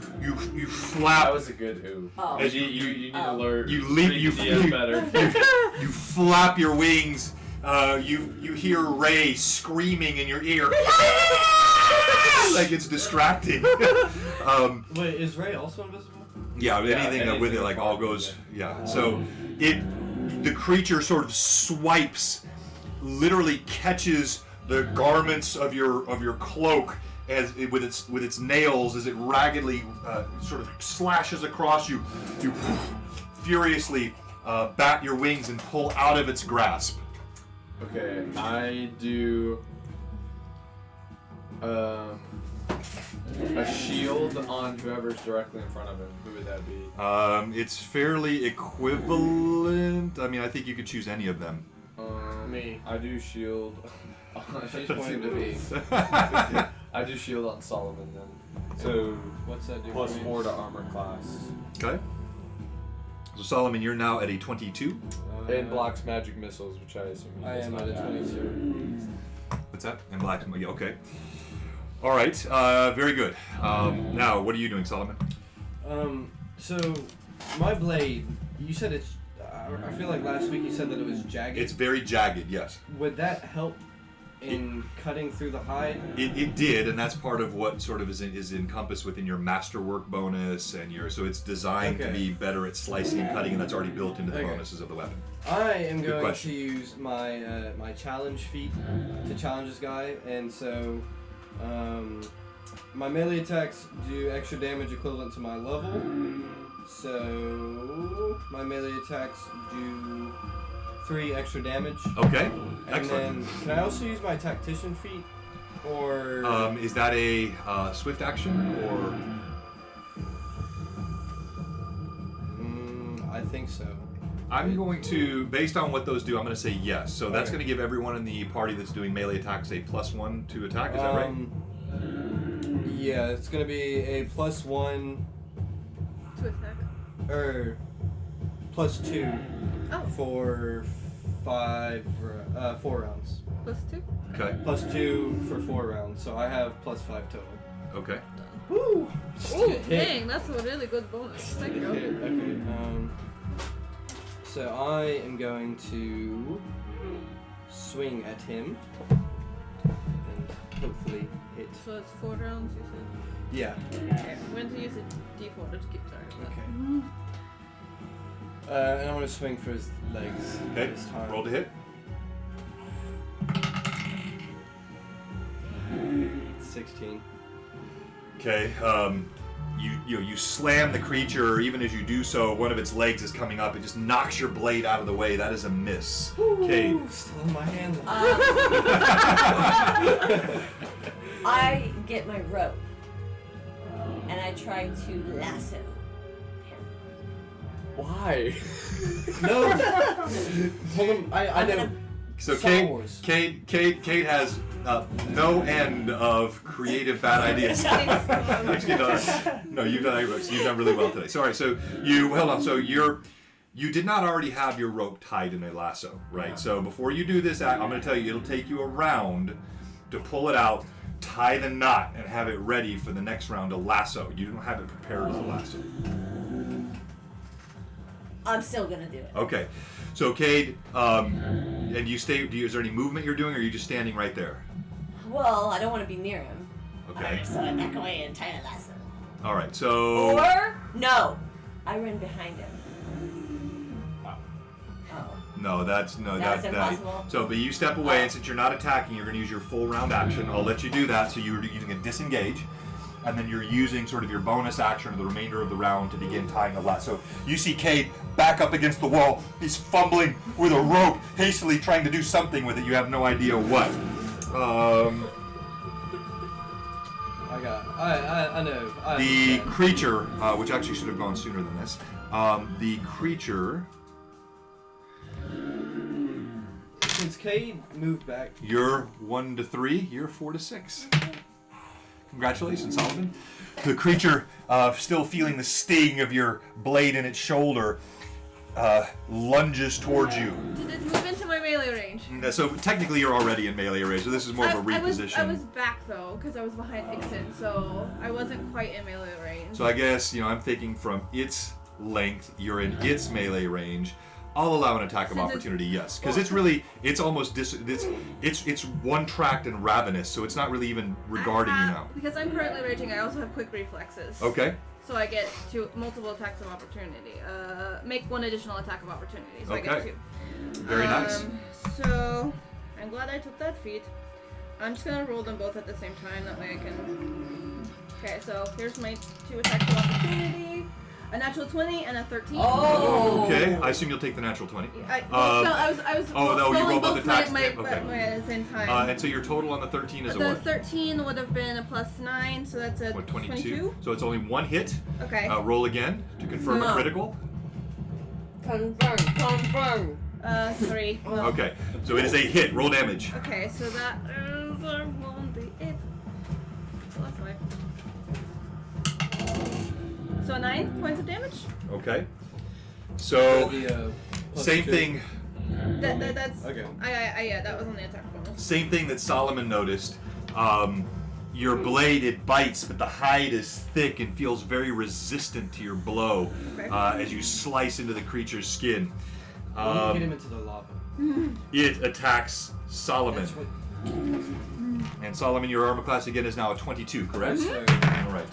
Speaker 1: flap.
Speaker 4: That was a good ooh.
Speaker 3: Oh.
Speaker 4: As you need to learn.
Speaker 1: You leap. You
Speaker 4: better.
Speaker 1: You flap your wings. You hear Ray screaming in your ear, like it's distracting.
Speaker 5: Wait, is Ray also invisible?
Speaker 1: Yeah, anything with it like all goes. Yeah. So the creature sort of swipes, literally catches the garments of your cloak as with its nails as it raggedly sort of slashes across you. You furiously bat your wings and pull out of its grasp.
Speaker 4: Okay, I do a shield on whoever's directly in front of him. Who would that be?
Speaker 1: It's fairly equivalent. I mean, I think you could choose any of them.
Speaker 5: Me.
Speaker 4: I do shield.
Speaker 5: She's pointing to me.
Speaker 4: I do shield on Solomon then. So
Speaker 5: What's that do?
Speaker 4: plus
Speaker 5: for me?
Speaker 4: 4 to armor class.
Speaker 1: Okay. So Solomon, you're now at a 22.
Speaker 4: And blocks magic missiles, which I assume he
Speaker 5: I
Speaker 4: does
Speaker 5: am
Speaker 4: not
Speaker 5: at a
Speaker 4: have.
Speaker 5: 22.
Speaker 1: What's that? And black. Yeah, okay. All right. Very good. Now, what are you doing, Solomon?
Speaker 5: So my blade, you said it's. I feel like last week you said that it was jagged.
Speaker 1: It's very jagged. Yes.
Speaker 5: Would that help in cutting through the hide?
Speaker 1: It did, and that's part of what sort of is encompassed within your masterwork bonus and so it's designed to be better at slicing and cutting, and that's already built into the bonuses of the weapon.
Speaker 5: I am
Speaker 1: Good
Speaker 5: going
Speaker 1: question.
Speaker 5: to use my my challenge feat to challenge this guy, and so my melee attacks do extra damage equivalent to my level. So my melee attacks do 3 extra damage.
Speaker 1: Okay.
Speaker 5: And
Speaker 1: Excellent.
Speaker 5: then can I also use my tactician feat, or
Speaker 1: Is that a swift action or?
Speaker 5: I think so.
Speaker 1: I'm going to, based on what those do, I'm going to say yes. So that's going to give everyone in the party that's doing melee attacks a +1 to attack. Is that right?
Speaker 5: Yeah, it's gonna be a +1
Speaker 2: To attack.
Speaker 5: or +2
Speaker 2: Oh,
Speaker 5: for 4 rounds.
Speaker 2: +2.
Speaker 1: Okay.
Speaker 5: +2 for 4 rounds, so I have +5 total.
Speaker 1: Okay.
Speaker 5: Woo!
Speaker 2: Oh, dang, that's a really good bonus. Thank you.
Speaker 5: Okay. So I am going to swing at him and hopefully hit.
Speaker 2: So it's 4 rounds, you said?
Speaker 5: Yeah.
Speaker 2: Okay, I'm going to use a d4 to keep track of that.
Speaker 5: Okay. And I'm gonna swing for his legs
Speaker 1: Okay.
Speaker 5: this time.
Speaker 1: Roll to hit.
Speaker 5: 16.
Speaker 1: Okay. You slam the creature. Even as you do so, one of its legs is coming up. It just knocks your blade out of the way. That is a miss. Okay.
Speaker 5: Ooh, still in my hand.
Speaker 3: I get my rope and I try to lasso him.
Speaker 4: Why?
Speaker 5: No. Hold on. I know.
Speaker 1: So
Speaker 5: Star Wars.
Speaker 1: Kate has no end of creative bad ideas. Actually, no, you've done really well today. Sorry. So hold on. So you did not already have your rope tied in a lasso, right? So before you do this act, I'm going to tell you it'll take you a round to pull it out, tie the knot, and have it ready for the next round to lasso. You don't have it prepared as a lasso.
Speaker 3: I'm still gonna do it.
Speaker 1: Okay. So Cade, and you stay. Is there any movement you're doing, or are you just standing right there?
Speaker 3: Well, I don't want to be near him.
Speaker 1: Okay.
Speaker 3: So I back away and tie a lasso.
Speaker 1: All right. So.
Speaker 3: Or no, I run behind him. Oh.
Speaker 1: No, that's
Speaker 3: impossible.
Speaker 1: So, but you step away, and since you're not attacking, you're going to use your full round action. I'll let you do that. So you're using a disengage, and then you're using sort of your bonus action or the remainder of the round to begin tying the lasso. So you see Cade back up against the wall. He's fumbling with a rope, hastily trying to do something with it. You have no idea what.
Speaker 5: I know.
Speaker 1: The creature, which actually should have gone sooner than this. The creature.
Speaker 5: Since Cade moved back.
Speaker 1: You're 1 to 3. You're 4 to 6. Congratulations, Solomon. The creature, still feeling the sting of your blade in its shoulder, lunges towards you.
Speaker 2: Did it move into my melee range?
Speaker 1: So technically you're already in melee range, so this is more of a reposition.
Speaker 2: I was back though, because I was behind Ixon, so I wasn't quite in melee range.
Speaker 1: So I guess, I'm thinking from its length, you're in its melee range. I'll allow an attack of opportunity, yes, because it's one-tracked and ravenous, so it's not really even regarding you now.
Speaker 2: Because I'm currently raging, I also have quick reflexes.
Speaker 1: Okay.
Speaker 2: So I get multiple attacks of opportunity. Make 1 additional attack of opportunity, so I get
Speaker 1: Okay.
Speaker 2: 2.
Speaker 1: Very nice.
Speaker 2: So I'm glad I took that feat. I'm just gonna roll them both at the same time, that way I can. Okay, so here's my 2 attacks of opportunity. A natural 20 and a 13.
Speaker 3: Oh.
Speaker 1: Okay, I assume you'll take the natural 20.
Speaker 2: I was
Speaker 1: Oh, no, you
Speaker 2: rolling
Speaker 1: rolled both
Speaker 2: both
Speaker 1: attacks.
Speaker 2: my
Speaker 1: Okay.
Speaker 2: at the same time.
Speaker 1: And so your total on the 13 is a
Speaker 2: The
Speaker 1: what?
Speaker 2: 13 would have been a +9, so that's a
Speaker 1: What, 22? So it's only 1 hit.
Speaker 2: Okay.
Speaker 1: Roll again to confirm a
Speaker 3: No.
Speaker 1: critical.
Speaker 3: Confirm.
Speaker 2: 3. Well,
Speaker 1: Okay, so it is a hit. Roll damage.
Speaker 2: Okay, so that is a 1d8. So that's 5. So 9 points of damage.
Speaker 1: Okay. So
Speaker 5: The,
Speaker 1: same
Speaker 5: +2.
Speaker 1: thing.
Speaker 2: That's
Speaker 5: Okay.
Speaker 2: yeah, that was on the attack bonus.
Speaker 1: Same thing that Solomon noticed. Your blade, it bites, but the hide is thick and feels very resistant to your blow
Speaker 2: Okay.
Speaker 1: as you slice into the creature's skin.
Speaker 5: Hit him into the lava.
Speaker 1: It attacks Solomon.
Speaker 5: That's what.
Speaker 1: And Solomon, your armor class again is now a 22, correct?
Speaker 5: So,
Speaker 1: All right.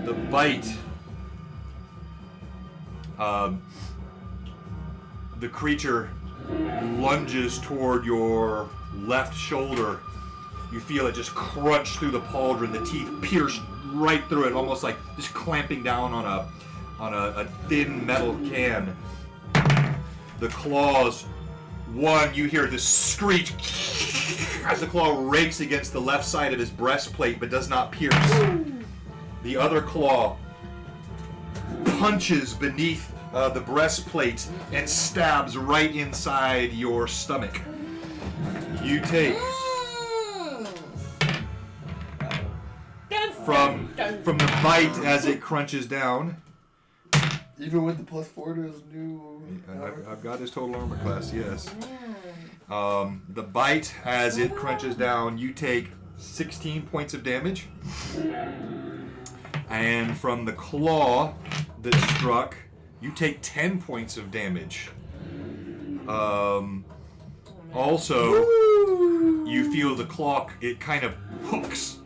Speaker 1: The bite. The creature lunges toward your left shoulder. You feel it just crunch through the pauldron. The teeth pierce right through it, almost like just clamping down on a thin metal can. The claws. One, you hear this screech as the claw rakes against the left side of his breastplate, but does not pierce. The other claw punches beneath the breastplate and stabs right inside your stomach. You take from the bite as it crunches down.
Speaker 5: Even with the +4 to his new.
Speaker 1: I've got his total armor class, yes. The bite as it crunches down, you take 16 points of damage. And from the claw that struck, you take 10 points of damage. Also, you feel the claw, it kind of hooks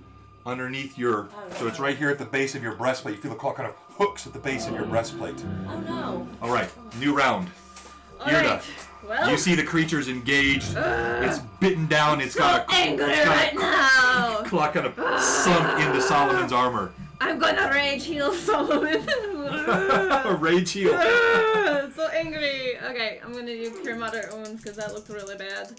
Speaker 1: underneath your, so it's right here at the base of your breastplate. You feel the claw kind of hooks at the base of your breastplate.
Speaker 3: Oh no.
Speaker 1: All right, new round.
Speaker 2: Alright, well,
Speaker 1: You see the creature's engaged. It's bitten down. It's got a
Speaker 2: angry right now.
Speaker 1: claw kind of sunk into Solomon's armor.
Speaker 2: I'm gonna rage heal Solomon.
Speaker 1: Rage heal.
Speaker 2: So angry. Okay, I'm gonna do Cure Moderate Wounds because that looked really bad.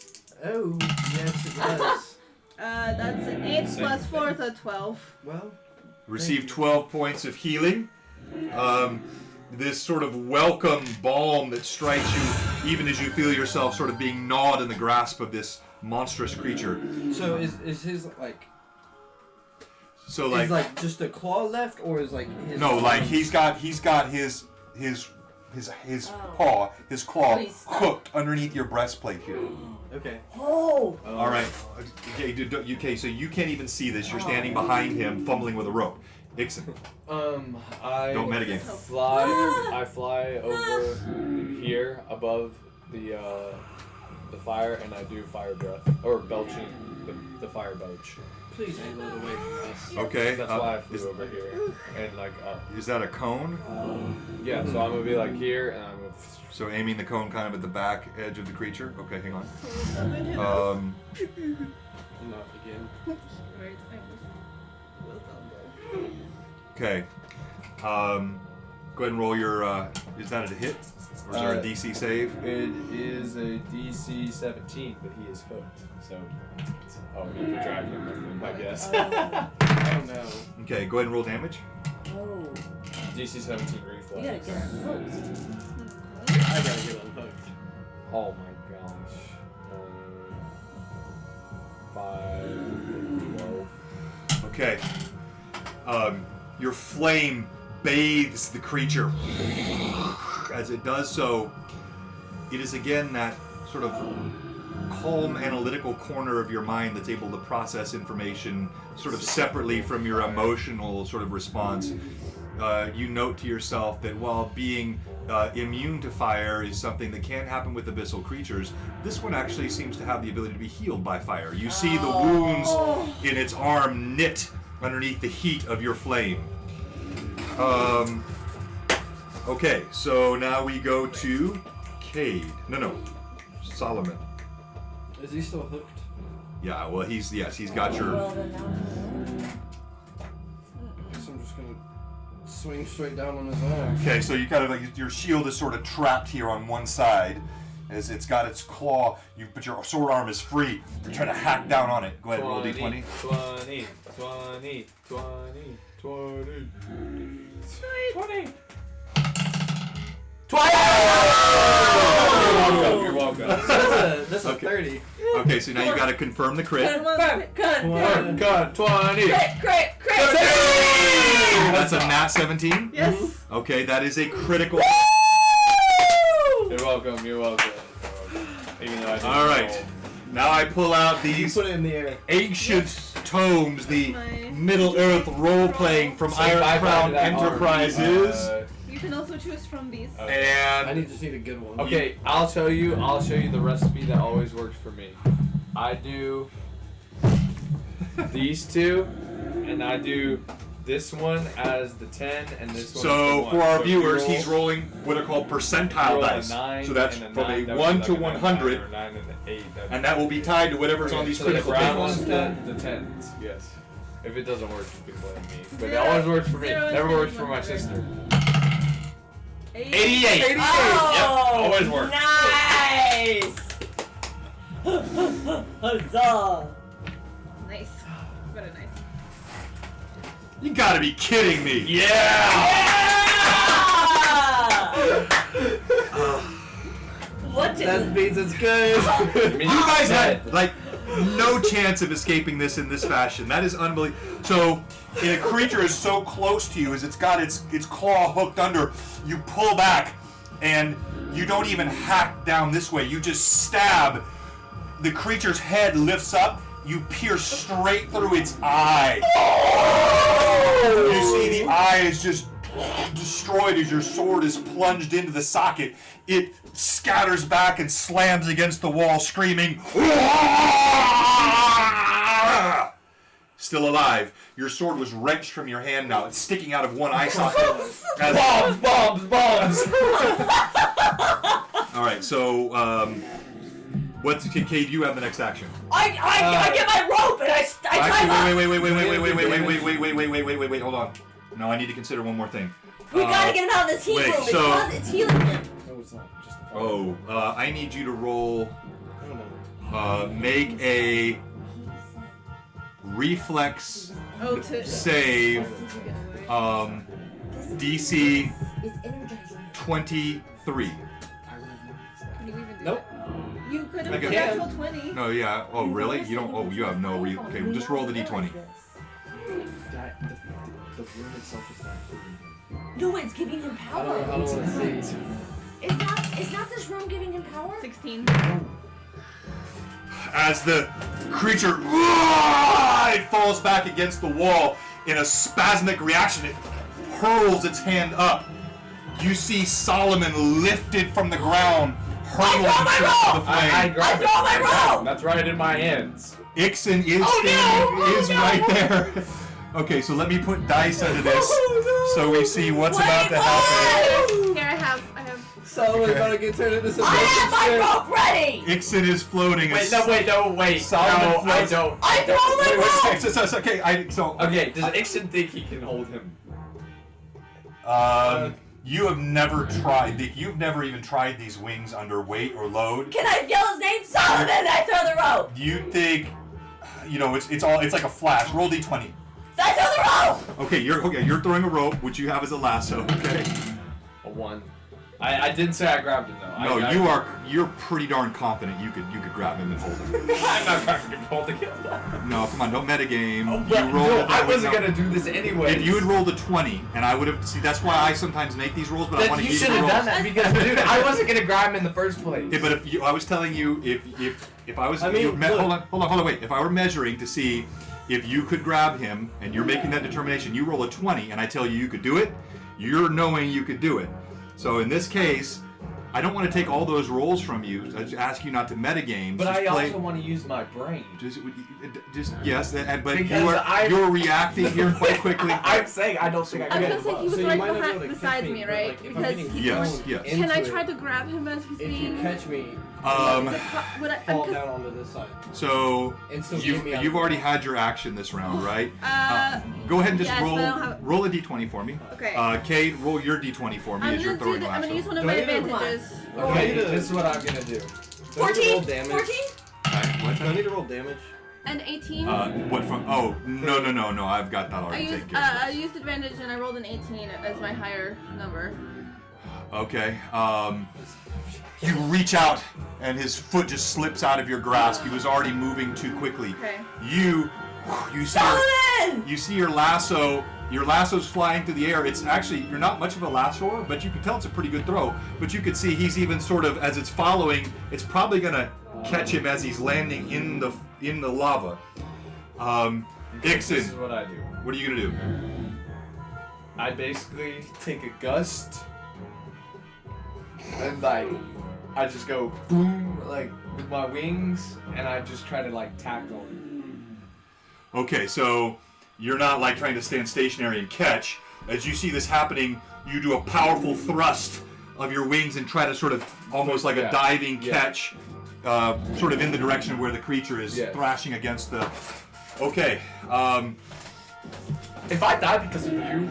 Speaker 5: Oh, yes, it does.
Speaker 2: That's an 8 plus 4, so 12.
Speaker 5: Well,
Speaker 1: Receive 12 points of healing. This sort of welcome balm that strikes you even as you feel yourself sort of being gnawed in the grasp of this monstrous creature.
Speaker 5: so is his like
Speaker 1: So
Speaker 5: is like just a claw left, or is like his
Speaker 1: no, like
Speaker 5: arms-
Speaker 1: he's got his paw, his claw
Speaker 3: He's stuck.
Speaker 1: hooked underneath your breastplate here.
Speaker 5: Okay.
Speaker 3: Oh.
Speaker 1: All right. Okay, so you can't even see this. You're standing behind him, fumbling with a rope. Ixon,
Speaker 6: I
Speaker 1: don't metagame.
Speaker 6: I fly over here above the fire, and I do fire breath or belching the fire belch.
Speaker 5: Please angle it away from us.
Speaker 1: Okay.
Speaker 6: That's why I flew over here and like up.
Speaker 1: Is that a cone?
Speaker 6: Yeah, so I'm gonna be like here, and I'm gonna.
Speaker 1: So aiming the cone kind of at the back edge of the creature. Okay, hang on.
Speaker 5: Not again.
Speaker 2: Right, I was well done.
Speaker 1: Okay. Go ahead and roll your. Is that a hit? Or is there a DC save?
Speaker 6: It is a DC 17, but he is hooked. So, you can drag him with him, I guess.
Speaker 5: Oh no.
Speaker 1: Okay, go ahead and roll damage.
Speaker 3: Oh.
Speaker 6: DC 17 reflex.
Speaker 3: You gotta get hooked.
Speaker 5: I gotta get unhooked.
Speaker 6: Oh my gosh. 5, 12.
Speaker 1: Okay. Your flame bathes the creature. As it does so, it is again that sort of calm analytical corner of your mind that's able to process information sort of separately from your emotional sort of response. You note to yourself that while being immune to fire is something that can happen with abyssal creatures, this one actually seems to have the ability to be healed by fire. You see the wounds in its arm knit underneath the heat of your flame. Okay, so now we go to Cade. No, Solomon.
Speaker 5: Is he still hooked?
Speaker 1: Yeah, well, he's got your.
Speaker 3: Well, then now.
Speaker 5: Guess I'm just gonna swing straight down on his arm.
Speaker 1: Okay, so you kind of like your shield is sort of trapped here on one side, as it's got its claw. But your sword arm is free. You're trying to hack down on it. Go ahead, roll d20.
Speaker 6: 20, 20, 20, 20, 20.
Speaker 1: 20!
Speaker 6: You're welcome.
Speaker 5: That's a
Speaker 1: Okay.
Speaker 5: 30.
Speaker 1: Okay, so now you got to confirm the crit.
Speaker 3: Confirm.
Speaker 6: God, 20.
Speaker 3: Crit.
Speaker 1: That's a nat 17.
Speaker 2: Yes.
Speaker 1: Okay, that is a critical.
Speaker 6: You're welcome. Even though I didn't
Speaker 1: All right. Now I pull out
Speaker 5: You
Speaker 1: these
Speaker 5: put it in the air.
Speaker 1: ancient tomes, the
Speaker 2: My-
Speaker 1: Middle Earth role playing from
Speaker 6: Say
Speaker 1: Iron
Speaker 6: bye-bye
Speaker 1: Crown
Speaker 6: to that arm.
Speaker 1: Enterprises,
Speaker 2: You can also choose from these.
Speaker 5: I
Speaker 1: and
Speaker 5: need to see the good one.
Speaker 6: Okay, I'll show you the recipe that always works for me. I do these two, and I do this one as the 10, and this one as the
Speaker 1: so
Speaker 6: 1.
Speaker 1: for our
Speaker 6: So if you
Speaker 1: viewers,
Speaker 6: roll-
Speaker 1: he's rolling what are called percentile
Speaker 6: roll a
Speaker 1: dice.
Speaker 6: 9
Speaker 1: So that's
Speaker 6: and
Speaker 1: from
Speaker 6: 9,
Speaker 1: a
Speaker 6: that
Speaker 1: 1
Speaker 6: would
Speaker 1: to
Speaker 6: be like a
Speaker 1: 100,
Speaker 6: 9 or 9 and an 8.
Speaker 1: and that will be tied to whatever's on these
Speaker 6: so the
Speaker 1: critical
Speaker 6: brown one's
Speaker 1: tables.
Speaker 6: the 10s, yes. If it doesn't work, you can blame me. But it
Speaker 2: Zero-
Speaker 6: always works for me.
Speaker 2: 0 and
Speaker 6: Never
Speaker 2: 10
Speaker 6: works
Speaker 2: is
Speaker 6: for my
Speaker 2: 100.
Speaker 6: sister.
Speaker 1: 88.
Speaker 6: 88!
Speaker 3: Oh,
Speaker 6: Yep, always works.
Speaker 3: Nice. Huzzah.
Speaker 2: Nice. Very nice.
Speaker 1: You gotta be kidding me!
Speaker 6: Yeah!
Speaker 3: Yeah!
Speaker 5: That means it's good.
Speaker 1: You guys had like no chance of escaping this in this fashion. That is unbelievable. So, a creature is so close to you as it's got its claw hooked under. You pull back, and you don't even hack down this way. You just stab. The creature's head lifts up. You pierce straight through its eye. You see the eye is just destroyed as your sword is plunged into the socket. It scatters back and slams against the wall, screaming. Still alive. Your sword was wrenched from your hand now. It's sticking out of one eye socket. Bombs! All right, so what's Cade? You have the next action.
Speaker 3: I get my rope and I tie
Speaker 1: Wait, hold on. No, I need to consider one more thing.
Speaker 3: We gotta get him out of this heat room because it's healing him.
Speaker 6: No, it's not. Just the
Speaker 1: I need you to roll. Make a reflex save. DC 23.
Speaker 2: Can you even do
Speaker 6: Nope.
Speaker 2: it? You could have
Speaker 1: Make
Speaker 2: done
Speaker 1: a-
Speaker 2: natural 20.
Speaker 1: No, yeah. Oh, really? You don't. Oh, you have no. Okay, well, just roll the D20.
Speaker 6: The room itself is not healing him.
Speaker 3: No, it's giving him
Speaker 5: I
Speaker 3: power.
Speaker 5: don't want to see.
Speaker 3: It's not this room giving him power?
Speaker 2: 16.
Speaker 1: As the creature it falls back against the wall in a spasmic reaction, it hurls its hand up. You see Solomon lifted from the ground, hurled into the flame.
Speaker 6: I grabbed it.
Speaker 3: throw my rope!
Speaker 6: That's right in my hands.
Speaker 1: Ixon is right there. Okay, so let me put dice into this so we see what's about to happen.
Speaker 2: Here, I have.
Speaker 5: Someone's about to get turned into some
Speaker 3: I have my
Speaker 5: shit.
Speaker 3: rope ready!
Speaker 1: Ixon is floating.
Speaker 6: Wait.
Speaker 1: Solomon
Speaker 6: No, I
Speaker 1: floats.
Speaker 6: don't.
Speaker 3: I throw my rope!
Speaker 1: Okay, so okay,
Speaker 6: Okay, does Ixon think he can hold him?
Speaker 1: You have never tried. You've never even tried these wings under weight or load.
Speaker 3: Can I yell his name? Solomon! I throw the rope!
Speaker 1: You think, it's like a flash. Roll D20.
Speaker 3: I throw the rope!
Speaker 1: Okay, you're throwing a rope, which you have as a lasso. Okay.
Speaker 6: A 1. I didn't say I grabbed him though.
Speaker 1: No, you're pretty darn confident you could grab him and hold him.
Speaker 6: I'm not grabbing him holding him.
Speaker 1: No, come on, don't metagame.
Speaker 6: I wasn't gonna do this anyway.
Speaker 1: If you had rolled a 20, and I would have that's why I sometimes make these rules, but I want to
Speaker 6: you
Speaker 1: give
Speaker 6: should
Speaker 1: you the
Speaker 6: have
Speaker 1: rolls.
Speaker 6: done that because dude, I wasn't gonna grab him in the first place.
Speaker 1: Yeah, but I was telling you if I was
Speaker 5: I mean,
Speaker 1: hold on, wait. If I were measuring to see if you could grab him and you're making that determination, you roll a 20 and I tell you could do it, you're knowing you could do it. So in this case, I don't want to take all those rolls from you. I just ask you not to metagame.
Speaker 6: But I also want to use my brain.
Speaker 1: Just yes, but
Speaker 6: Because
Speaker 1: you're reacting here quite quickly.
Speaker 6: I'm saying I don't think I
Speaker 2: I was
Speaker 6: can.
Speaker 2: gonna say he was
Speaker 5: So you
Speaker 2: right
Speaker 5: might not be able to
Speaker 2: beside
Speaker 5: catch
Speaker 2: me,
Speaker 5: but,
Speaker 2: right?
Speaker 5: like, if I'm
Speaker 2: Because
Speaker 5: getting
Speaker 2: he
Speaker 1: Yes,
Speaker 2: was.
Speaker 1: yes.
Speaker 2: Can I
Speaker 5: into
Speaker 2: try
Speaker 5: it,
Speaker 2: to grab him as he's
Speaker 5: If you
Speaker 2: being?
Speaker 5: catch me,
Speaker 2: Would I?
Speaker 5: fall down onto this side.
Speaker 1: So
Speaker 5: And still get me out
Speaker 1: you've
Speaker 5: of
Speaker 1: already
Speaker 5: the
Speaker 1: had your action this round, right?
Speaker 2: Go
Speaker 1: ahead and just
Speaker 2: yes, but I don't have-
Speaker 1: roll a d20 for me.
Speaker 2: Okay.
Speaker 1: Kate, roll your d20 for me as you're throwing
Speaker 2: I'm gonna use
Speaker 1: lasso.
Speaker 2: one of
Speaker 5: Do
Speaker 2: my
Speaker 5: I need to-
Speaker 2: advantages.
Speaker 6: Okay,
Speaker 5: Do I need to-
Speaker 6: this is what I'm gonna do.
Speaker 5: Do I need to roll
Speaker 3: 14?
Speaker 5: damage?
Speaker 3: 14?
Speaker 1: What?
Speaker 5: Do I need to roll damage?
Speaker 2: An 18.
Speaker 1: What from? Oh no! I've got that
Speaker 2: I
Speaker 1: already
Speaker 2: used
Speaker 1: taken care of.
Speaker 2: I used advantage and I rolled an 18 as my higher number.
Speaker 1: Okay. You reach out, and his foot just slips out of your grasp. He was already moving too quickly.
Speaker 2: Okay.
Speaker 1: You see
Speaker 3: Solomon!
Speaker 1: you see your lasso. Your lasso's flying through the air. It's actually, you're not much of a lassoer, but you can tell it's a pretty good throw. But you could see he's even sort of, as it's following, it's probably gonna catch him as he's landing in the lava.
Speaker 6: This is
Speaker 1: Ixon,
Speaker 6: what I do.
Speaker 1: what are you gonna do?
Speaker 6: I basically take a gust and like I just go boom like with my wings and I just try to like tackle him.
Speaker 1: Okay, so you're not like trying to stand stationary and catch. As you see this happening, you do a powerful thrust of your wings and try to sort of almost like a
Speaker 6: Yeah.
Speaker 1: diving
Speaker 6: Yeah.
Speaker 1: catch, sort of in the direction of where the creature is
Speaker 6: Yes.
Speaker 1: thrashing against the. Okay.
Speaker 6: If I die because of you,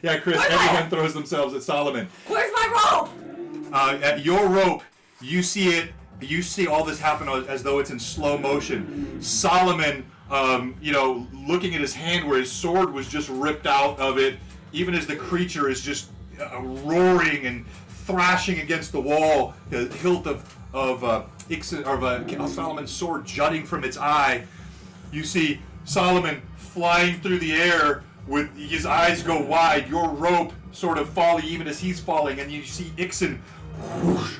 Speaker 1: Yeah, Chris. Everyone throws themselves at Solomon.
Speaker 3: Where's my rope?
Speaker 1: At your rope, you see it. You see all this happen as though it's in slow motion. Solomon, looking at his hand where his sword was just ripped out of it, even as the creature is just roaring and thrashing against the wall, the hilt of Solomon's sword jutting from its eye. You see Solomon flying through the air with his eyes go wide, your rope sort of falling even as he's falling, and you see Ixen whoosh,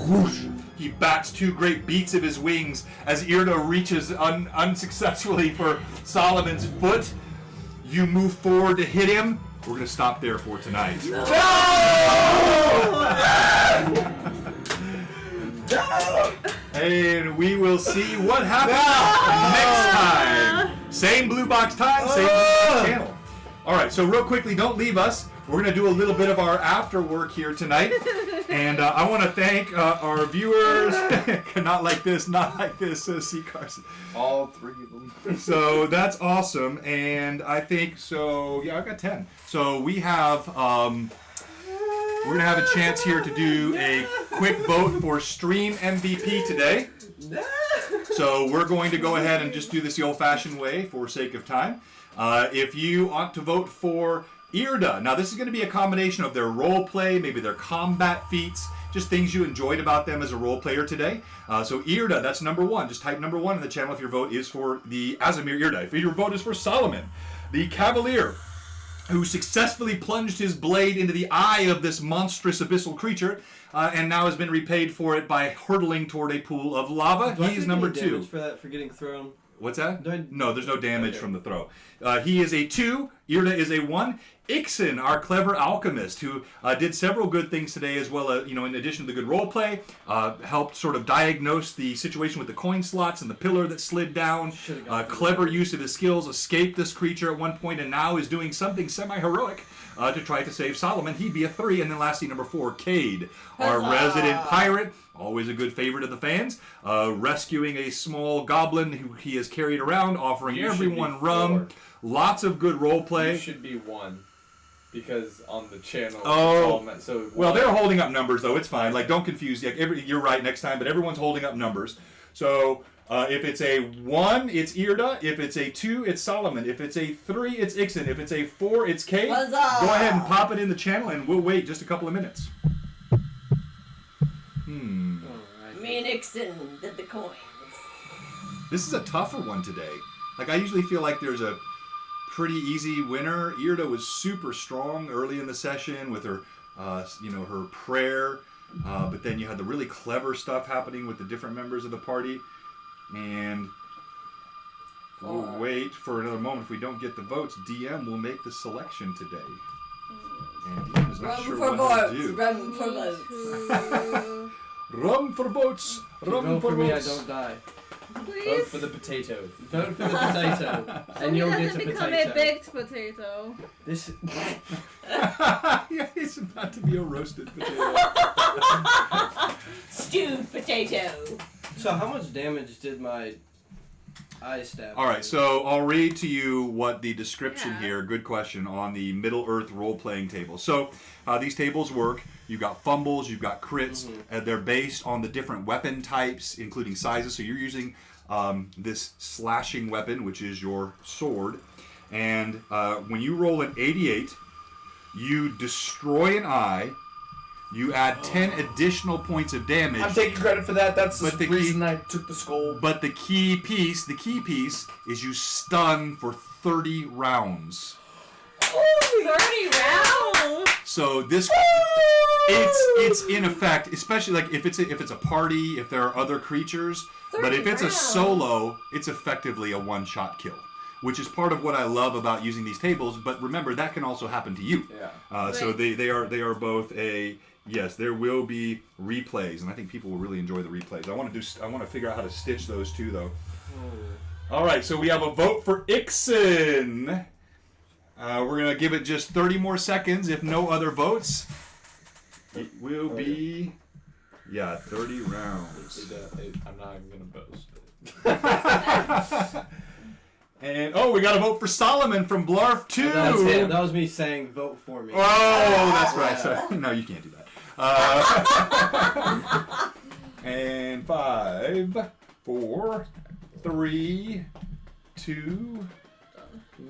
Speaker 1: whoosh. He bats 2 great beats of his wings as Irda reaches unsuccessfully for Solomon's foot. You move forward to hit him. We're going to stop there for tonight. No! And we will see what happens next time. Same blue box time, same channel. All right, so real quickly, don't leave us. We're going to do a little bit of our after work here tonight. And I want to thank our viewers. Not like this, C. Carson.
Speaker 4: All 3 of them.
Speaker 1: So that's awesome. And I think, so, yeah, I've got 10. So we have, we're going to have a chance here to do a quick vote for Stream MVP today. So we're going to go ahead and just do this the old-fashioned way for sake of time. If you want to vote for Irda. Now, this is going to be a combination of their role play, maybe their combat feats, just things you enjoyed about them as a role player today. So Irda, that's number 1. Just type number 1 in the channel if your vote is for the Azamir Irda. If your vote is for Solomon, the Cavalier, who successfully plunged his blade into the eye of this monstrous abyssal creature, and now has been repaid for it by hurtling toward a pool of lava. He's number 2.
Speaker 5: For that, for getting thrown.
Speaker 1: What's that? No, there's no damage from the throw. He is a 2. Irda is a 1. Ixen, our clever alchemist, who did several good things today, as well as, in addition to the good role play, helped sort of diagnose the situation with the coin slots and the pillar that slid down. Clever use of his skills, escaped this creature at one point, and now is doing something semi-heroic to try to save Solomon. He'd be a 3. And then lastly, number 4, Cade, our resident pirate. Always a good favorite of the fans, rescuing a small goblin who he has carried around, offering everyone rum. Lots of good role play.
Speaker 4: You should be 1. Because on the channel,
Speaker 1: well, they're holding up numbers, though. It's fine. Like, don't confuse. You're right next time, but everyone's holding up numbers. So, if it's a 1, it's Irda. If it's a 2, it's Solomon. If it's a 3, it's Ixen. If it's a 4, it's Kate. Go ahead and pop it in the channel, and we'll wait just a couple of minutes.
Speaker 3: Me and Ixen did the coins.
Speaker 1: This is a tougher one today. Like, I usually feel like there's a pretty easy winner. Irda was super strong early in the session with her, her prayer. But then you had the really clever stuff happening with the different members of the party. And we'll wait for another moment. If we don't get the votes, DM will make the selection today. And DM is not sure what to do.
Speaker 3: Run for votes.
Speaker 1: Rum for votes.
Speaker 5: Rum for me, I don't die.
Speaker 2: Please.
Speaker 4: Vote for the potato.
Speaker 5: Vote for the potato, and you'll get a
Speaker 2: become
Speaker 5: potato.
Speaker 2: a baked potato.
Speaker 5: This.
Speaker 1: Yeah, he's about to be a roasted potato.
Speaker 3: Stewed potato.
Speaker 5: So how much damage did my eye stab?
Speaker 1: All right, so I'll read to you what the description here, good question, on the Middle-earth role-playing table. So these tables work. You've got fumbles, you've got crits, and they're based on the different weapon types, including sizes. So you're using this slashing weapon, which is your sword. And when you roll an 88, you destroy an eye. You add 10 additional points of damage.
Speaker 4: I'm taking credit for that. That's
Speaker 1: But
Speaker 4: the
Speaker 1: the
Speaker 4: reason I took the skull.
Speaker 1: But the key piece is you stun for 30 rounds.
Speaker 2: 30 rounds!
Speaker 1: So this, it's in effect, especially like if it's a party, if there are other creatures. But if it's a solo, it's effectively a one-shot kill, which is part of what I love about using these tables. But remember, that can also happen to you.
Speaker 4: Yeah.
Speaker 1: So they are both a. Yes, there will be replays, and I think people will really enjoy the replays. I want to figure out how to stitch those two, though. All right, so we have a vote for Ixen. We're gonna give it just 30 more seconds. If no other votes, it will be 30 rounds.
Speaker 4: I'm not even gonna boast.
Speaker 1: And we got a vote for Solomon from Blarf 2.
Speaker 5: That's it. That was me saying vote for me.
Speaker 1: Oh, that's right. Sorry. No, you can't do that. And 5, 4, 3, 2,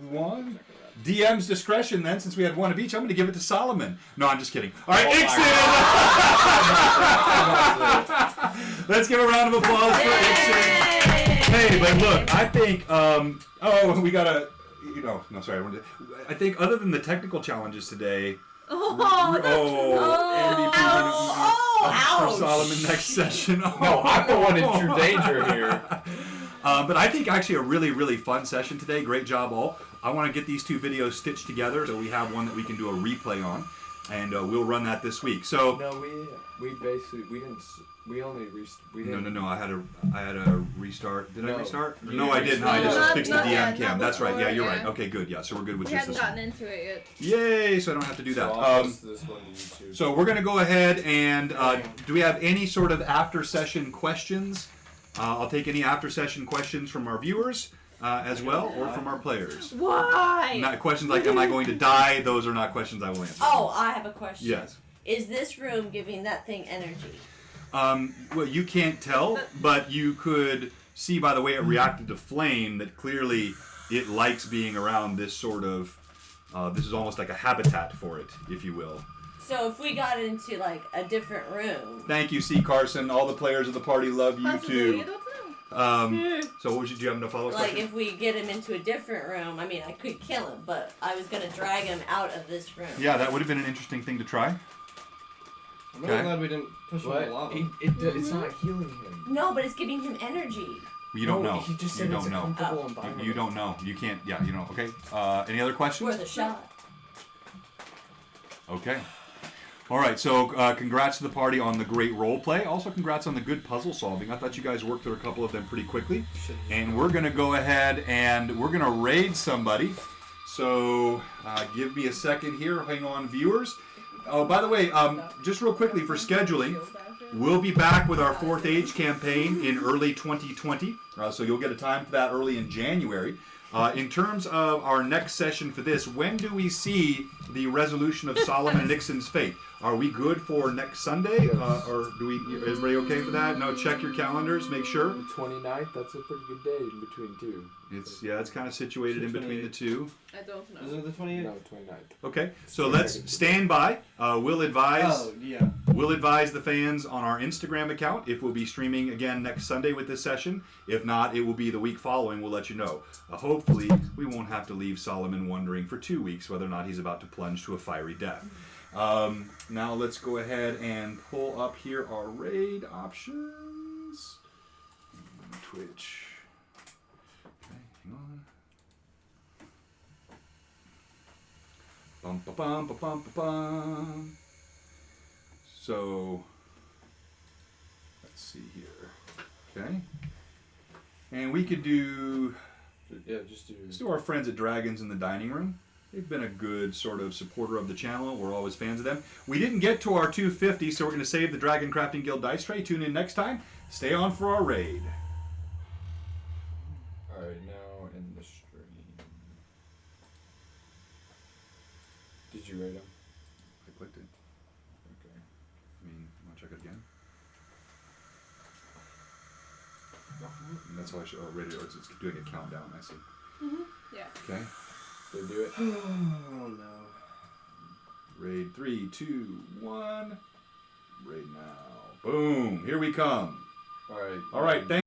Speaker 1: 1. DM's discretion then, since we had one of each, I'm going to give it to Solomon. No, I'm just kidding. All right,
Speaker 6: Oh,
Speaker 1: Ixon! Let's give a round of applause for Ixon. Hey, but look, I think, we got to, no, sorry. I think other than the technical challenges today, for
Speaker 3: ouch.
Speaker 1: Solomon next session.
Speaker 6: No, I'm the one in true danger here.
Speaker 1: But I think actually a really, really fun session today. Great job, all. I want to get these two videos stitched together so we have one that we can do a replay on, and we'll run that this week. So
Speaker 6: No, we basically we didn't. We only we didn't.
Speaker 1: no. I had a restart. Did I
Speaker 6: No,
Speaker 1: restart?
Speaker 6: you
Speaker 1: No, I didn't. I
Speaker 2: No,
Speaker 1: just fixed the
Speaker 2: not
Speaker 1: DM
Speaker 2: yet,
Speaker 1: cam.
Speaker 2: not
Speaker 1: That's right. Yeah,
Speaker 2: before,
Speaker 1: you're
Speaker 2: yeah.
Speaker 1: right. Okay, good. Yeah, so we're good with
Speaker 2: We
Speaker 1: just
Speaker 2: hadn't
Speaker 1: this one.
Speaker 2: gotten into it yet.
Speaker 1: Yay! So I don't have to do that.
Speaker 6: So I'll post this one to YouTube.
Speaker 1: So we're gonna go ahead and do we have any sort of after session questions? I'll take any after session questions from our viewers as well, or from our players.
Speaker 3: Why?
Speaker 1: Not questions like, am I going to die? Those are not questions I will answer.
Speaker 3: Oh, I have a question.
Speaker 1: Yes.
Speaker 3: Is this room giving that thing energy?
Speaker 1: Well, you can't tell, but you could see by the way it reacted to flame that clearly it likes being around this sort of, this is almost like a habitat for it, if you will.
Speaker 3: So if we got into like a different room.
Speaker 1: Thank you, C. Carson. All the players of the party love you
Speaker 2: Possibly,
Speaker 1: too.
Speaker 2: you don't know.
Speaker 1: So what do you have no follow-up
Speaker 3: Like
Speaker 1: question?
Speaker 3: if we get him into a different room, I mean I could kill him, but I was gonna drag him out of this room.
Speaker 1: Yeah, that would have been an interesting thing to try.
Speaker 5: I'm really
Speaker 1: Okay.
Speaker 5: glad we didn't push him in the
Speaker 6: What?
Speaker 5: lava.
Speaker 6: It's not healing him.
Speaker 3: No, but it's giving him energy.
Speaker 1: You don't
Speaker 6: No,
Speaker 1: know.
Speaker 6: He just
Speaker 1: You
Speaker 6: said it's
Speaker 1: don't
Speaker 6: a
Speaker 1: know.
Speaker 6: comfortable environment.
Speaker 1: You don't know. You can't. Yeah, you know. Okay. Any other questions?
Speaker 3: Worth a shot.
Speaker 1: Okay. All right. So, congrats to the party on the great role play. Also, congrats on the good puzzle solving. I thought you guys worked through a couple of them pretty quickly. And we're gonna go ahead and we're gonna raid somebody. So, give me a second here. Hang on, viewers. Oh, by the way, just real quickly for scheduling, we'll be back with our Fourth Age campaign in early 2020. So you'll get a time for that early in January. In terms of our next session for this, when do we see the resolution of Solomon and Nixon's fate? Are we good for next Sunday? Or do we? Is everybody okay for that? No, check your calendars, make sure.
Speaker 6: The 29th, that's a pretty good day in between two.
Speaker 1: It's kind of situated in between the two.
Speaker 2: I don't know.
Speaker 5: Isn't it the 28th?
Speaker 6: No, 29th.
Speaker 1: Okay, so let's stand by. We'll advise.
Speaker 5: Oh, yeah.
Speaker 1: We'll advise the fans on our Instagram account if we'll be streaming again next Sunday with this session. If not, it will be the week following. We'll let you know. Hopefully, we won't have to leave Solomon wondering for 2 weeks whether or not he's about to plunge to a fiery death. Now let's go ahead and pull up here our raid options. Twitch. Okay, hang on. Bum ba bum ba bum ba bum. So let's see here. Okay. And we could do,
Speaker 6: Yeah, just do.
Speaker 1: let's do our friends at Dragons in the Dining Room. They've been a good sort of supporter of the channel. We're always fans of them. We didn't get to our 250, so we're going to save the Dragon Crafting Guild dice tray. Tune in next time. Stay on for our raid.
Speaker 6: Alright, now in the stream. Did you rate him?
Speaker 1: I clicked it.
Speaker 6: Okay.
Speaker 1: I mean, want to check it again? And that's how I should rate it. It's doing a countdown, I see.
Speaker 2: Yeah.
Speaker 1: Okay.
Speaker 6: Did they do it?
Speaker 5: Oh, no.
Speaker 1: Raid 3, 2, 1. Raid now. Boom. Here we come.
Speaker 6: Alright.
Speaker 1: All right. Thank